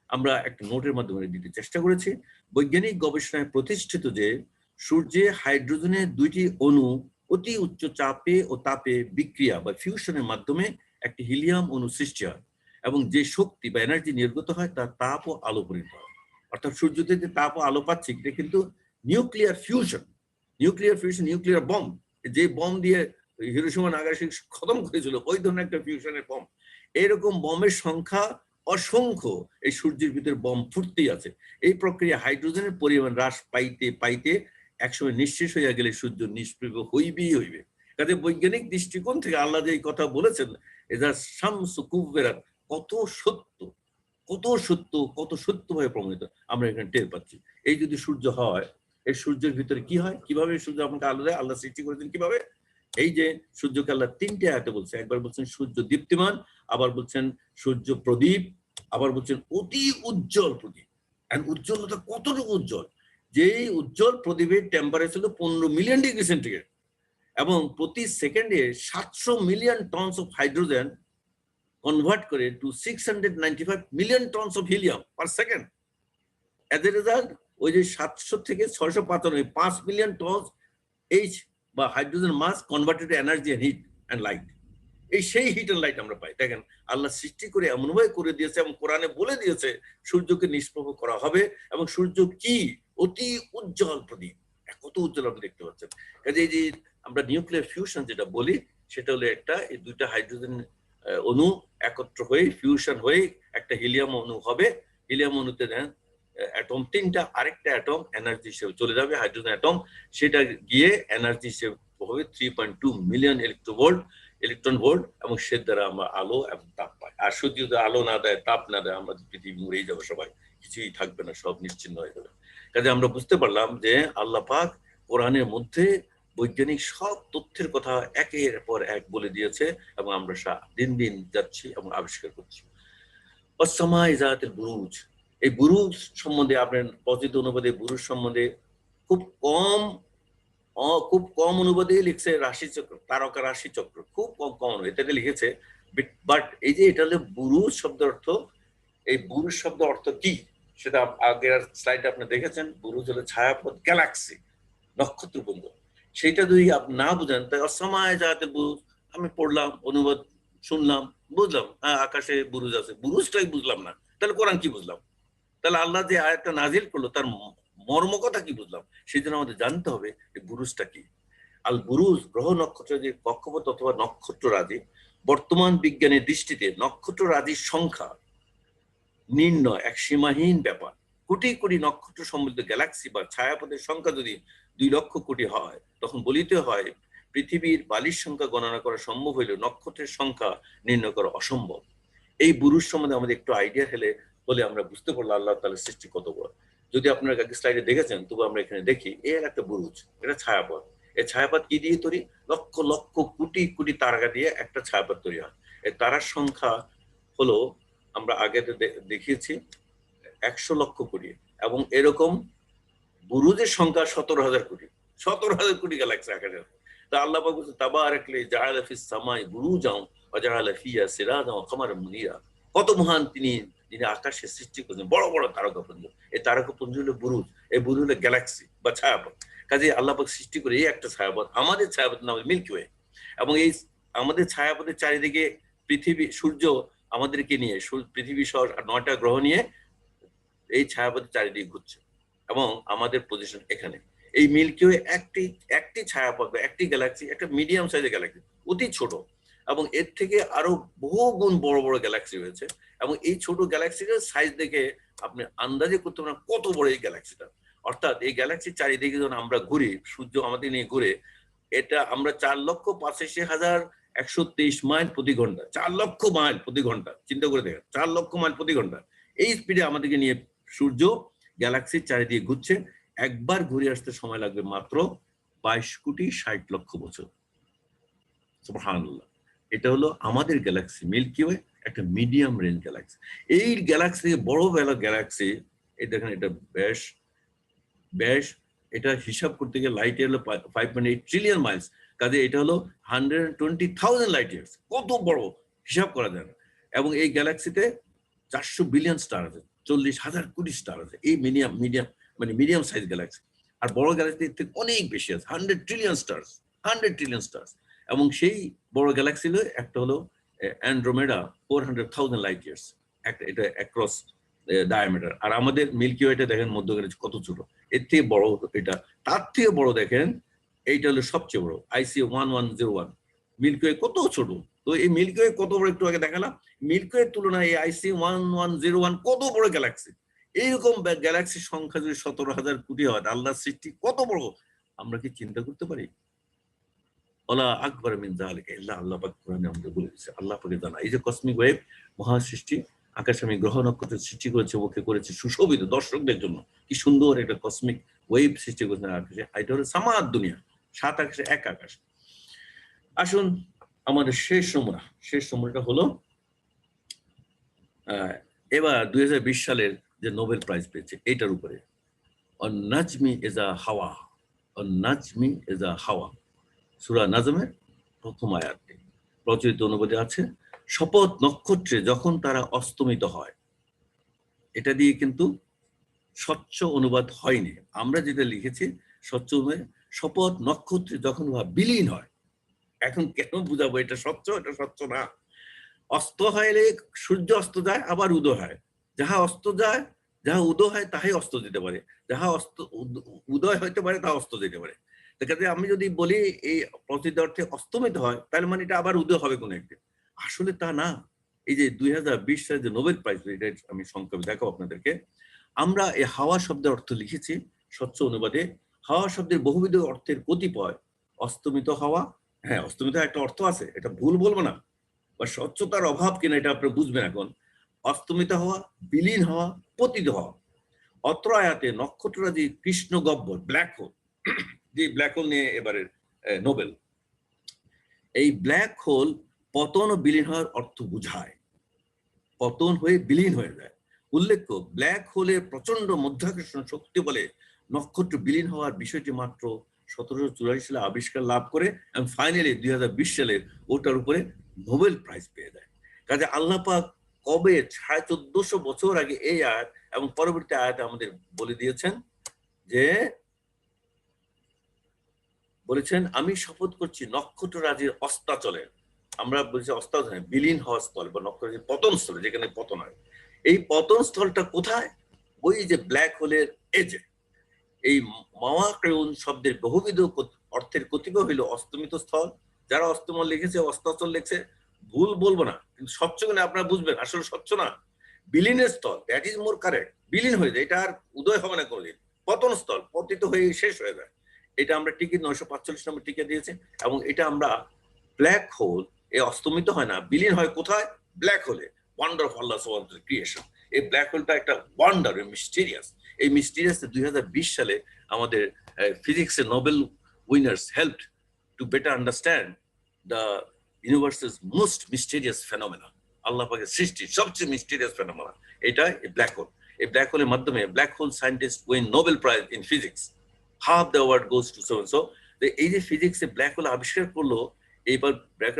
আমরা একটা নোটের মাধ্যমে দিতে চেষ্টা করেছি। বৈজ্ঞানিক গবেষণায় প্রতিষ্ঠিত যে সূর্যে হাইড্রোজেনের 2টি অণু অতি উচ্চ চাপে ও তাপে বিক্রিয়া বা ফিউশনের মাধ্যমে একটি হিলিয়াম অণু সৃষ্টি হয়, এবং যে শক্তি বা এনার্জি নির্গত হয় তার তাপ ও আলো পরিণত হয়। অর্থাৎ সূর্যতে যে তাপ ও আলো পাচ্ছি, এটা কিন্তু নিউক্লিয়ার ফিউশন, নিউক্লিয়ার বম, যে বম দিয়ে হিরোশিমা নাগাসাকি খতম করেছিল, ওই ধরনের একটা ফিউশনের বম। এইরকম বমের সংখ্যা অসংখ্য এই সূর্যের ভিতরে বম ফুটতেই আছে। এই প্রক্রিয়া হাইড্রোজেনের পরিমাণ হ্রাস পাইতে পাইতে একসময় নিঃশেষ হইয়া গেলে সূর্য নিষ্প্রভ হইবেই হইবে। কাজে বৈজ্ঞানিক দৃষ্টিকোণ থেকে আল্লাহ যে এই কথা বলেছেন, এজা শামসু কুব্বিরাত, কত সত্য, কত সত্য, কত সত্যভাবে প্রমাণিত আমরা এখানে টের পাচ্ছি। এই যদি সূর্য হয়, এই সূর্যের ভিতরে কি হয়, কিভাবে সূর্য আপনাকে আলো দেয়, আল্লাহ সৃষ্টি করেছেন কিভাবে। এই যে সূর্যকে আল্লাহ তিনটে আয়াতে বলছে, একবার বলছেন সূর্য দীপ্তিমান, আবার বলছেন সূর্য প্রদীপ, আবার বলছেন অতি উজ্জ্বল প্রদীপ। উজ্জ্বলতা কতটুকু উজ্জ্বল, যেই উজ্জ্বল প্রদীপের টেম্পারেচার ছিল 15 মিলিয়ন ডিগ্রি সেন্টিগ্রেড, এবং প্রতি সেকেন্ডে 700 million tons of hydrogen convert করে to 695 million tons of helium per second. As a result ওই যে 700 থেকে 695 5 মিলিয়ন টনস এইচ বা hydrogen mass converted energy and heat and light. এই সেই হিট এন্ড লাইট আমরা পাই। দেখেন আল্লাহ সৃষ্টি করে এমনভাবে করে দিয়েছে এবং কোরআনে বলে দিয়েছে সূর্যকে নিষ্প্রভ করা হবে, এবং সূর্য কি অতি উজ্জ্বল প্রদীপ, কত উজ্জ্বল আপনি দেখতে পাচ্ছেন। কাজে এই যে আমরা নিউক্লিয়ার ফিউশন যেটা বলি, সেটা হলো একটা এই দুইটা হাইড্রোজেন অণু একত্র হয়ে ফিউশন হয়ে একটা হিলিয়াম অণু হবে। হিলিয়াম অণুতে দেন অ্যাটম তিনটা, আরেকটা অ্যাটম এনার্জি হিসেবে চলে যাবে, হাইড্রোজেন অ্যাটম, সেটা গিয়ে এনার্জি হিসেবে হবে 3.2 মিলিয়ন ইলেকট্রন ভোল্ট, এবং সে দ্বারা আমরা আলো এবং তাপ পাই। আর সূর্য যদি আলো না দেয়, তাপ না দেয়, আমরা পৃথিবী মরেই যাবে, সবাই কিছুই থাকবে না, সব নিশ্চিন্ন হয়ে যাবে। কাজে আমরা বুঝতে পারলাম যে আল্লাহ পাক কোরআনের মধ্যে বৈজ্ঞানিক সব তথ্যের কথা একের পর এক বলে দিয়েছে, এবং আমরা দিন দিন যাচ্ছি এবং আবিষ্কার করছি। বুরুজ, এই বুরুজ সম্বন্ধে আপনার পজিত অনুবাদে বুরুজ সম্বন্ধে খুব কম অনুবাদে লিখছে রাশিচক্র, তারকা রাশিচক্র, খুব কম এটাতে লিখেছে। বাট এই যে এটা হলো বুরুজ শব্দ অর্থ, এই বুরুজ শব্দ অর্থ কি সেটা আগের স্লাইডে আপনি দেখেছেন। বুরুজ হলো ছায়াপথ, গ্যালাক্সি, নক্ষত্রপুঞ্জ। সেইটা যদি আপনি না বুঝেন, তাই অসময় যাতে বুরুজ আমি পড়লাম, অনুবাদ শুনলাম, বুঝলাম হ্যাঁ আকাশে বুরুজ আছে, বুরুজটাই বুঝলাম না, তাহলে কোরআন কি বুঝলাম? তাহলে আল্লাহ যে আয়াতটা নাজিল করলো তার মর্ম কথা কি বুঝলাম? সেই জন্য আমাদের জানতে হবে এই বুরুজটা কি। আল বুরুজ গ্রহ নক্ষত্র যে কক্ষপথ অথবা নক্ষত্র রাজি, বর্তমান বিজ্ঞানের দৃষ্টিতে নক্ষত্র রাজির সংখ্যা নির্ণয় এক সীমাহীন ব্যাপার। কোটি কোটি নক্ষত্র সম্বলিত গ্যালাক্সি বা ছায়াপথের সংখ্যা যদি 2 লক্ষ কোটি হয়, তখন বলিতে হয় পৃথিবীর বালির সংখ্যা গণনা করা সম্ভব হইলেও নক্ষত্রের সংখ্যা নির্ণয় করা অসম্ভব। এই বুরুজ সম্বন্ধে আমাদের একটু আইডিয়া হলে আমরা বুঝতে পারলাম আল্লাহ তাআলার সৃষ্টি কত বড়। যদি আপনারা আগে স্লাইডে দেখেছেন, তবু আমরা এখানে দেখি এর একটা বুরুজ, এটা ছায়াপথ। এই ছায়াপথ কি দিয়ে তৈরি? লক্ষ লক্ষ কোটি কোটি তারকা দিয়ে একটা ছায়াপথ তৈরি হয়। এই তারার সংখ্যা হলো, আমরা আগে দেখিয়েছি 100 লক্ষ কোটি, এবং এরকম বুরুজের সংখ্যা 17,000 কোটি, 17,000 কোটি গ্যালাক্সি আকারে। তা আল্লাহ পাক বলেছেন তাবারাকাল্লাযী জাআলা ফিস সামাই বুরুজান ওয়া জাআলা ফিহা সিরাজান ওয়া কামারান মুনিরা। কত মহান যিনি আকাশে সৃষ্টি করেছেন বড় বড় তারকাপুঞ্জ। এই তারকাপুঞ্জ হলো বুরুজ, এই বুরুজ হলো গ্যালাক্সি বা ছায়াপথ। কাজে আল্লাহ পাক সৃষ্টি করে এই একটা ছায়াপথ, আমাদের ছায়াপথ নাম মিল্কি ওয়ে। এবং এই আমাদের ছায়াপথের চারিদিকে পৃথিবী, সূর্য আমাদেরকে নিয়ে, পৃথিবী সহ 9টা গ্রহ নিয়ে এই ছায়াপথের চারিদিকে ঘুরছে, এবং আমাদের পজিশন এখানে। এই মিল্কি ওয়ে একটি ছায়াপথ বা একটি গ্যালাক্সি, একটা মিডিয়াম সাইজের গ্যালাক্সি, অতি ছোট, এবং এর থেকে আরো বহু গুণ বড় বড় গ্যালাক্সি রয়েছে। এবং এই ছোট গ্যালাক্সিটার সাইজ দেখে আপনি আন্দাজে করতে পারেন কত বড় এই গ্যালাক্সিটা। অর্থাৎ এই গ্যালাক্সির চারিদিকে যখন আমরা ঘুরি, সূর্য আমাদের নিয়ে ঘুরে, এটা আমরা 4,85,123 মাইল প্রতি ঘন্টা, 4 লক্ষ মাইল প্রতি ঘন্টা, চিন্তা করে দেখেন, 4 লক্ষ মাইল প্রতি ঘন্টা এই স্পিডে আমাদেরকে নিয়ে সূর্য গ্যালাক্সির চারিদিকে ঘুরছে। একবার ঘুরে আসতে সময় লাগবে মাত্র 22,60,00,000 বছর। সুবহানাল্লাহ। এটা হলো আমাদের গ্যালাক্সি মিল্কি ওয়ে, একটা মিডিয়াম রেঞ্জ গ্যালাক্সি। এই গ্যালাক্সি বড় গ্যালাক্সি, এই দেখেন এটা ব্যাস এটা হিসাব করতে গেলে লাইট ইয়ার হলো 5.8 ট্রিলিয়ন মাইলস। কাজে এটা হলো 120,000 লাইট ইয়ার্স। কত বড় হিসাব করা যায় না। এবং এই গ্যালাক্সিতে 400 বিলিয়ন স্টার আছে, 40,000 কোটি স্টার আছে। এই মিডিয়াম সাইজ গ্যালাক্সি। আর বড় গ্যালাক্সির থেকে অনেক বেশি আছে, 100 ট্রিলিয়ন স্টার্স। এবং সেই বড় গ্যালাক্সি একটা হলো অ্যান্ড্রোমেডা, 400,000 লাইট ইয়ার্স, এটা অ্যাক্রস ডায়ামিটার। আর আমাদের মিল্কি ওয়েটা দেখেন মধ্যখানে কত ছোট, এর থেকে বড় এটা, তার থেকে বড় দেখেন এইটা হলো সবচেয়ে বড় IC 1101। মিল্কি ওয়ে কত ছোট। তো এই মিল্কি ওয়ে কত বড় একটু আগে দেখালাম, মিল্কি ওয়ের তুলনায় এই IC 1101 কত বড় গ্যালাক্সি। এইরকম গ্যালাক্সির সংখ্যা যদি 17,000 কোটি হয়, আল্লাহর সৃষ্টি কত বড় আমরা কি চিন্তা করতে পারি? ওয়ালা আকবার মিন যালিকা ইল্লা আল্লাহ পাক কোরআনে আমাদের বলে দিয়েছে, আল্লাহ পাকে জানা। এই যে কসমিক ওয়েভ, মহা সৃষ্টি, আকাশে আমি গ্রহ নক্ষত্র সৃষ্টি করেছে, ওকে করেছে সুশোভিত দর্শকদের জন্য। কি সুন্দর একটা কসমিক ওয়েভ সৃষ্টি করেছেন আকাশে। এটা হলো সামাদ দুনিয়া, 7 আকাশে 1 আকাশ। আসুন আমাদের শেষ নমুনাটা হলো এবার 2020 সালের যে নোবেল প্রাইজ পেয়েছে এইটার উপরে, নাজমি ইজা হাওয়া, নাজমি ইজা হাওয়া, সূরা নাজমের প্রথম আয়াতে প্রচলিত অনুবাদে আছে, শপথ নক্ষত্রে যখন তারা অস্তমিত হয়। এটা দিয়ে কিন্তু স্বচ্ছ অনুবাদ হয়নি, আমরা যেটা লিখেছি স্বচ্ছ অনুবাদ, শপথ নক্ষত্রে যখন বিলীন হয়। এখন কেন বুঝাবো এটা স্বচ্ছ না। অস্ত হইলে সূর্য অস্ত যায়, আবার উদয় হয়। যাহা অস্ত যায়, যাহা উদয় হয় তাহাই অস্ত যেতে পারে, যাহা উদয় হইতে পারে তা অস্ত যেতে পারে। আমি যদি বলি এই প্রকৃত অর্থে অস্তমিত হয়, তাহলে মানে এটা আবার উদয় হবে কোন একদিন। আসলে তা না। এই যে 2020 সালে যে নোবেল প্রাইজ, এটা আমি সংক্ষেপে দেখাবো আপনাদেরকে। আমরা এই হাওয়া শব্দের অর্থ লিখেছি স্বচ্ছ অনুবাদে। হাওয়া শব্দের বহুবিধ অর্থের কতিপয়, অস্তমিত হাওয়া, হ্যাঁ অস্তমিত একটা অর্থ আছে, এটা ভুল বলবো না, বা স্বচ্ছতার অভাব কিনা এটা আপনি বুঝবেন এখন। অস্তমিত হওয়া, বিলীন হওয়া, পতিত হওয়া। অত্র আয়াতে নক্ষত্ররাজি কৃষ্ণ গহ্বর, ব্ল্যাক হোল, যে ব্ল্যাক হোল নিয়ে এবারে নোবেল, এই ব্ল্যাক হোল পতন ও বিলীন হওয়ার অর্থ বুঝায়, পতন হয়ে বিলীন হয়ে যায়। উল্লেখ্য, ব্ল্যাক হোলের প্রচন্ড মধ্যাকর্ষণ শক্তি বলে নক্ষত্র বিলীন হওয়ার বিষয়টি মাত্র 1784 সালে আবিষ্কার লাভ করে, এবং ফাইনালি 2020 সালে ওটার উপরে নোবেল প্রাইজ পেয়ে যায়। কাজে আল্লাহ পাক কবে 1450 বছর আগে এই আয়াত এবং পরবর্তী আয়াতে আমাদের বলে দিয়েছেন যে, বলেছেন আমি শপথ করছি নক্ষত্র রাজির অস্তাচলে, আমরা বলছি অস্তাচলে বিলীন হওয়া স্থল বা নক্ষত্রের পতন স্থলে, যেখানে পতন হয়। এই পতন স্থলটা কোথায়? ওই যে ব্ল্যাক হোলের এজে। এই মাওয়াকিউন শব্দের বহুবিধ অর্থের কতিপয় হইল অস্তমিত স্থল। যারা অস্তমল লিখেছে, অস্তাচল লিখছে, ভুল বলবো না, কিন্তু স্বচ্ছ কিনা আপনারা বুঝবেন আসলে স্বচ্ছ না। বিলীনের স্থল, দ্যাট ইজ মোর কারেক্ট। বিলীন হয়ে যায়, এটা আর উদয় হবে না কোনোদিন। পতন স্থল, পতিত হয়ে শেষ হয়ে যায়। এটা আমরা টিকিট 945 নম্বর টিকিট দিয়েছে, এবং এটা আমরা ব্ল্যাক হোল এ অস্তমিত হয় না, বিলীন হয় কোথায়? Black Holey. ওয়ান্ডার অফ আল্লাহ সুবহানাহু ক্রিয়েশন। এই ব্ল্যাক হোলটা একটা ওয়ান্ডার, মিস্টিরিয়াস। এই মিস্টিরিয়াস 2020 সালে আমাদের ফিজিক্সের Nobel winners helped to better understand the universe's most mysterious phenomena. আল্লাহ পাকের সৃষ্টির সবচেয়ে মিস্টিরিয়াস ফেনোমেনা এটা এই ব্ল্যাক হোল। এই ব্ল্যাক হোলের মাধ্যমে black hole scientist win Nobel prize in physics. Half the world goes to so and so. এই যে ফিজিক্সে ব্ল্যাক হোল আবিষ্কার করলো, এইবার ব্ল্যাক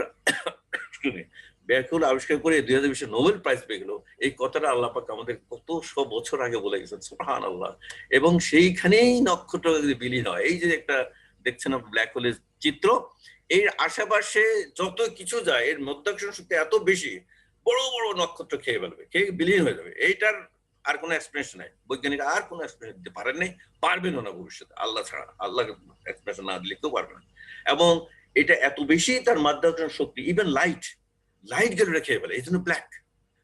হোল আবিষ্কার করে 2020 নোবেল প্রাইজ পেয়ে গেল। এই কথাটা আল্লাহ পাক আমাদের কত 100 বছর আগে বলে গেছেন, সুবহানাল্লাহ। এবং সেইখানেই নক্ষত্র বিলীন হয়। এই যে একটা দেখছেন ব্ল্যাক হোলের চিত্র, এর আশেপাশে যত কিছু যায়, এর মধ্যাকর্ষণ শক্তি এত বেশি, বড় বড় নক্ষত্র খেয়ে ফেলবে, খেয়ে বিলীন হয়ে যাবে। এইটার আর কোনো এক্সপ্লেনেশন নাই, বৈজ্ঞানিক আর কোনো এক্সপ্লেনেশন দিতে পারেন নাই, পারবেনও না ভবিষ্যতে, আল্লাহ ছাড়া। আল্লাহ এক্সপ্লেনেশন না দিলে কেউ পারবে না। এবং এটা এত বেশি তার মাধ্যাকর্ষণ শক্তি, ইভেন লাইট গেলে খেয়ে ফেলে, এই জন্য ব্ল্যাক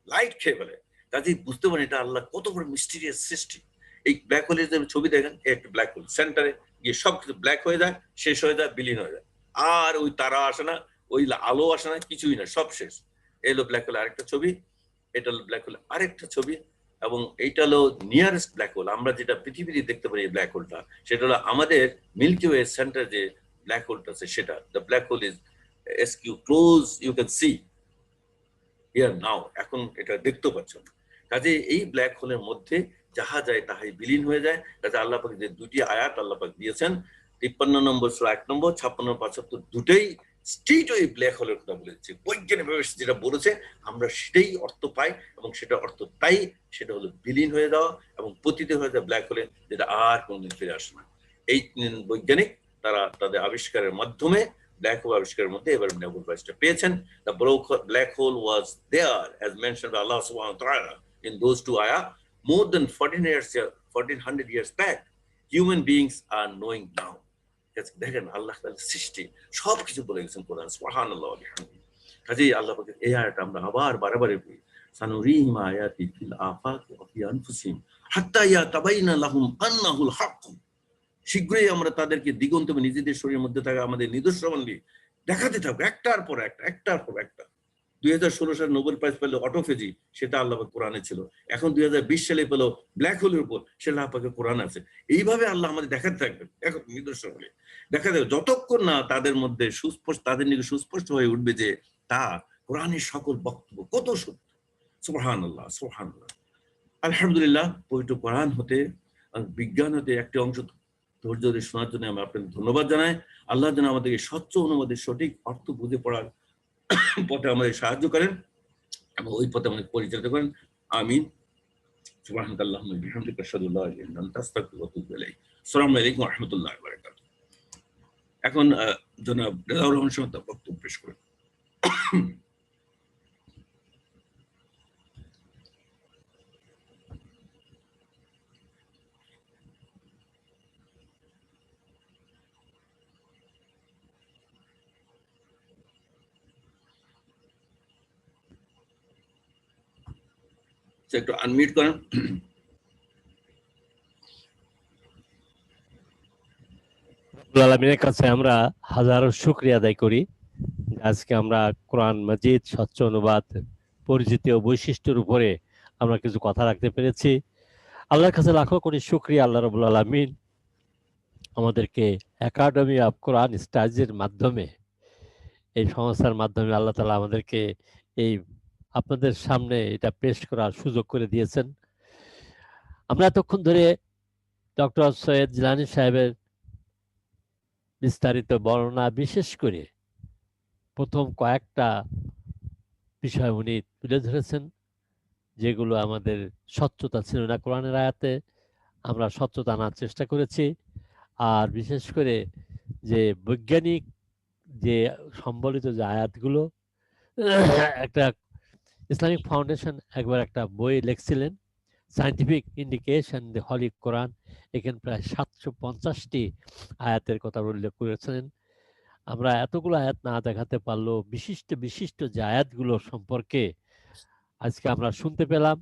লাইট খেয়ে ফেলে। কাজেই বুঝতে পারেন এটা আল্লাহ কত বড় মিস্টিরিয়াস সৃষ্টি। এই ব্ল্যাক হোলের যে ছবি দেখেন, একটা ব্ল্যাক হোল সেন্টারে গিয়ে সবকিছু ব্ল্যাক হয়ে যায়, শেষ হয়ে যায়, বিলীন হয়ে যায়। আর ওই তারা আসে না, ওই আলো আসে না, কিছুই না, সব শেষ। এলো ব্ল্যাক হোল আরেকটা ছবি, এটা হলো ব্ল্যাক হোল আরেকটা ছবি। এবং এইটা হলো নিয়ারেস্ট ব্ল্যাক হোল, আমরা যেটা পৃথিবীতে দেখতে পারি ব্ল্যাক হোলটা, সেটা হলো আমাদের মিল্কি ওয়ে সেন্টার যে ব্ল্যাক হোলটা আছে সেটা। The black hole is SQ close, you can see here now, এখন এটা দেখতে পাচ্ছ। কাজে এই ব্ল্যাক হোলের মধ্যে যাহা যায় তাহাই বিলীন হয়ে যায়। কাজে আল্লাহ পাক যে দুটি আয়াত আল্লাহ পাক দিয়েছেন, 53 নম্বর সূরা 1 নম্বর, 56 75, দুটেই স্ট্রেট ওই ব্ল্যাক হোলের কথা বলেছে। বৈজ্ঞানিকভাবে যেটা বলেছে আমরা সেটাই অর্থ পাই, এবং সেটা অর্থ তাই, সেটা হলো বিলীন হয়ে যাওয়া এবং পতিত হয়ে যাওয়া ব্ল্যাক হোলে, যেটা আর কোনোদিন ফিরে আসে না। এই বৈজ্ঞানিক তারা তাদের আবিষ্কারের মাধ্যমে ব্ল্যাক হোল আবিষ্কারের মধ্যে এবার নোবেল প্রাইজটা পেয়েছেন। The black hole was there as mentioned by Allah subhanahu wa ta'ala in those two ayah more than 1400 years back. Human beings are knowing now. দেখেন আল্লাহ তাআলার সৃষ্টি সবকিছু বলে গেছেন কোরআন, সুবহানাল্লাহ ওয়া বিহামদিহি। কাজেই আল্লাহ পাকের এই আয়াতটা আমরা আবার বারবার পড়ি, সানুরিহিম আয়াতি ফিল আফাকি ওয়া ফি আনফুসিহিম হাত্তা ইয়াতাবায়ানা লাহুম আন্নাহুল হক। শীঘ্রই আমরা তাদেরকে দিগন্ত নিজেদের শরীরের মধ্যে থাকা আমাদের নিদর্শনাবলী দেখাতে থাকো একটার পর একটা 2016 সালে নোবেল প্রাইজ পেল অটোফেজি, সেটা আল্লাহ কোরআনে ছিল। এখন 2020 সালে পেল ব্ল্যাক হোলের উপর, সেটা আল্লাহ কোরআন আছে। এইভাবে আল্লাহ আমাদের দেখাতে থাকবেন এখন নিদর্শন হলে দেখা যাবে, যতক্ষণ না তাদের মধ্যে সুস্পষ্ট, তাদের নিকে সুস্পষ্ট হয়ে উঠবে যে তা কোরআনের সকল বক্তব্য কত সত্য। সুবহানাল্লাহ, সুবহানাল্লাহ, আলহামদুলিল্লাহ। পবিত্র কোরআন হতে, বিজ্ঞান হতে একটি অংশ ধৈর্য ধরে শোনার জন্য আমি আপনাকে ধন্যবাদ জানাই। আল্লাহ যেন আমাদেরকে স্বচ্ছ অনুবাদের সঠিক অর্থ বুঝে পড়ার পথে আমাদের সাহায্য করেন এবং ওই পথে আমাদের পরিচালিত করেন। আমিন। সুবহানাকাল্লাহুম্মা ওয়া বিহামদিকা আশহাদু আল্লা ইলাহা ইল্লা আনতা আস্তাগফিরুকা ওয়া আতুবু ইলাইক। আসসালামু আলাইকুম ওয়া রাহমাতুল্লাহি ওয়া বারাকাতুহু। এখন জনাব রেজাউর রহমান সাহেব তার বক্তব্য পেশ করেন। একটু আনমিউট করেন। রব্বুল আলামিনের কাছে আমরা হাজারো শুকরিয়া আদায় করি, আজকে আমরা কোরআন মাজিদ স্বচ্ছ অনুবাদ পরিচিতি ও বৈশিষ্ট্যের উপরে আমরা কিছু কথা রাখতে পেরেছি। আল্লাহর কাছে লাখো কোটি শুকরিয়া। আল্লাহ রাব্বুল আলামিন আমাদেরকে একাডেমি অফ কোরআন স্টাডিজের মাধ্যমে, এই সংস্থার মাধ্যমে আল্লাহ তাআলা আমাদেরকে এই আপনাদের সামনে এটা পেশ করার সুযোগ করে দিয়েছেন। আমরা এতক্ষণ ধরে ডক্টর সৈয়দ জিলানী সাহেবের বিস্তারিত বর্ণনা, বিশেষ করে প্রথম কয়েকটা বিষয় উনি তুলে ধরেছেন, যেগুলো আমাদের স্বচ্ছতা ছিল না কোরআনের আয়াতে, আমরা স্বচ্ছতা আনার চেষ্টা করেছি। আর বিশেষ করে যে বৈজ্ঞানিক যে সম্বলিত যে আয়াতগুলো, একটা ইসলামিক ফাউন্ডেশন একবার একটা বই লিখছিলেন, সায়েন্টিফিক ইন্ডিকেশন দ্য হলি কোরআন। এখানে প্রায় 750টি আয়াতের কথা উল্লেখ করেছিলেন। আমরা এতগুলো আয়াত না দেখাতে পারলেও বিশিষ্ট বিশিষ্ট যে আয়াতগুলো সম্পর্কে আজকে আমরা শুনতে পেলাম,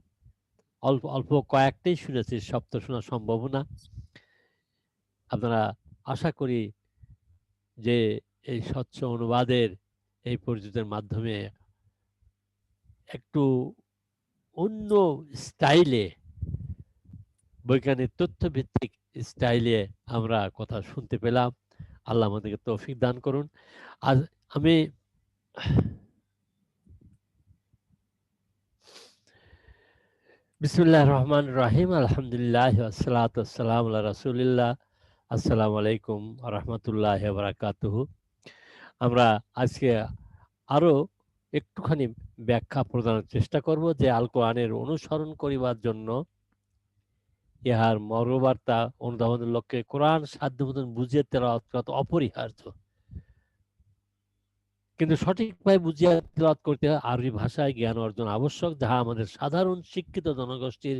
অল্প অল্প কয়েকটাই শুনেছি, সব তো শোনা সম্ভব না। আপনারা আশা করি যে এই স্বচ্ছ অনুবাদের এই পরিচিতির মাধ্যমে একটু অন্য স্টাইলে, বৈজ্ঞানিক তথ্যভিত্তিক স্টাইলে আমরা কথা শুনতে পেলাম। আল্লাহ আমাদেরকে তৌফিক দান করুন। আজ আমি বিসমিল্লাহির রহমানির রহিম, আলহামদুলিল্লাহ ওয়াসসালাতু ওয়াসসালামু আলা রাসূলিল্লাহ। আসসালামু আলাইকুম ওয়া রাহমাতুল্লাহি ওয়া বারাকাতুহু। আমরা আজকে আরো একটুখানি ব্যাখ্যা প্রদানের চেষ্টা করব যে আল কোরআনের অনুসরণ করিবার জন্য ইহার মর্মবার্তা অনুধাবনের লক্ষ্যে কোরআন সাধ্যমতন বুঝিয়ে তেলাওয়াত করা অপরিহার্য। কিন্তু সঠিকভাবে বুঝিয়ে তেলাওয়াত করতে হয় আরবি ভাষায় জ্ঞান অর্জন আবশ্যক, যাহা আমাদের সাধারণ শিক্ষিত জনগোষ্ঠীর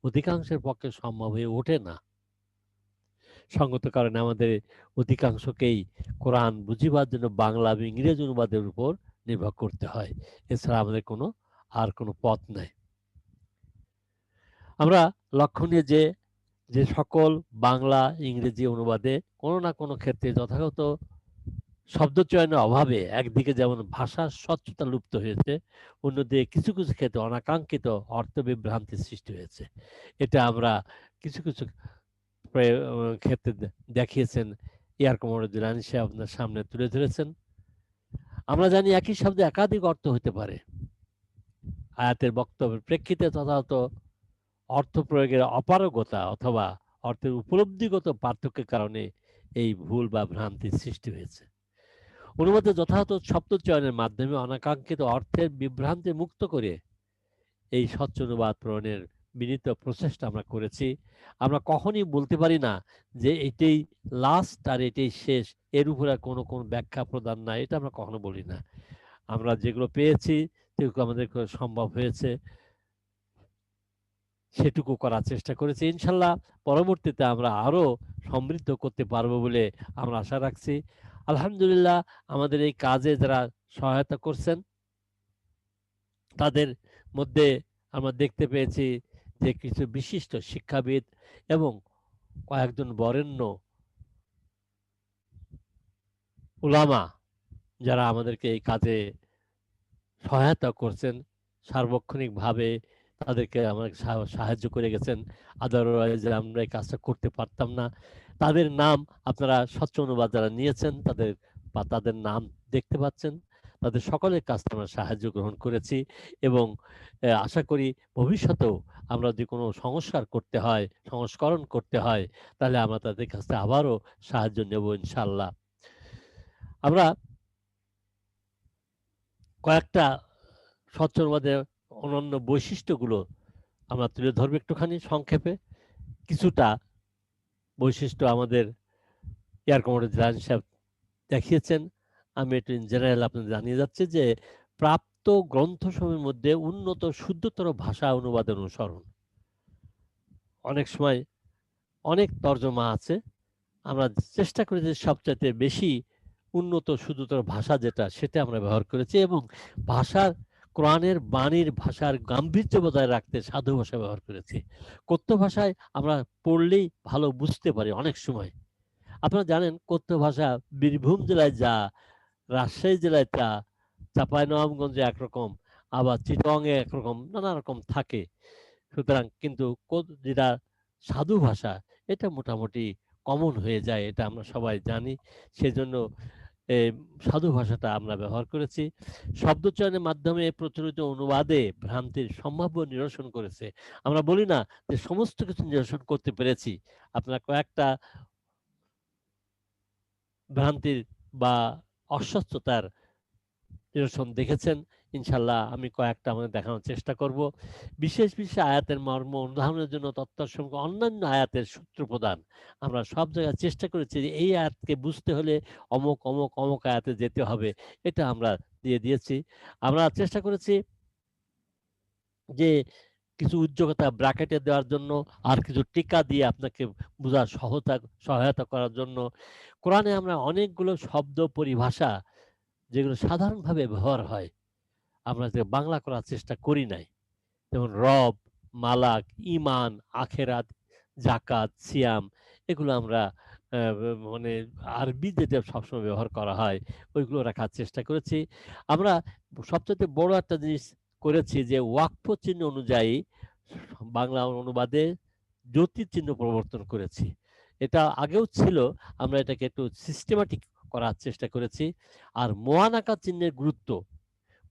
অধিকাংশের পক্ষে সম্ভব হয়ে ওঠে না। সঙ্গত কারণে আমাদের অধিকাংশকেই কোরআন বুঝিবার জন্য বাংলা এবং ইংরেজি অনুবাদের উপর নির্ভর করতে হয়। এছাড়া আমাদের আর কোনো পথ নাই। আমরা লক্ষণীয় যে সকল বাংলা ইংরেজি অনুবাদে কোনো না কোনো ক্ষেত্রে যথাযথ শব্দচয়নের অভাবে একদিকে যেমন ভাষার স্বচ্ছতা লুপ্ত হয়েছে, অন্যদিকে কিছু কিছু ক্ষেত্রে অনাকাঙ্ক্ষিত অর্থ বিভ্রান্তির সৃষ্টি হয়েছে। এটা আমরা কিছু কিছু ক্ষেত্রে দেখিয়েছেন, এয়ার কমোডর জিলানী সাহেব আপনার সামনে তুলে ধরেছেন। আমরা জানি একই শব্দে একাধিক অর্থ হতে পারে। আয়াতের বক্তব্যের প্রেক্ষিতে যথাযথ অর্থ প্রয়োগের অপারগতা অথবা অর্থের উপলব্ধিগত পার্থক্যের কারণে এই ভুল বা ভ্রান্তির সৃষ্টি হয়েছে। অনুবাদে যথাযথ শব্দ চয়নের মাধ্যমে অনাকাঙ্ক্ষিত অর্থের বিভ্রান্তি মুক্ত করে এই স্বচ্ছ অনুবাদ প্রণয়নের বিনীত প্রচেষ্টা আমরা করেছি। আমরা কখনই বলতে পারি না যে এটাই লাস্ট আর এটাই শেষ, এর উপরে কোনো ব্যাখ্যা প্রদান না, এটা আমরা কখনো বলি না। আমরা যেগুলো পেয়েছি সেগুলো আমাদের সম্ভব হয়েছে সেটুকু করার চেষ্টা করেছি। ইনশাল্লাহ পরবর্তীতে আমরা আরো সমৃদ্ধ করতে পারবো বলে আমরা আশা রাখছি। আলহামদুলিল্লাহ, আমাদের এই কাজে যারা সহায়তা করছেন তাদের মধ্যে আমরা দেখতে পেয়েছি যে কিছু বিশিষ্ট শিক্ষাবিদ এবং কয়েকজন বরেণ্য উলামা যারা আমাদেরকে এই কাজে সহায়তা করছেন সার্বক্ষণিকভাবে, তাদেরকে আমরা সাহায্য করে গেছেন। আদারওয়াইজ আমরা এই কাজটা করতে পারতাম না। তাদের নাম আপনারা স্বচ্ছ অনুবাদ যারা নিয়েছেন তাদের বা তাদের নাম দেখতে পাচ্ছেন। তাদের সকলের কাছ থেকে আমরা সাহায্য গ্রহণ করেছি এবং আশা করি ভবিষ্যতেও আমরা যদি কোনো সংস্কার করতে হয়, সংস্করণ করতে হয়, তাহলে আমরা তাদের কাছ থেকে আবারও সাহায্য নেব ইনশাআল্লাহ। আমরা কয়েকটা স্বচ্ছ অনুবাদের অনন্য বৈশিষ্ট্যগুলো আমরা তুলে ধরবো একটুখানি সংক্ষেপে। কিছুটা বৈশিষ্ট্য আমাদের এয়ার কমোডর জাহান সাহেব দেখিয়েছেন। আমি একটু ইন জেনারেল আপনাদের জানিয়ে যাচ্ছি যে প্রাপ্ত গ্রন্থসমূহের মধ্যে উন্নত শুদ্ধতর ভাষা অনুবাদের অনুসরণ। অনেক সময় অনেক তর্জমা আছে, আমরা চেষ্টা করি যে সবচাইতে বেশি উন্নত শুদ্ধতর ভাষা যেটা সেটা আমরা ব্যবহার করেছি এবং ভাষার কোরআনের বাণীর ভাষার গাম্ভীর্য বজায় রাখতে সাধু ভাষা ব্যবহার করেছি। কথ্য ভাষায় আমরা পড়লেই ভালো বুঝতে পারি অনেক সময়। আপনারা জানেন কথ্য ভাষা বীরভূম জেলায় যা, রাজশাহী জেলায় তা, চাঁপাইনবাবগঞ্জে একরকম, আবার চিটংয়ে একরকম, নানা রকম থাকে। সুতরাং কিন্তু যেটা সাধু ভাষা এটা মোটামুটি কমন হয়ে যায়, এটা আমরা সবাই জানি। সেজন্য সাধু ভাষাটা আমরা ব্যবহার করেছি। শব্দচয়নের মাধ্যমে প্রচলিত অনুবাদে ভ্রান্তির সম্ভাব্য নিরসন করেছে। আমরা বলি না যে সমস্ত কিছু নিরসন করতে পেরেছি, আপনারা কয়েকটা ভ্রান্তির বা অস্বচ্ছতার নিরসন দেখেছেন। ইনশাল্লাহ আমি কয়েকটা আমাদের দেখানোর চেষ্টা করব। বিশেষ বিশেষ আয়াতের মর্ম অনুধাবনের জন্য তত্ত্বসঙ্গ অন্যান্য আয়াতের সূত্র প্রদান। আমরা সব জায়গায় চেষ্টা করেছি যে এই আয়াতকে বুঝতে হলে অমুক অমুক অমুক আয়াতে যেতে হবে, এটা আমরা দিয়ে দিয়েছি। আমরা চেষ্টা করেছি যে কিছু উদ্যোগতা ব্র্যাকেটে দেওয়ার জন্য, আর কিছু টিকা দিয়ে আপনাকে বোঝার সহায়তা করার জন্য। কোরআনে আমরা অনেকগুলো শব্দ পরিভাষা যেগুলো সাধারণভাবে ব্যবহার হয় আমরা যে বাংলা করার চেষ্টা করি নাই, যেমন রব, মালাক, ইমান, আখেরাত, জাকাত, সিয়াম, এগুলো আমরা মানে আরবি যেটা সবসময় ব্যবহার করা হয় ওইগুলো রাখার চেষ্টা করেছি। আমরা সবচেয়ে বড় একটা জিনিস করেছি যে ওয়াকফ চিহ্ন অনুযায়ী বাংলা অনুবাদে জ্যোতির চিহ্ন প্রবর্তন করেছি। এটা আগেও ছিল, আমরা এটাকে একটু সিস্টেমেটিক করার চেষ্টা করেছি। আর মোয়ানাকা চিহ্নের গুরুত্ব,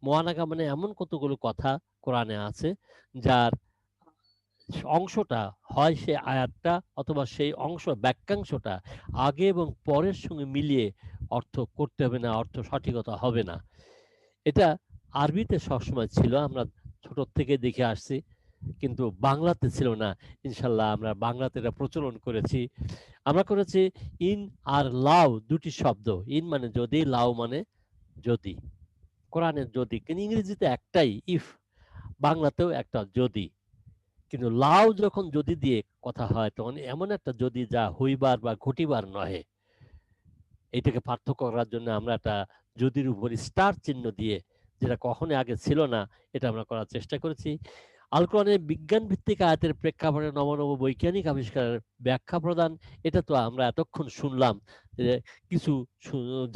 মোয়ানাকা মানে এমন কতগুলো কথা কোরআনে আছে যার অংশটা হয় সে আয়াতটা অথবা সেই অংশ বাক্যাংশটা আগে এবং পরের সঙ্গে মিলিয়ে অর্থ করতে হবে না, অর্থ সঠিকতা হবে না। এটা আরবিতে সবসময় ছিল, আমরা ছোট থেকে দেখে আসছি, কিন্তু বাংলাতে ছিল না। ইনশাল্লাহ আমরা বাংলাতে এটা প্রচলন করেছি। আমরা করেছি ইন আর লাউ, দুটি শব্দ, ইন মানে যদি, লাউ মানে যদি। কোরআনের যদি, কিন্তু ইংরেজিতে একটাই ইফ, বাংলাতেও একটা যদি। কিন্তু লাউ যখন যদি দিয়ে কথা হয় তখন এমন একটা যদি যা হইবার বা ঘটিবার নহে। এইটাকে পার্থক্য করার জন্য আমরা একটা যদির উপর স্টার চিহ্ন দিয়ে, যেটা কখনো আগে ছিল না, এটা আমরা করার চেষ্টা করেছি। আল কোরআনের বিজ্ঞান ভিত্তিক আয়াতের প্রেক্ষাপটে নবনব বৈজ্ঞানিক আবিষ্কারের ব্যাখ্যা প্রদান, এটা তো আমরা এতক্ষণ শুনলাম যে কিছু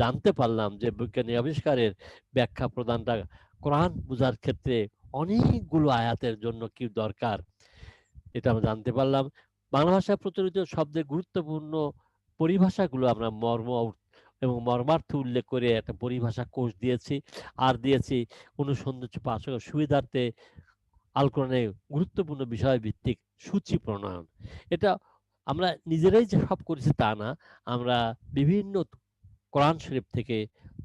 জানতে পারলাম যে বৈজ্ঞানিক আবিষ্কারের ব্যাখ্যা প্রদানটা কোরআন বোঝার ক্ষেত্রে অনেকগুলো আয়াতের জন্য কি দরকার, এটা আমরা জানতে পারলাম। বাংলা ভাষায় প্রচলিত শব্দের গুরুত্বপূর্ণ পরিভাষাগুলো আমরা মর্ম এবং মর্মার্থ উল্লেখ করে একটা পরিভাষা কোষ দিয়েছি, আর দিয়েছি অনুসন্ধান পাঠকের সুবিধার্থে আল কোরআনে গুরুত্বপূর্ণ বিষয় ভিত্তিক সূচি প্রণয়ন। এটা আমরা নিজেরাই যে সব করেছি তা না, আমরা বিভিন্ন কোরআন শরীফ থেকে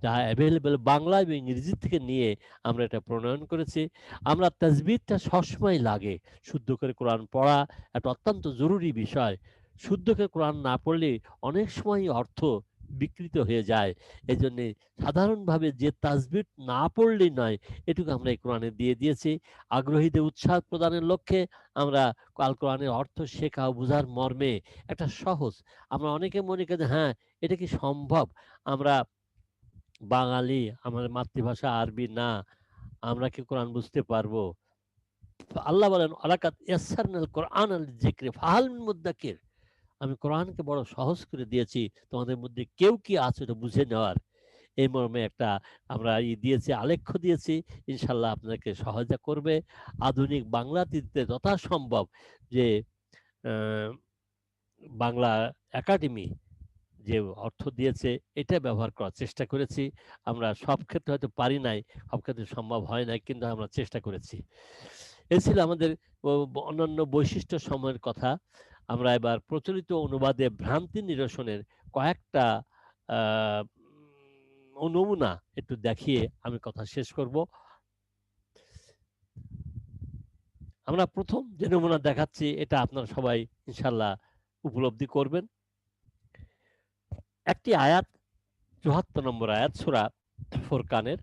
যা অ্যাভেলেবেল বাংলা এবং ইংরেজি থেকে নিয়ে আমরা এটা প্রণয়ন করেছি। আমরা তাজবিদটা সবসময় লাগে, শুদ্ধ করে কোরআন পড়া একটা অত্যন্ত জরুরি বিষয়। শুদ্ধ করে কোরআন না পড়লে অনেক সময় অর্থ বিকৃত হয়ে যায়। এই জন্যে সাধারণভাবে যে তাজবিদ না পড়লেই নয়, এটুকু আমরা এই কোরআনে দিয়ে দিয়েছি। আগ্রহীদের উৎসাহ প্রদানের লক্ষ্যে আমরা আল কোরআনের অর্থ শেখা ও বোঝার মর্মে একটা সহজ, আমরা অনেকে মনে করি হ্যাঁ এটা কি সম্ভব, আমরা বাঙালি, আমাদের মাতৃভাষা আরবি না, আমরা কি কোরআন বুঝতে পারবো? আল্লাহ বলেন আলাকাত ইয়াসসারনাল কোরআন আল যিকরি ফাহাল মিন মুদ্দাকির, আমি কোরআনকে বড় সহজ করে দিয়েছি, তোমাদের মধ্যে কেউ কি আছে এটা বুঝে নেওয়ার। এই মর্মে একটা আমরা দিয়েছি, আলেখ্য দিয়েছি, ইনশাল্লাহ আপনাদেরকে সহায়তা করবে। আধুনিক বাংলাতে যথাসম্ভব যে বাংলা একাডেমি যে অর্থ দিয়েছে এটা ব্যবহার করার চেষ্টা করেছি। আমরা সব ক্ষেত্রে হয়তো পারি নাই, সব ক্ষেত্রে সম্ভব হয় নাই, কিন্তু আমরা চেষ্টা করেছি। এ ছিল আমাদের অন্যান্য বৈশিষ্ট্য সময়ের কথা। আমরা এবার প্রচলিত অনুবাদে ভ্রান্তি নিরসনের কয়েকটা নমুনা একটু দেখিয়ে আমি কথা শেষ করব। আমরা প্রথম যে নমুনা দেখাচ্ছি এটা আপনারা সবাই ইনশাল্লাহ উপলব্ধি করবেন। একটি আয়াত, ৭৪ নম্বর আয়াত সূরা ফুরকানের।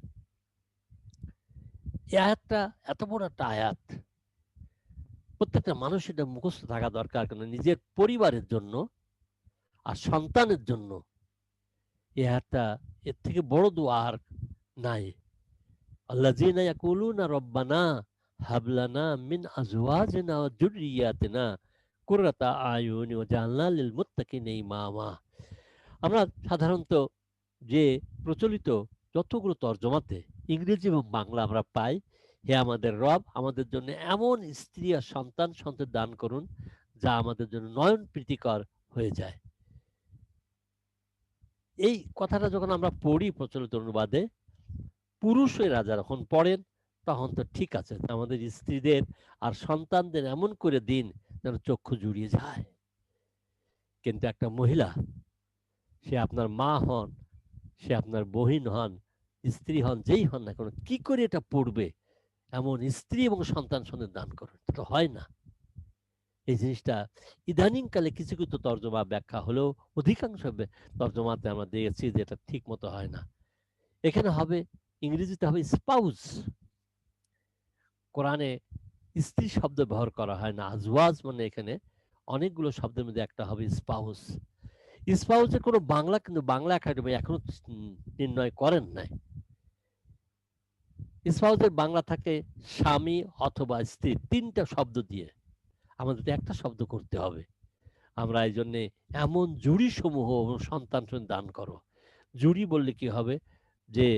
এই আয়াতটা এত বড় একটা আয়াত, প্রত্যেকটা মানুষ এটা মুখস্থ থাকা দরকার, কারণ নিজের পরিবারের জন্য আর সন্তানের জন্য এই আয়াতটা এর থেকে বড় দোয়া আর নাই। আল্লাযীনা ইয়াকুলুনা রব্বানা হাবলানা মিন আজওয়াজিনা ওয়া যুররিয়াতিনা কুররাতা আয়ুন ওয়াজআলনা লিল মুত্তাকিনা ইমামা। আমরা সাধারণত যে প্রচলিত যতগুলো তর্জমাতে ইংরেজি এবং বাংলা আমরা পাই, হে আমাদের রব, আমাদের জন্য এমন স্ত্রী আর সন্তান দান করুন যা আমাদের জন্য নয়ন প্রীতিকর হয়ে যায়। এই কথাটা যখন আমরা পড়ি প্রচলিত অনুবাদে, পুরুষেরা যখন পড়েন তখন তো ঠিক আছে, আমাদের স্ত্রীদের আর সন্তানদের এমন করে দিন যেন চক্ষু জুড়িয়ে যায়। কিন্তু একটা মহিলা, সে আপনার মা হন, সে আপনার বহিন হন, স্ত্রী হন, যেই হন না কেন, কি করে এটা পড়বে এমন স্ত্রী এবং সন্তান দান করুন? এটা তো হয় না। এই জিনিসটা ইদানিং কালে কিছু কিছু তর্জমা ব্যাখ্যা হলেও অধিকাংশ তর্জমাতে আমরা দেখেছি যে এটা ঠিক মতো হয় না। এখানে হবে, ইংরেজিতে হবে স্পাউস। কোরআনে স্ত্রী শব্দ ব্যবহার করা হয় না। আজওয়াজ মানে এখানে অনেকগুলো শব্দের মধ্যে একটা হবে স্পাউস। স্পাউসের কোনো বাংলা কিন্তু বাংলা একাডেমি এখনো নির্ণয় করেন নাই। স্পাউসের বাংলা থাকে স্বামী অথবা স্ত্রী, তিনটা শব্দ দিয়ে। আমাদের একটা শব্দ করতে হবে। আমরা এই জন্যে এমন জুড়ি সমূহ সন্তান দান করো। জুড়ি বললে কি হবে, যে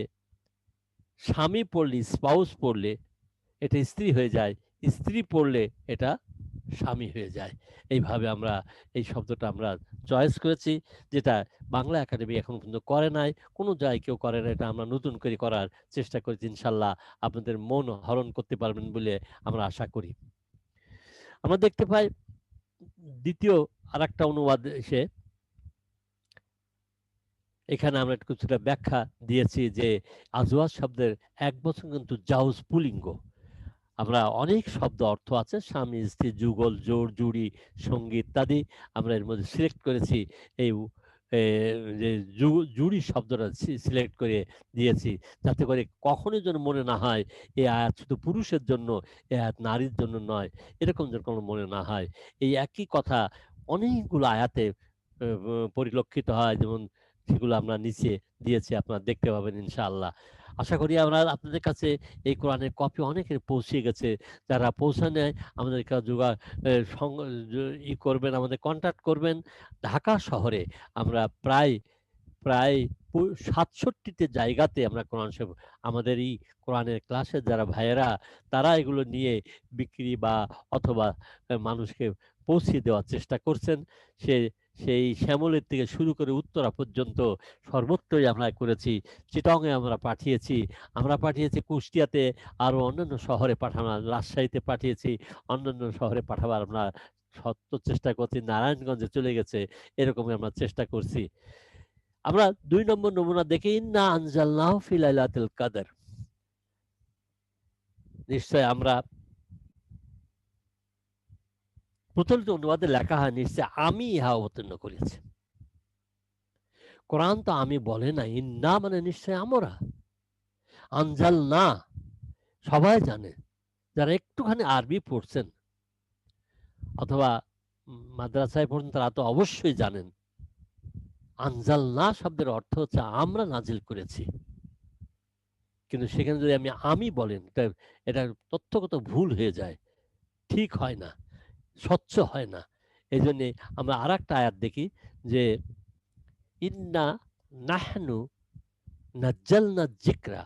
স্বামী পড়লে, স্পাউস পড়লে এটা স্ত্রী হয়ে যায়, স্ত্রী পড়লে এটা স্বামী হয়ে যায়। এইভাবে আমরা এই শব্দটা আমরা চয়েস করেছি, যেটা বাংলা একাডেমি এখন পর্যন্ত করে নাই, কোনো জায়গায় কেউ করে না। এটা আমরা নতুন করে করার চেষ্টা করেছি, ইনশাল্লাহ আপনাদের মন হরণ করতে পারবেন বলে আমরা আশা করি। আমরা দেখতে পাই দ্বিতীয় আর একটা অনুবাদ এসে, এখানে আমরা কিছুটা ব্যাখ্যা দিয়েছি যে আজওয়াজ শব্দের এক বছর কিন্তু জাউজ পুলিঙ্গ। আমরা অনেক শব্দ অর্থ আছে, স্বামী স্ত্রী, যুগল, জোড়, জুড়ি, সঙ্গী ইত্যাদি। আমরা এর মধ্যে সিলেক্ট করেছি এই যে জুড়ি শব্দটা সিলেক্ট করে দিয়েছি, যাতে করে কখনোই যেন মনে না হয় এই আয়াত শুধু পুরুষের জন্য, এই আয়াত নারীর জন্য নয়, এরকম যেন কোনো মনে না হয়। এই একই কথা অনেকগুলো আয়াতে পরিলক্ষিত হয়, যেমন সেগুলো আমরা নিচে দিয়েছি, আপনারা দেখতে পাবেন ইনশাআল্লাহ। আশা করি আমরা আপনাদের কাছে এই কোরআনের কপি অনেকের পৌঁছে গেছে। যারা পৌঁছে নেয় আমাদের ই করবেন, আমাদের কন্ট্যাক্ট করবেন। ঢাকা শহরে আমরা প্রায় ৬৭টি জায়গাতে আমরা কোরআন শরীফ, আমাদের এই কোরআনের ক্লাসের যারা ভাইয়েরা, তারা এগুলো নিয়ে বিক্রি বা অথবা মানুষকে পৌঁছে দেওয়ার চেষ্টা করছেন। সেই শ্যামলের থেকে শুরু করে উত্তরা পর্যন্ত সর্বত্রই আমরা করেছি। চিটংয়ে আমরা পাঠিয়েছি কুষ্টিয়াতে, আরো অন্যান্য শহরে পাঠানো, রাজশাহীতে পাঠিয়েছি, অন্যান্য শহরে পাঠাবার আমরা সত্য চেষ্টা করছি। নারায়ণগঞ্জে চলে গেছে, এরকমই আমরা চেষ্টা করছি। আমরা ২ নম্বর নমুনা দেখি, ইন্না আনজালনাহু ফি লাইলাতুল কদর। নিশ্চয় আমরা প্রচলিত অনুবাদে লেখা হয়, নিশ্চয় আমি ইহা অবতীর্ণ করেছি। কোরআন তো আমি বলে না, ইন্না মানে নিশ্চয় আমরা, আনজালনা সবাই জানে, যারা একটুখানি আরবি পড়ছেন অথবা মাদ্রাসায় পড়ছেন তারা তো অবশ্যই জানেন আনজালনা শব্দের অর্থ হচ্ছে আমরা নাজিল করেছি। কিন্তু সেখানে যদি আমি বলেন, এটা তথ্যগত ভুল হয়ে যায়, ঠিক হয় না, স্বচ্ছ হয় না। এই জন্যে আমরা আর একটা আয়াত দেখি যে ইন্না নাহনু নাজ্জালনা যিকরা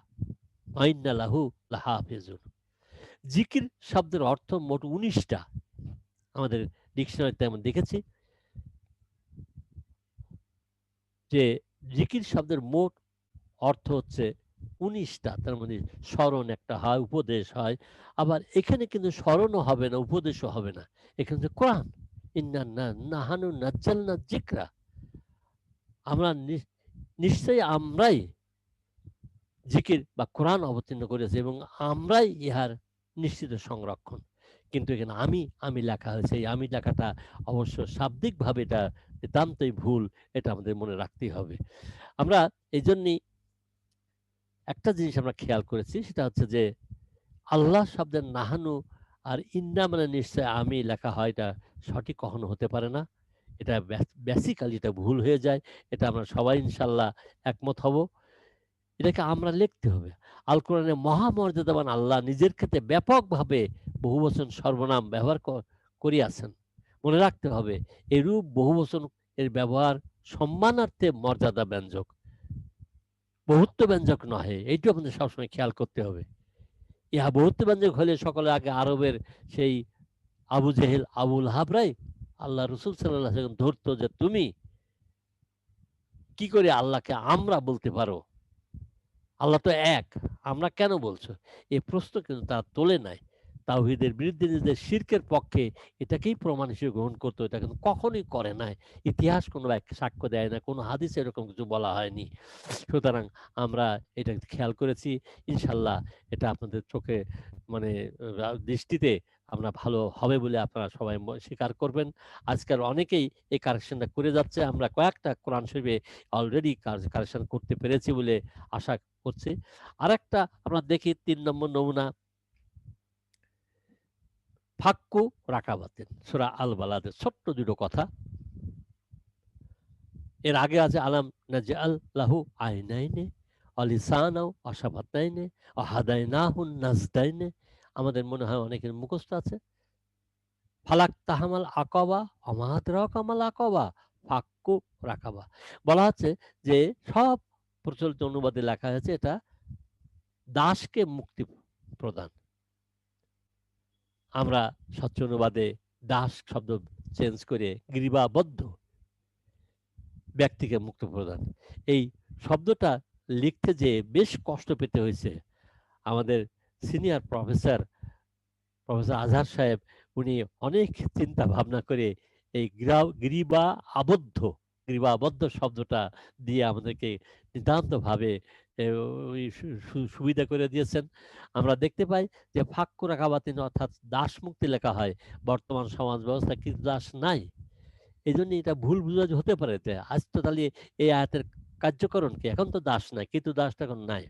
ওয়া ইন্না লাহু লাহাফিজুন। জিকির শব্দের অর্থ মোট 19টা। আমাদের ডিকশনারিতে আমরা দেখেছি যে জিকির শব্দের মোট অর্থ হচ্ছে 19টা। তার মানে স্মরণ একটা হয়, উপদেশ হয়। আবার এখানে কিন্তু স্মরণও হবে না, উপদেশও হবে না। এখানে যে কোরআন, নাহানু নাজ্জালনা যিকরা, আমরা নিশ্চয়ই আমরাই জিকির বা কোরআন অবতীর্ণ করেছে এবং আমরাই ইহার নিশ্চিত সংরক্ষণ। কিন্তু এখানে আমি লেখা হয়েছে। এই আমি লেখাটা অবশ্য শাব্দিকভাবে এটা নিতান্তই ভুল, এটা আমাদের মনে রাখতেই হবে। আমরা এই জন্যই একটা জিনিস আমরা খেয়াল করেছি, সেটা হচ্ছে যে আল্লাহ শব্দের নাহানু আর ইন্না মানে নিশ্চয় আমি লেখা হয়, এটা সঠিক কখনো হতে পারে না। এটা বেসিক্যালি এটা ভুল হয়ে যায়। এটা আমরা সবাই ইনশাল্লাহ একমত হব। এটাকে আমরা লিখতে হবে। আল কোরআনে মহামর্যাদাবান আল্লাহ নিজের ক্ষেত্রে ব্যাপকভাবে বহুবচন সর্বনাম ব্যবহার করিয়াছেন। মনে রাখতে হবে এরূপ বহুবচন এর ব্যবহার সম্মানার্থে মর্যাদা ব্যঞ্জক, বহুত্ব ব্যঞ্জক নহে। এইটু আমাদের সবসময় খেয়াল করতে হবে। ইহা বহুত্ব ব্যঞ্জক হলে সকলের আগে আরবের সেই আবু জেহেল, আবুল হাবরাই আল্লাহ রসুল সাল্লাল্লাহু আলাইহি ওয়াসাল্লাম ধরতো যে তুমি কি করে আল্লাহকে আমরা বলতে পারো? আল্লাহ তো এক, আমরা কেন বলছো? এই প্রশ্ন কিন্তু তারা তোলে নাই। তাওহীদের বিরুদ্ধে নিজেদের শিরকের পক্ষে এটাকেই প্রমাণ হিসেবে গ্রহণ করতো। এটা কিন্তু কখনোই করে নাই। ইতিহাস কোনো সাক্ষ্য দেয় না, কোনো হাদিসে এরকম কিছু বলা হয়নি। সুতরাং আমরা এটা খেয়াল করেছি। ইনশাল্লাহ এটা আপনাদের চোখে মানে দৃষ্টিতে আমরা ভালো হবে বলে আপনারা সবাই স্বীকার করবেন। আজকাল অনেকেই এই কারেকশনটা করে যাচ্ছে। আমরা কয়েকটা কোরআন শরীফে অলরেডি কারেকশন করতে পেরেছি বলে আশা করছি। আরেকটা আমরা দেখি 3 নম্বর নমুনা, ফাক্কু রাকাবাতেন, সূরা আল বালাদের ছোট্ট দুটো কথা। এর আগে আছে আলাম নাজআল লাহু আইনাইনে ওয়া লিসানাও ওয়া শাফাতাইনে ওয়া হাদাইনাহুন নাজদাইনে। আমাদের মনে হয় অনেকের মুখস্থ আছে। ফালাক তাহামাল আকাবা ওয়া মা আদরাকা মাল আকাবা ফাক্কু রাকাবা। বলা হচ্ছে যে সব প্রচলিত অনুবাদে লেখা হয়েছে এটা দাসকে মুক্তি প্রদান। আমরা স্বচ্ছ অনুবাদে দাস শব্দ চেঞ্জ করে গ্রীবাবদ্ধ ব্যক্তিকে মুক্তি প্রদান। এই শব্দটা লিখতে যে বেশ কষ্ট পেতে হয়েছে। আমাদের সিনিয়র প্রফেসর আজহার সাহেব, উনি অনেক চিন্তা ভাবনা করে এই গ্রীবাবদ্ধ শব্দটা দিয়ে আমাদেরকে নিতান্তভাবে সুবিধা করে দিয়েছেন। আমরা দেখতে পাই যে ফাক্কু রাকাবাতিন অর্থাৎ দাস মুক্তি লেখা হয়। বর্তমান সমাজ ব্যবস্থা কিন্তু দাস নাই। এই জন্য এটা ভুল বুঝাজ হতে পারে যে আজ তো তাহলে এই আয়াতের কার্যকরণ কি, এখন তো দাস নাই, কিন্তু দাসটা এখন নাই।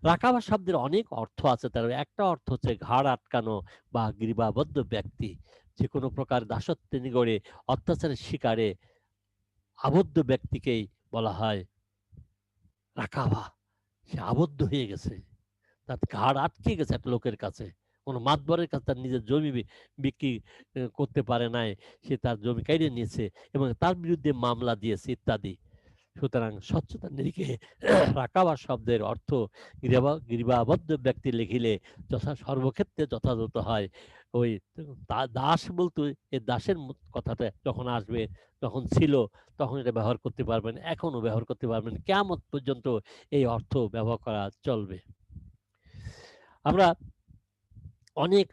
রাকাবা শব্দের অনেক অর্থ আছে। তার একটা অর্থ হচ্ছে ঘাড় আটকানো বা গ্রীবাবদ্ধ ব্যক্তি। যে কোনো প্রকার দাসত্বের নিগড়ে অত্যাচারের শিকারে আবদ্ধ ব্যক্তিকেই বলা হয় রাকাবা। সে আবদ্ধ হয়ে গেছে, তার ঘাড় আটকে গেছে একটা লোকের কাছে, কোনো মাতবরের কাছে তার নিজের জমি বিক্রি করতে পারে নাই, সে তার জমি কেড়ে নিয়েছে এবং তার বিরুদ্ধে মামলা দিয়েছে ইত্যাদি। সুতরাং স্বচ্ছতার নিরিখে রাকাবা শব্দের অর্থ গ্রীবাবদ্ধ ব্যক্তি লিখিলে সর্বক্ষেত্রে যথাযথ হয়। ওই দাস বলতে এই দাসের কথাটা যখন আসবে, যখন ছিল তখন এটা ব্যবহার করতে পারবেন, এখনো ব্যবহার করতে পারবেন, কিয়ামত পর্যন্ত এই অর্থ ব্যবহার করা চলবে। আমরা অনেক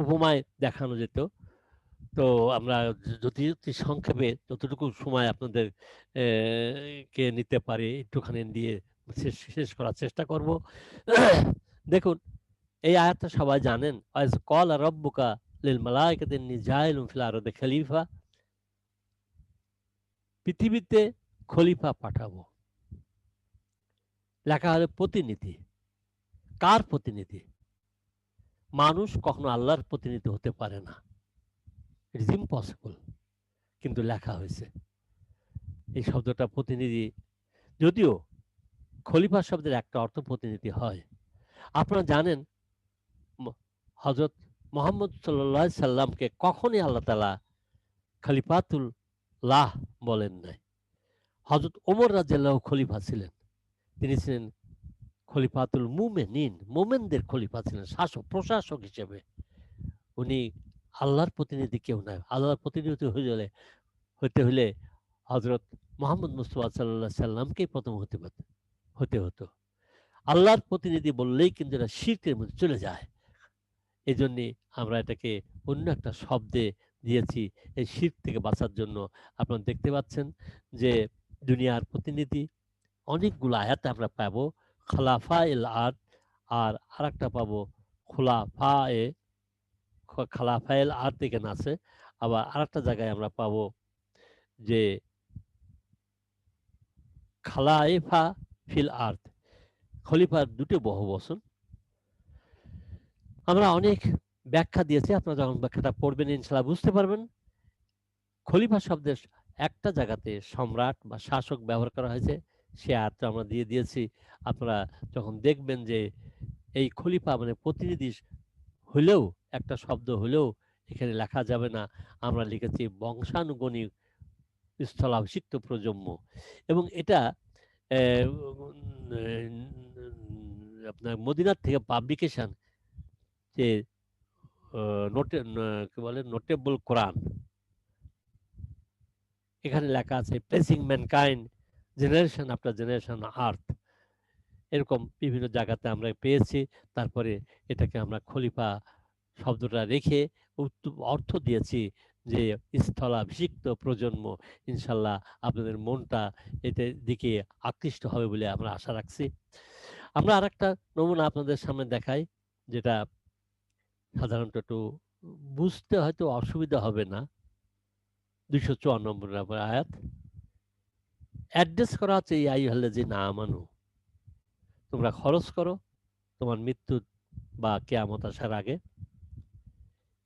উপমায় দেখানো যেত, তো আমরা যদি সংক্ষেপে যতটুকু সময় আপনাদের কে নিতে পারি একটুখানি দিয়ে শেষ করার চেষ্টা করব। দেখুন, এই আয়াতটা সবাই জানেন, আজ কল রব্বুকা লিল মালাইকাতি ইন্নী জাইলুন ফিল আরদি খলিফা। পৃথিবীতে খলিফা পাঠাবো। লেখা হলো প্রতিনিধি। কার প্রতিনিধি? মানুষ কখনো আল্লাহর প্রতিনিধি হতে পারে না, ইট ইজ ইম্পসিবল, কিন্তু লেখা হয়েছে। এই শব্দটা প্রতিনিধি, যদিও খলিফা শব্দের একটা অর্থ প্রতিনিধি হয়। আপনারা জানেন হযরত মুহাম্মদ সাল্লাল্লাহু আলাইহি সাল্লামকে কখনই আল্লাহ তাআলা খলিফাতুল্লাহ বলেন নাই। হযরত ওমর রাদিয়াল্লাহু খলিফা ছিলেন, তিনি ছিলেন খলিফাতুল মুমিনিন, মোমেনদের খলিফা ছিলেন, শাসক প্রশাসক হিসেবে। উনি আল্লাহর প্রতিনিধি কেউ নয়। আল্লাহর প্রতিনিধি হতে হলে হজরত মোহাম্মদ মুস্তফা সাল্লাল্লাহু আলাইহি সাল্লামকেই প্রথম হতে হতো। আল্লাহর প্রতিনিধি বললেই কিন্তু এটা শিরকের মধ্যে চলে যায়। এই জন্যে আমরা এটাকে অন্য একটা শব্দে দিয়েছি এই শিরক থেকে বাঁচার জন্য। আপনারা দেখতে পাচ্ছেন যে দুনিয়ার প্রতিনিধি অনেকগুলো আয়াতে আমরা পাবো, খালাফা এল আর্দ, আর আরেকটা পাবো খালাফায়েল আর্দ এখানে আছে। আবার আরেকটা জায়গায় আমরা পাবো যে খালাইফা ফিল আর্দ, খলিফার দুটো বহুবচন। আমরা অনেক ব্যাখ্যা দিয়েছি, আপনারা যখন ব্যাখ্যাটা পড়বেন ইনশাআল্লাহ বুঝতে পারবেন। খলিফা শব্দের একটা জায়গাতে সম্রাট বা শাসক ব্যবহার করা হয়েছে, সে আয়াতটা আমরা দিয়ে দিয়েছি। আপনারা যখন দেখবেন যে এই খলিফা মানে প্রতিনিধি হলেও, একটা শব্দ হলেও এখানে লেখা যাবে না, আমরা লিখেছি বংশানুগণিক স্থলাভিষিক্ত প্রজন্ম। এবং এটা আপনার মদিনার থেকে পাবলিকেশন যে কি বলে নোটেবল কোরআন, এখানে লেখা আছে placing mankind generation after generation earth, এরকম বিভিন্ন জায়গাতে আমরা পেয়েছি। তারপরে এটাকে আমরা খলিফা শব্দটা রেখে অর্থ দিয়েছি যে স্থলাভিষিক্ত প্রজন্ম। ইনশাল্লাহ আপনাদের মনটা এতে দিকে আকৃষ্ট হবে বলে আমরা আশা রাখছি। আমরা আরেকটা নমুনা আপনাদের সামনে দেখাই, যেটা সাধারণত একটু বুঝতে হয়তো অসুবিধা হবে না। 254 নম্বর আয়াত অ্যাড্রেস করা হচ্ছে ইয়া আইয়ুহাল্লাযীনা আমানু, তোমরা খরচ করো তোমার মৃত্যু বা কিয়ামত আসার আগে।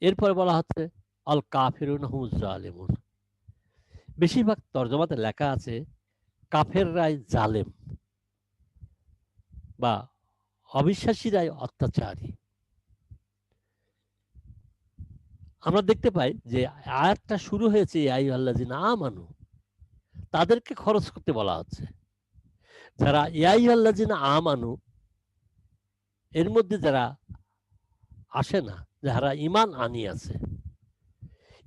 এরপরে বলা হচ্ছে আল কাফিরুনা হুমুজ জালিমুন। বেশিরভাগ তরজমাতে লেখা আছে কাফেররাই জালেম বা অবিশ্বাসীরাই অত্যাচারী। আমরা দেখতে পাই যে আয়াতটা শুরু হয়েছে ইয়া আইয়ুহাল্লাযীনা আমানু, তাদেরকে খরচ করতে বলা হচ্ছে। যারা ইয়া আইয়ুহাল্লাযীনা আমানু এর মধ্যে যারা আসে না, যারা ঈমান আনিয়াছে,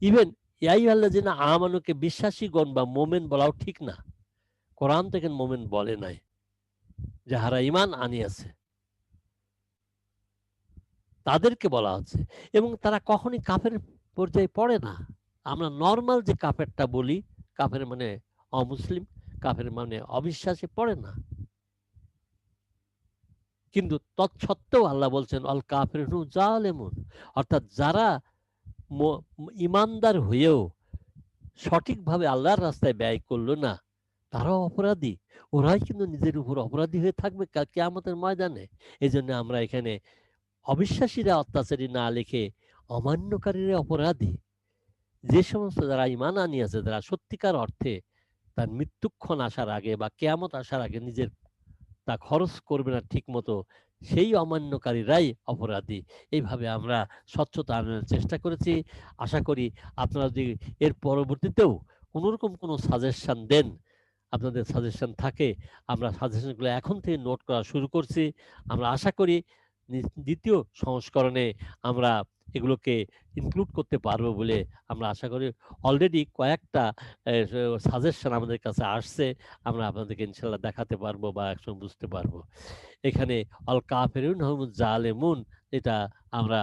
ইভেন ইয়া আইয়ুহাল্লাযীনা আমানুকে বিশ্বাসীগণ বা মোমেন বলাও ঠিক না। কোরআন থেকে মোমেন বলে নাই, যারা ঈমান আনিয়াছে তাদেরকে বলা হচ্ছে। এবং তারা কখনই কাফের পর্যায়ে পড়ে না। আমরা নর্মাল যে কাফেরটা বলি, কাফের মানে অমুসলিম, কাফের মানে অবিশ্বাসে পড়ে না। কিন্তু তৎসত্ত্বেও আল্লাহ বলছেন আল কাফিরুন জালেমুন, অর্থাৎ যারা ইমানদার হয়েও সঠিকভাবে আল্লাহর রাস্তায় ব্যয় করলো না, তারাও অপরাধী। ওরাই কিন্তু নিজের উপর অপরাধী হয়ে থাকবে কিয়ামতের ময়দানে। এই জন্য আমরা এখানে অবিশ্বাসীরা অত্যাচারী না লিখে অমান্যকারীরা অপরাধী। যে সমস্ত যারা ঈমান আনিয়াছে, যারা সত্যিকার অর্থে তার মৃত্যুক্ষণ আসার আগে বা কিয়ামত আসার আগে নিজের তা খরচ করবে না ঠিক মতো, সেই অমান্যকারীরাই অপরাধী। এইভাবে আমরা স্বচ্ছতা আনার চেষ্টা করেছি। আশা করি আপনারা যদি এর পরবর্তীতেও কোনোরকম কোনো সাজেশন দেন, আপনাদের সাজেশন থাকে, আমরা সাজেশনগুলো এখন থেকে নোট করা শুরু করছি। আমরা আশা করি দ্বিতীয় সংস্করণে আমরা এগুলোকে ইনক্লুড করতে পারবো বলে আমরা আশা করি। অলরেডি কয়েকটা সাজেশন আমাদের কাছে আসছে, আমরা আপনাদেরকে ইনশাল্লাহ দেখাতে পারবো বা একসঙ্গে বুঝতে পারবো। এখানে আল কাফিরুন হুমুজ জালেমুন, এটা আমরা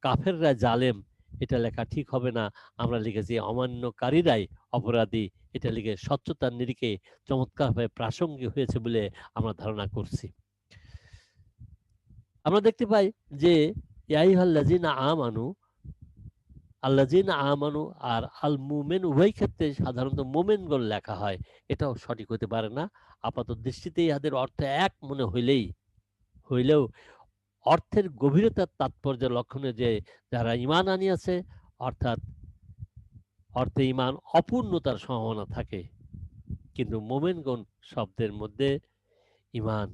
কাফেররা জালেম এটা লেখা ঠিক হবে না, আমরা লিখেছি অমান্যকারীরাই অপরাধী। এটা লিখে স্বচ্ছতার নিরিখে চমৎকারভাবে প্রাসঙ্গিক হয়েছে বলে আমরা ধারণা করছি। আমরা দেখতে পাই যে ইয়া আইয়ুহাল্লাযীনা আমানু, আল্লাযীনা আমানু আর আল মুমিন উভয় ক্ষেত্রে সাধারণত মোমেনগণ লেখা হয়, এটাও সঠিক হতে পারে না। আপাত দৃষ্টিতে ইহাদের অর্থ এক মনে হইলেও অর্থের গভীরতার তাৎপর্য লক্ষণে যে যারা ঈমান আনিয়াছে, অর্থাৎ অর্থে ঈমান অপূর্ণতার সম্ভাবনা থাকে, কিন্তু মোমেনগণ শব্দের মধ্যে ঈমান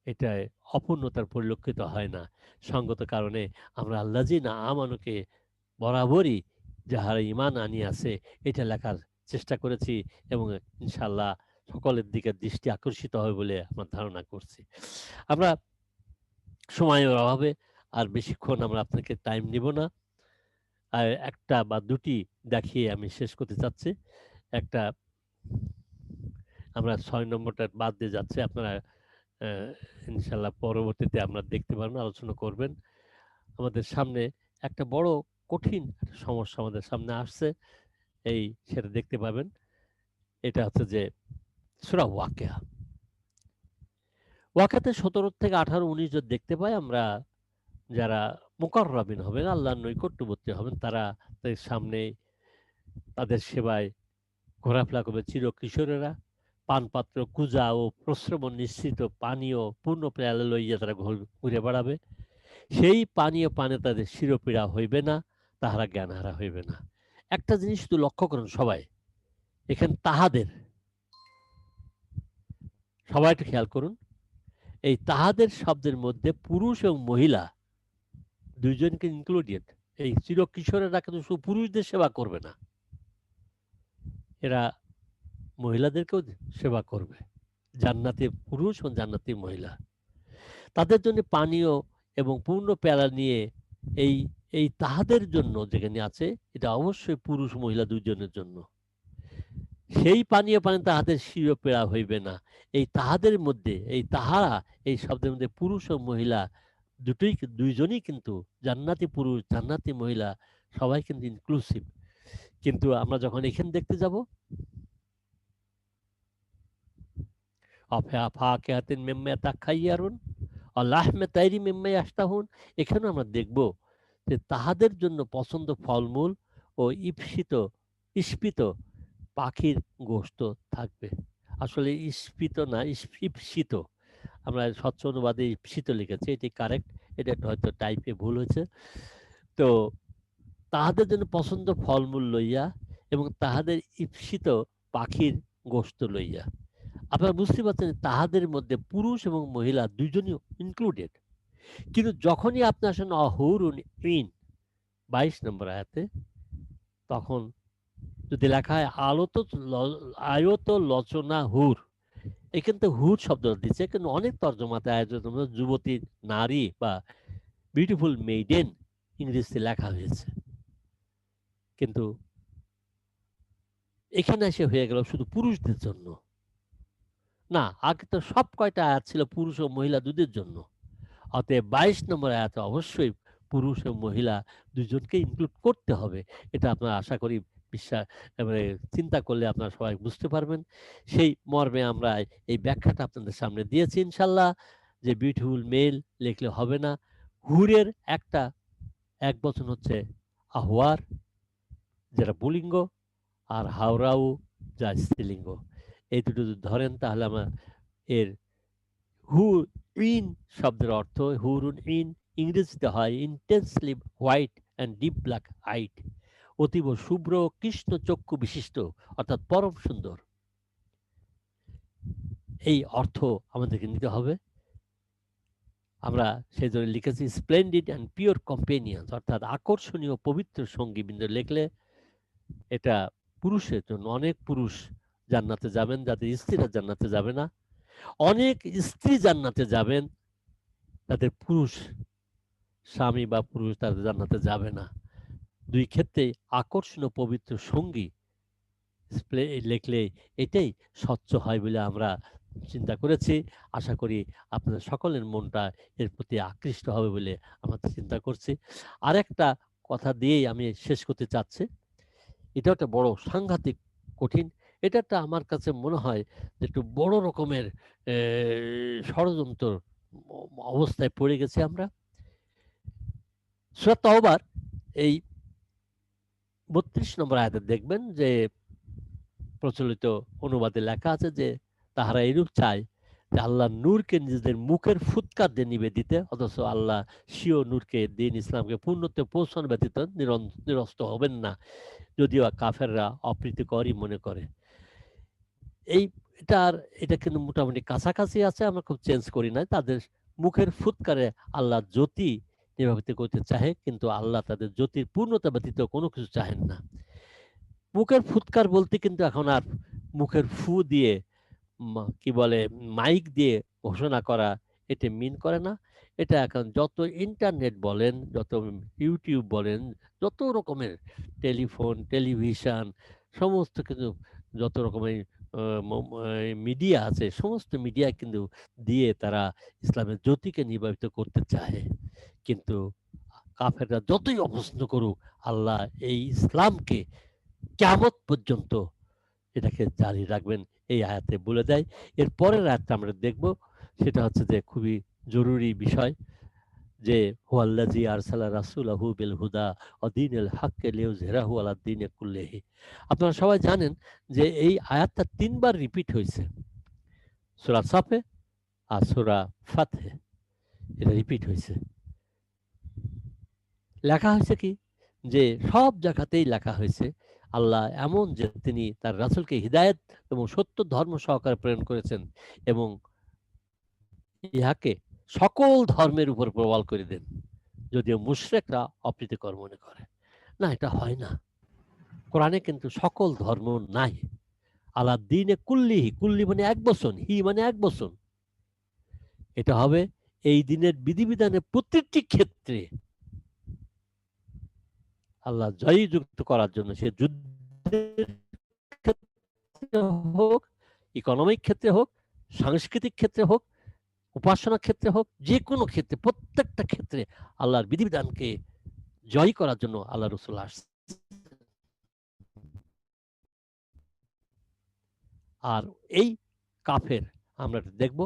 এটা অপূর্ণতার পরিলক্ষিত হয় না। সঙ্গত কারণে আমরা আল্লাযীনা আমানুকে বরাবরই যাহারা ঈমান আনিয়াছে এটা লেখার চেষ্টা করেছি এবং ইনশাআল্লাহ সকলের দিকে দৃষ্টি আকর্ষিত হবে বলে আমরা ধারণা করছি। আমরা সময়ের অভাবে আর বেশিক্ষণ আমরা আপনাকে টাইম নিব না। আর একটা বা দুটি দেখিয়ে আমি শেষ করতে চাচ্ছি। একটা আমরা ৬ নম্বরটা বাদ দিয়ে যাচ্ছি। আপনারা ইনশাআল্লাহ পরবর্তীতে আমরা দেখতে পারবেন, আলোচনা করবেন। আমাদের সামনে একটা বড় কঠিন একটা সমস্যা আমাদের সামনে আসছে। সেটা দেখতে পাবেন। এটা হচ্ছে যে সূরা ওয়াকিয়া। ওয়াকিয়াতে ১৭ থেকে ১৮, ১৯ যদি দেখতে পাই আমরা, যারা মুকাররাবিন হবেন, আল্লাহর নৈকট্যবর্তী হবেন, তারা তাদের সামনে তাদের সেবায় ঘোরাফেরা করবে চিরকিশোরেরা। পানপাত্র, কুজা ও প্রস্রবণ নিশ্চিত পানীয় পূর্ণ পেয়ালা লইয়া তারা ঘুরে বেড়াবে। সেই পানীয় পানে তাদের শিরপীড়া হইবে না, তাহারা জ্ঞানহারা হইবে না। একটা জিনিস শুধু লক্ষ্য করুন সবাই, এখানে তাহাদের, সবাই একটু খেয়াল করুন, এই তাহাদের শব্দের মধ্যে পুরুষ এবং মহিলা দুইজনকে ইনক্লুডেড। এই চিরকিশোরেরা কিন্তু শুধু পুরুষদের সেবা করবে না, এরা মহিলাদেরকেও সেবা করবে। জান্নাতি পুরুষ এবং জান্নাতি মহিলা, তাদের জন্য পানীয় এবং পূর্ণ পেয়ালা নিয়ে এই এই তাহাদের জন্য যেখানে আছে, এটা অবশ্যই পুরুষ মহিলা দুইজনের জন্য। সেই পানীয় পানি তাহাদের শিরপেড়া হইবে না। এই তাহাদের মধ্যে, এই তাহারা, এই শব্দের মধ্যে পুরুষ ও মহিলা দুইজনই কিন্তু জান্নাতি পুরুষ জান্নাতি মহিলা সবাই কিন্তু ইনক্লুসিভ। কিন্তু আমরা যখন এখানে দেখতে যাব, এখানে আমরা দেখব যে তাহাদের জন্য পছন্দ ফলমূল ও ইস্পিত পাখির গোশত থাকবে। আসলে ইস্পিত না, ইপ্সিত, আমরা স্বচ্ছ অনুবাদে ইপ্সিত লিখেছি, এটি কারেক্ট। এটা হয়তো টাইপে ভুল হয়েছে। তো তাহাদের জন্য পছন্দ ফলমূল লইয়া এবং তাহাদের ইপ্সিত পাখির গোশত লইয়া। আপনারা বুঝতে পারছেন তাহাদের মধ্যে পুরুষ এবং মহিলা দুইজনই ইনক্লুডেড। কিন্তু যখনই আপনি আসেন অহুরুন ইন 22 নম্বর আয়াতে, তখন যদি লেখা হয় আয়ত লচনা হুর, এখান থেকে হুর শব্দটা দিচ্ছে, কিন্তু অনেক তর্জমাতে যুবতী, নারী বা বিউটিফুল মেইডেন ইংরেজিতে লেখা হয়েছে। কিন্তু এখানে এসে হয়ে গেল শুধু পুরুষদের জন্য। না, আগে তো সব কয়টা আয়াত ছিল পুরুষ ও মহিলা দুদের জন্য। অতএব 22 নম্বর আয়াতে অবশ্যই পুরুষ ও মহিলা দুজনকে ইনক্লুড করতে হবে। এটা আপনারা আশা করি চিন্তা করলে আপনারা সবাই বুঝতে পারবেন। সেই মর্মে আমরা এই ব্যাখ্যাটা আপনাদের সামনে দিয়েছি ইনশাল্লাহ। যে বিউটিফুল মেল লিখলে হবে না, হুরের এক বচন হচ্ছে আহওয়ার, যেটা পুলিঙ্গ, আর হাওরাউ, যা স্ত্রীলিঙ্গ। এই দুটো যদি ধরেন তাহলে আমরা এর ইন শব্দের অর্থ হুরুন ইন ইংরেজিতে হয় intensely white and deep black eyed, অতীব শুভ্র কৃষ্ণ চক্ষু বিশিষ্ট, অর্থাৎ পরম সুন্দর। এই অর্থ আমাদেরকে নিতে হবে। আমরা সেই জন্য লিখেছি স্প্লেন্ডিড অ্যান্ড পিওর কম্পেনিয়ন, অর্থাৎ আকর্ষণীয় পবিত্র সঙ্গী বিন্দু লিখলে এটা পুরুষের জন্য। অনেক পুরুষ জান্নাতে যাবেন যাদের স্ত্রীরা জান্নাতে যাবে না, অনেক স্ত্রী জান্নাতে যাবেন তাদের পুরুষ স্বামী বা পুরুষ তাদের জান্নাতে যাবে না। দুই ক্ষেত্রে আকর্ষণীয় পবিত্র সঙ্গী লিখলে এটাই স্বচ্ছ হয় বলে আমরা চিন্তা করেছি। আশা করি আপনাদের সকলের মনটা এর প্রতি আকৃষ্ট হবে বলে আমরা চিন্তা করছি। আরেকটা কথা দিয়েই আমি শেষ করতে চাচ্ছি। এটা একটা বড় সাংঘাতিক কঠিন, এটা একটা আমার কাছে মনে হয় যে একটু বড় রকমের ষড়যন্ত্র অবস্থায় পড়ে গেছি আমরা। সূরা তাওবার এই 32 নম্বর আয়াতে দেখবেন যে প্রচলিত অনুবাদে লেখা আছে যে তাহারা এরূপ চায় যে আল্লাহ নূরকে নিজেদের মুখের ফুৎকার দিয়ে নিবে দিতে, অথচ আল্লাহ স্বীয় নূরকে দিন ইসলামকে পূর্ণত্বে পৌঁছানো ব্যতীত নিরস্ত হবেন না, যদিও কাফেররা অপ্রীতিকরই মনে করে। এটা কিন্তু মোটামুটি কাছাকাছি আছে, আমরা খুব চেঞ্জ করি নাই। তাদের মুখের ফুৎকারে আল্লাহ জ্যোতি নির্বাপিত করতে চাহে, কিন্তু আল্লাহ তাদের জ্যোতির পূর্ণতা ব্যতীত কোনো কিছু চাহেন না। মুখের ফুৎকার বলতে কিন্তু এখন আর মুখের ফু দিয়ে কি বলে মাইক দিয়ে ঘোষণা করা এটা মিন করে না। এটা এখন যত ইন্টারনেট বলেন, যত ইউটিউব বলেন, যত রকমের টেলিফোন, টেলিভিশন, সমস্ত কিছু, যত রকমের মিডিয়া আছে, সমস্ত মিডিয়া কিন্তু দিয়ে তারা ইসলামের জ্যোতিকে নির্বাপিত করতে চায়। কিন্তু কাফেররা যতই অপছন্দ করুক, আল্লাহ এই ইসলামকে কিয়ামত পর্যন্ত এটাকে জারি রাখবেন, এই আয়াতে বলে দেয়। এর পরের আয়াতটা আমরা দেখব, সেটা হচ্ছে যে খুবই জরুরি বিষয়, যে হুয়াল্লাযী আরসালা রাসূলাহু বিল হুদা ওয়া দীনিল হাক্কি লিইয়ুযহিরাহু আলা দ্বীনি কুল্লিহি। আপনারা সবাই জানেন যে এই আয়াতটা 3 বার রিপিট হয়েছে, সূরা সাফে আর সূরা ফাতহে, এটা রিপিট হয়েছে। লেখা হয়েছে কি, যে সব জায়গাতেই লেখা হয়েছে আল্লাহ এমন যে তিনি তার রাসূলকে হিদায়াত এবং সত্য ধর্ম সহকারে প্রেরণ করেছেন এবং ইহাকে সকল ধর্মের উপর প্রবল করে দেন, যদিও মুশরিকরা অপ্রীতিকর মনে করে। না, এটা হয় না। কোরআনে কিন্তু সকল ধর্ম নাই। আলা দ্বীনে কুল্লিহি, কুল্লি মানে এক বচন, হি মানে এক বচন। এটা হবে এই দিনের বিধিবিধানের প্রতিটি ক্ষেত্রে আল্লাহ জয়ী যুক্ত করার জন্য, সে যুদ্ধের ক্ষেত্রে হোক, ইকোনমিক ক্ষেত্রে হোক, সাংস্কৃতিক ক্ষেত্রে হোক, উপাসনা ক্ষেত্রে হোক, যে কোনো ক্ষেত্রে, প্রত্যেকটা ক্ষেত্রে আল্লাহর বিধিবিধানকে জয়ী করার জন্য আল্লাহ রাসূল আসছে। আর এই কাফের আমরা দেখব,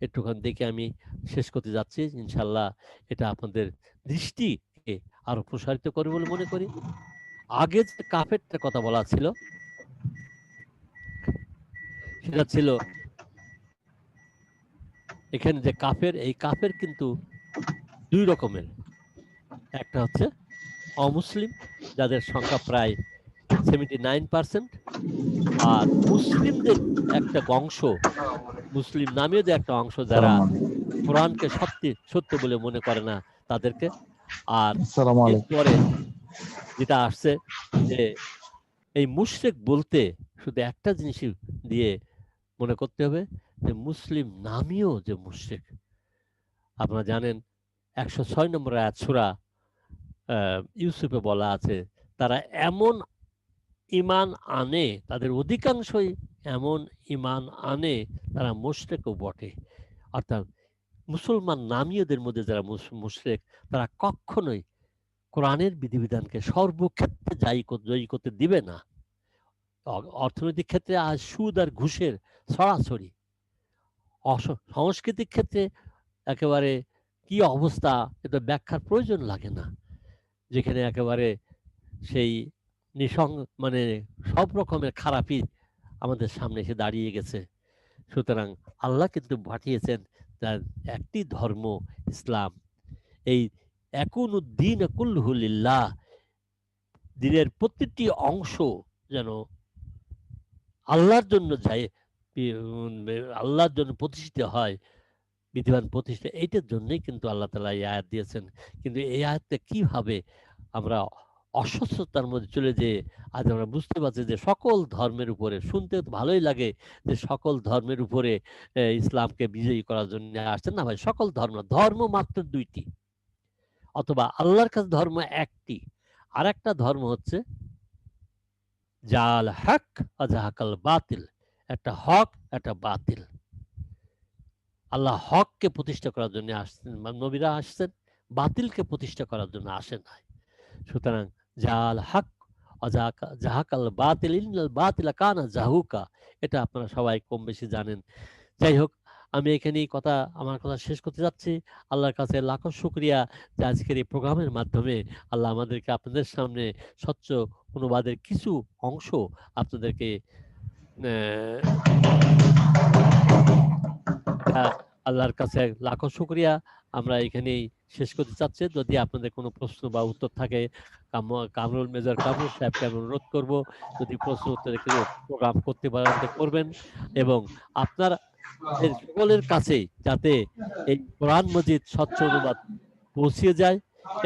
একটুখানি দেখে আমি শেষ করতে যাচ্ছি ইনশাল্লাহ। এটা আপনাদের দৃষ্টিকে আরো প্রসারিত করে বলে মনে করি। আগে যে কাফেরটার কথা বলা ছিল, সেটা ছিল এখানে যে কাফের, এই কাফের কিন্তু 2 রকমের। একটা হচ্ছে অমুসলিম, যাদের সংখ্যা প্রায় 79%, আর মুসলিমদের একটা অংশ, মুসলিম নামীয় যে একটা অংশ, যারা কোরআনকে সত্য বলে মনে করে না তাদেরকে। আর এরপরে যেটা আসছে, যে এই মুশরিক বলতে শুধু একটা জিনিসই দিয়ে মনে করতে হবে, যে মুসলিম নামীয় যে মুশরিক। আপনারা জানেন 106 নম্বর আয়াত সূরা ইউসুফে বলা আছে, তারা এমন ঈমান আনে, তাদের অধিকাংশই এমন ঈমান আনে, তারা মুশরিকও বটে। অর্থাৎ মুসলমান নামীয়দের মধ্যে যারা মুশরিক, তারা কখনোই কোরআনের বিধিবিধানকে সর্বক্ষেত্রে জয়ী করতে দিবে না। অর্থনৈতিক ক্ষেত্রে আজ সুদ আর ঘুষের ছড়াছড়ি, সাংস্কৃতিক ক্ষেত্রে একেবারে কি অবস্থা, এটা ব্যাখ্যার প্রয়োজন লাগে না, যেখানে একেবারে সেই মানে সব রকমের খারাপই আমাদের সামনে এসে দাঁড়িয়ে গেছে। সুতরাং আল্লাহ কিন্তু পাঠিয়েছেন তার একটি ধর্ম, ইসলাম। এই ইয়াকুনুদ্দীন কুল্লুহু লিল্লাহ, দিনের প্রতিটি অংশ যেন আল্লাহর জন্য যায়, আল্লাহর জন্য প্রতিষ্ঠিত হয়, বিধিবান প্রতিষ্ঠা। এইটার জন্যই কিন্তু আল্লাহ তাআলা এই আয়াত দিয়েছেন। কিন্তু এই আয়াতটা কিভাবে আমরা অস্বস্থতার মধ্যে চলে যেয়ে আজ আমরা বুঝতে পারছি যে সকল ধর্মের উপরে, শুনতে তো ভালোই লাগে যে সকল ধর্মের উপরে ইসলামকে বিজয়ী করার জন্য আসছেন। না ভাই, সকল ধর্ম মাত্র 2টি, অথবা আল্লাহর কাছে ধর্ম একটি, আর একটা ধর্ম হচ্ছে জাল হক আজাহাকাল বাতিল, একটা হক একটা বাতিল। আল্লাহ হককে প্রতিষ্ঠা করার জন্য আসছেন, নবীরা আসছেন, বাতিলকে প্রতিষ্ঠা করার জন্য আসেন নাই। সুতরাং জাল হক জাহাকাল বাতিল ইন্নাল বাতিলা কানা জাহুকা, এটা আপনারা সবাই কম বেশি জানেন। যাই হোক, আমি এখানেই আমার কথা শেষ করতে যাচ্ছি। আল্লাহর কাছে লাখো শুকরিয়া যে আজকের এই প্রোগ্রামের মাধ্যমে আল্লাহ আমাদেরকে আপনাদের সামনে স্বচ্ছ অনুবাদের কিছু অংশ আপনাদেরকে আল্লাহর কাছে লাখো শুকরিয়া। আমরা এখানেই শেষ করতে চাচ্ছি। যদি আপনাদের কোনো প্রশ্ন বা উত্তর থাকে, কামরুল মেজর কামরুল সাহেবকে আমি অনুরোধ করব, যদি প্রশ্ন উত্তরে কেউ প্রোগ্রাম করতে পারেন করবেন, এবং আপনার সকলের কাছে যাতে এই কোরআন মজিদ স্বচ্ছ অনুবাদ পৌঁছে যায়,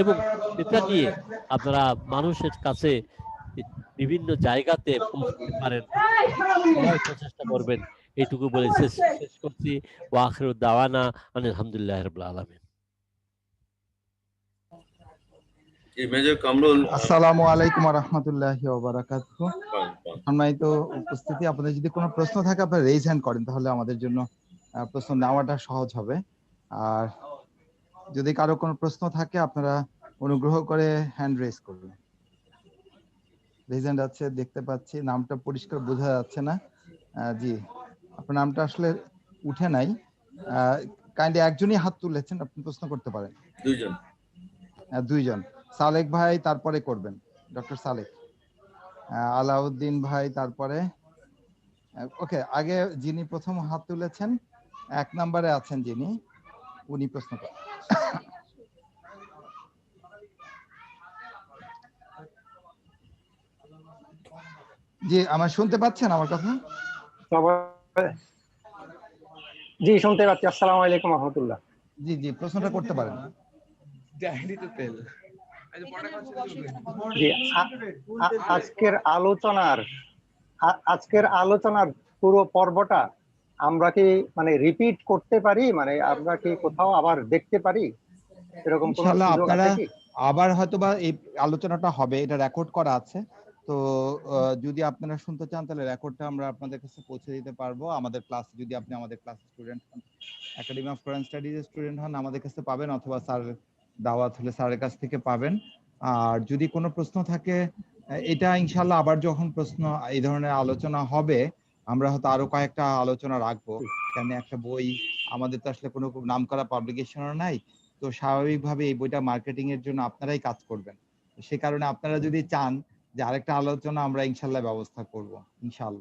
এবং এটা নিয়ে আপনারা মানুষের কাছে বিভিন্ন জায়গাতে পৌঁছতে পারেন, সবাই প্রচেষ্টা করবেন। এইটুকু বলে শেষ করছি। ওয়া আখিরু দাওয়ানা আলহামদুলিল্লাহি রাব্বিল আলামিন। মেজর কামরুল, আসসালামু আলাইকুম ওয়া রাহমাতুল্লাহি ওয়া বারাকাতুহু। সম্মানিত উপস্থিতি, আপনাদের যদি কোনো প্রশ্ন থাকে আপনারা রেইজ হ্যান্ড করেন, তাহলে আমাদের জন্য প্রশ্ন নেওয়াটা সহজ হবে। আর যদি কারো কোনো প্রশ্ন থাকে আপনারা অনুগ্রহ করে হ্যান্ড রেইজ করবেন। রেইজ হ্যান্ড আছে, দেখতে পাচ্ছি। নামটা পরিষ্কার বোঝা যাচ্ছে না। জি, আপনার নামটা আসলে উঠে নাই। কাইন্ডলি একজনই হাত তুলেছেন, আপনি প্রশ্ন করতে পারেন। দুইজন। সালেক ভাই তারপরে করবেন, ডক্টর সালেক। আলাউদ্দিন ভাই তারপরে। ওকে, আগে যিনি প্রথম হাত তুলেছেন 1 নম্বরে আছেন যিনি, উনি প্রশ্ন করেন। জি, আমার শুনতে পাচ্ছেন আমার কথা? জি, শুনতে পাচ্ছি। আসসালামু আলাইকুম ওয়া রাহমাতুল্লাহ। জি জি, প্রশ্নটা করতে পারেন। জি, আজকের আলোচনার পুরো পর্বটা আমরা কি মানে রিপিট করতে পারি, মানে আমরা কি কোথাও আবার দেখতে পারি, এরকম কোনো ইনশাআল্লাহ সুযোগ আপনারা আছে কি? আবার হয়তোবা এই আলোচনাটা হবে, এটা রেকর্ড করা আছে। তো যদি আপনারা শুনতে চান তাহলে রেকর্ডটা আমরা আপনাদের কাছে পৌঁছে দিতে পারবো। আমাদের ক্লাস, যদি আপনি আমাদের ক্লাস স্টুডেন্ট হন, academy of Quran studies student হন, আমাদের কাছে পাবেন, অথবা স্যার দাওয়াত হলে স্যারের কাছ থেকে পাবেন। আর যদি কোনো প্রশ্ন থাকে, এটা ইনশাআল্লাহ আবার যখন প্রশ্ন এই ধরনের আলোচনা হবে, আমরা হয়তো আরো কয়েকটা আলোচনা রাখবো। কারণ একটা বই, আমাদের তো আসলে কোনো নামকরা পাবলিকেশনও নাই, তো স্বাভাবিকভাবে এই বইটা মার্কেটিং এর জন্য আপনারাই কাজ করবেন। সে কারণে আপনারা যদি চান যে আরেকটা আলোচনা, আমরা ইনশাআল্লাহ ব্যবস্থা করব ইনশাআল্লাহ।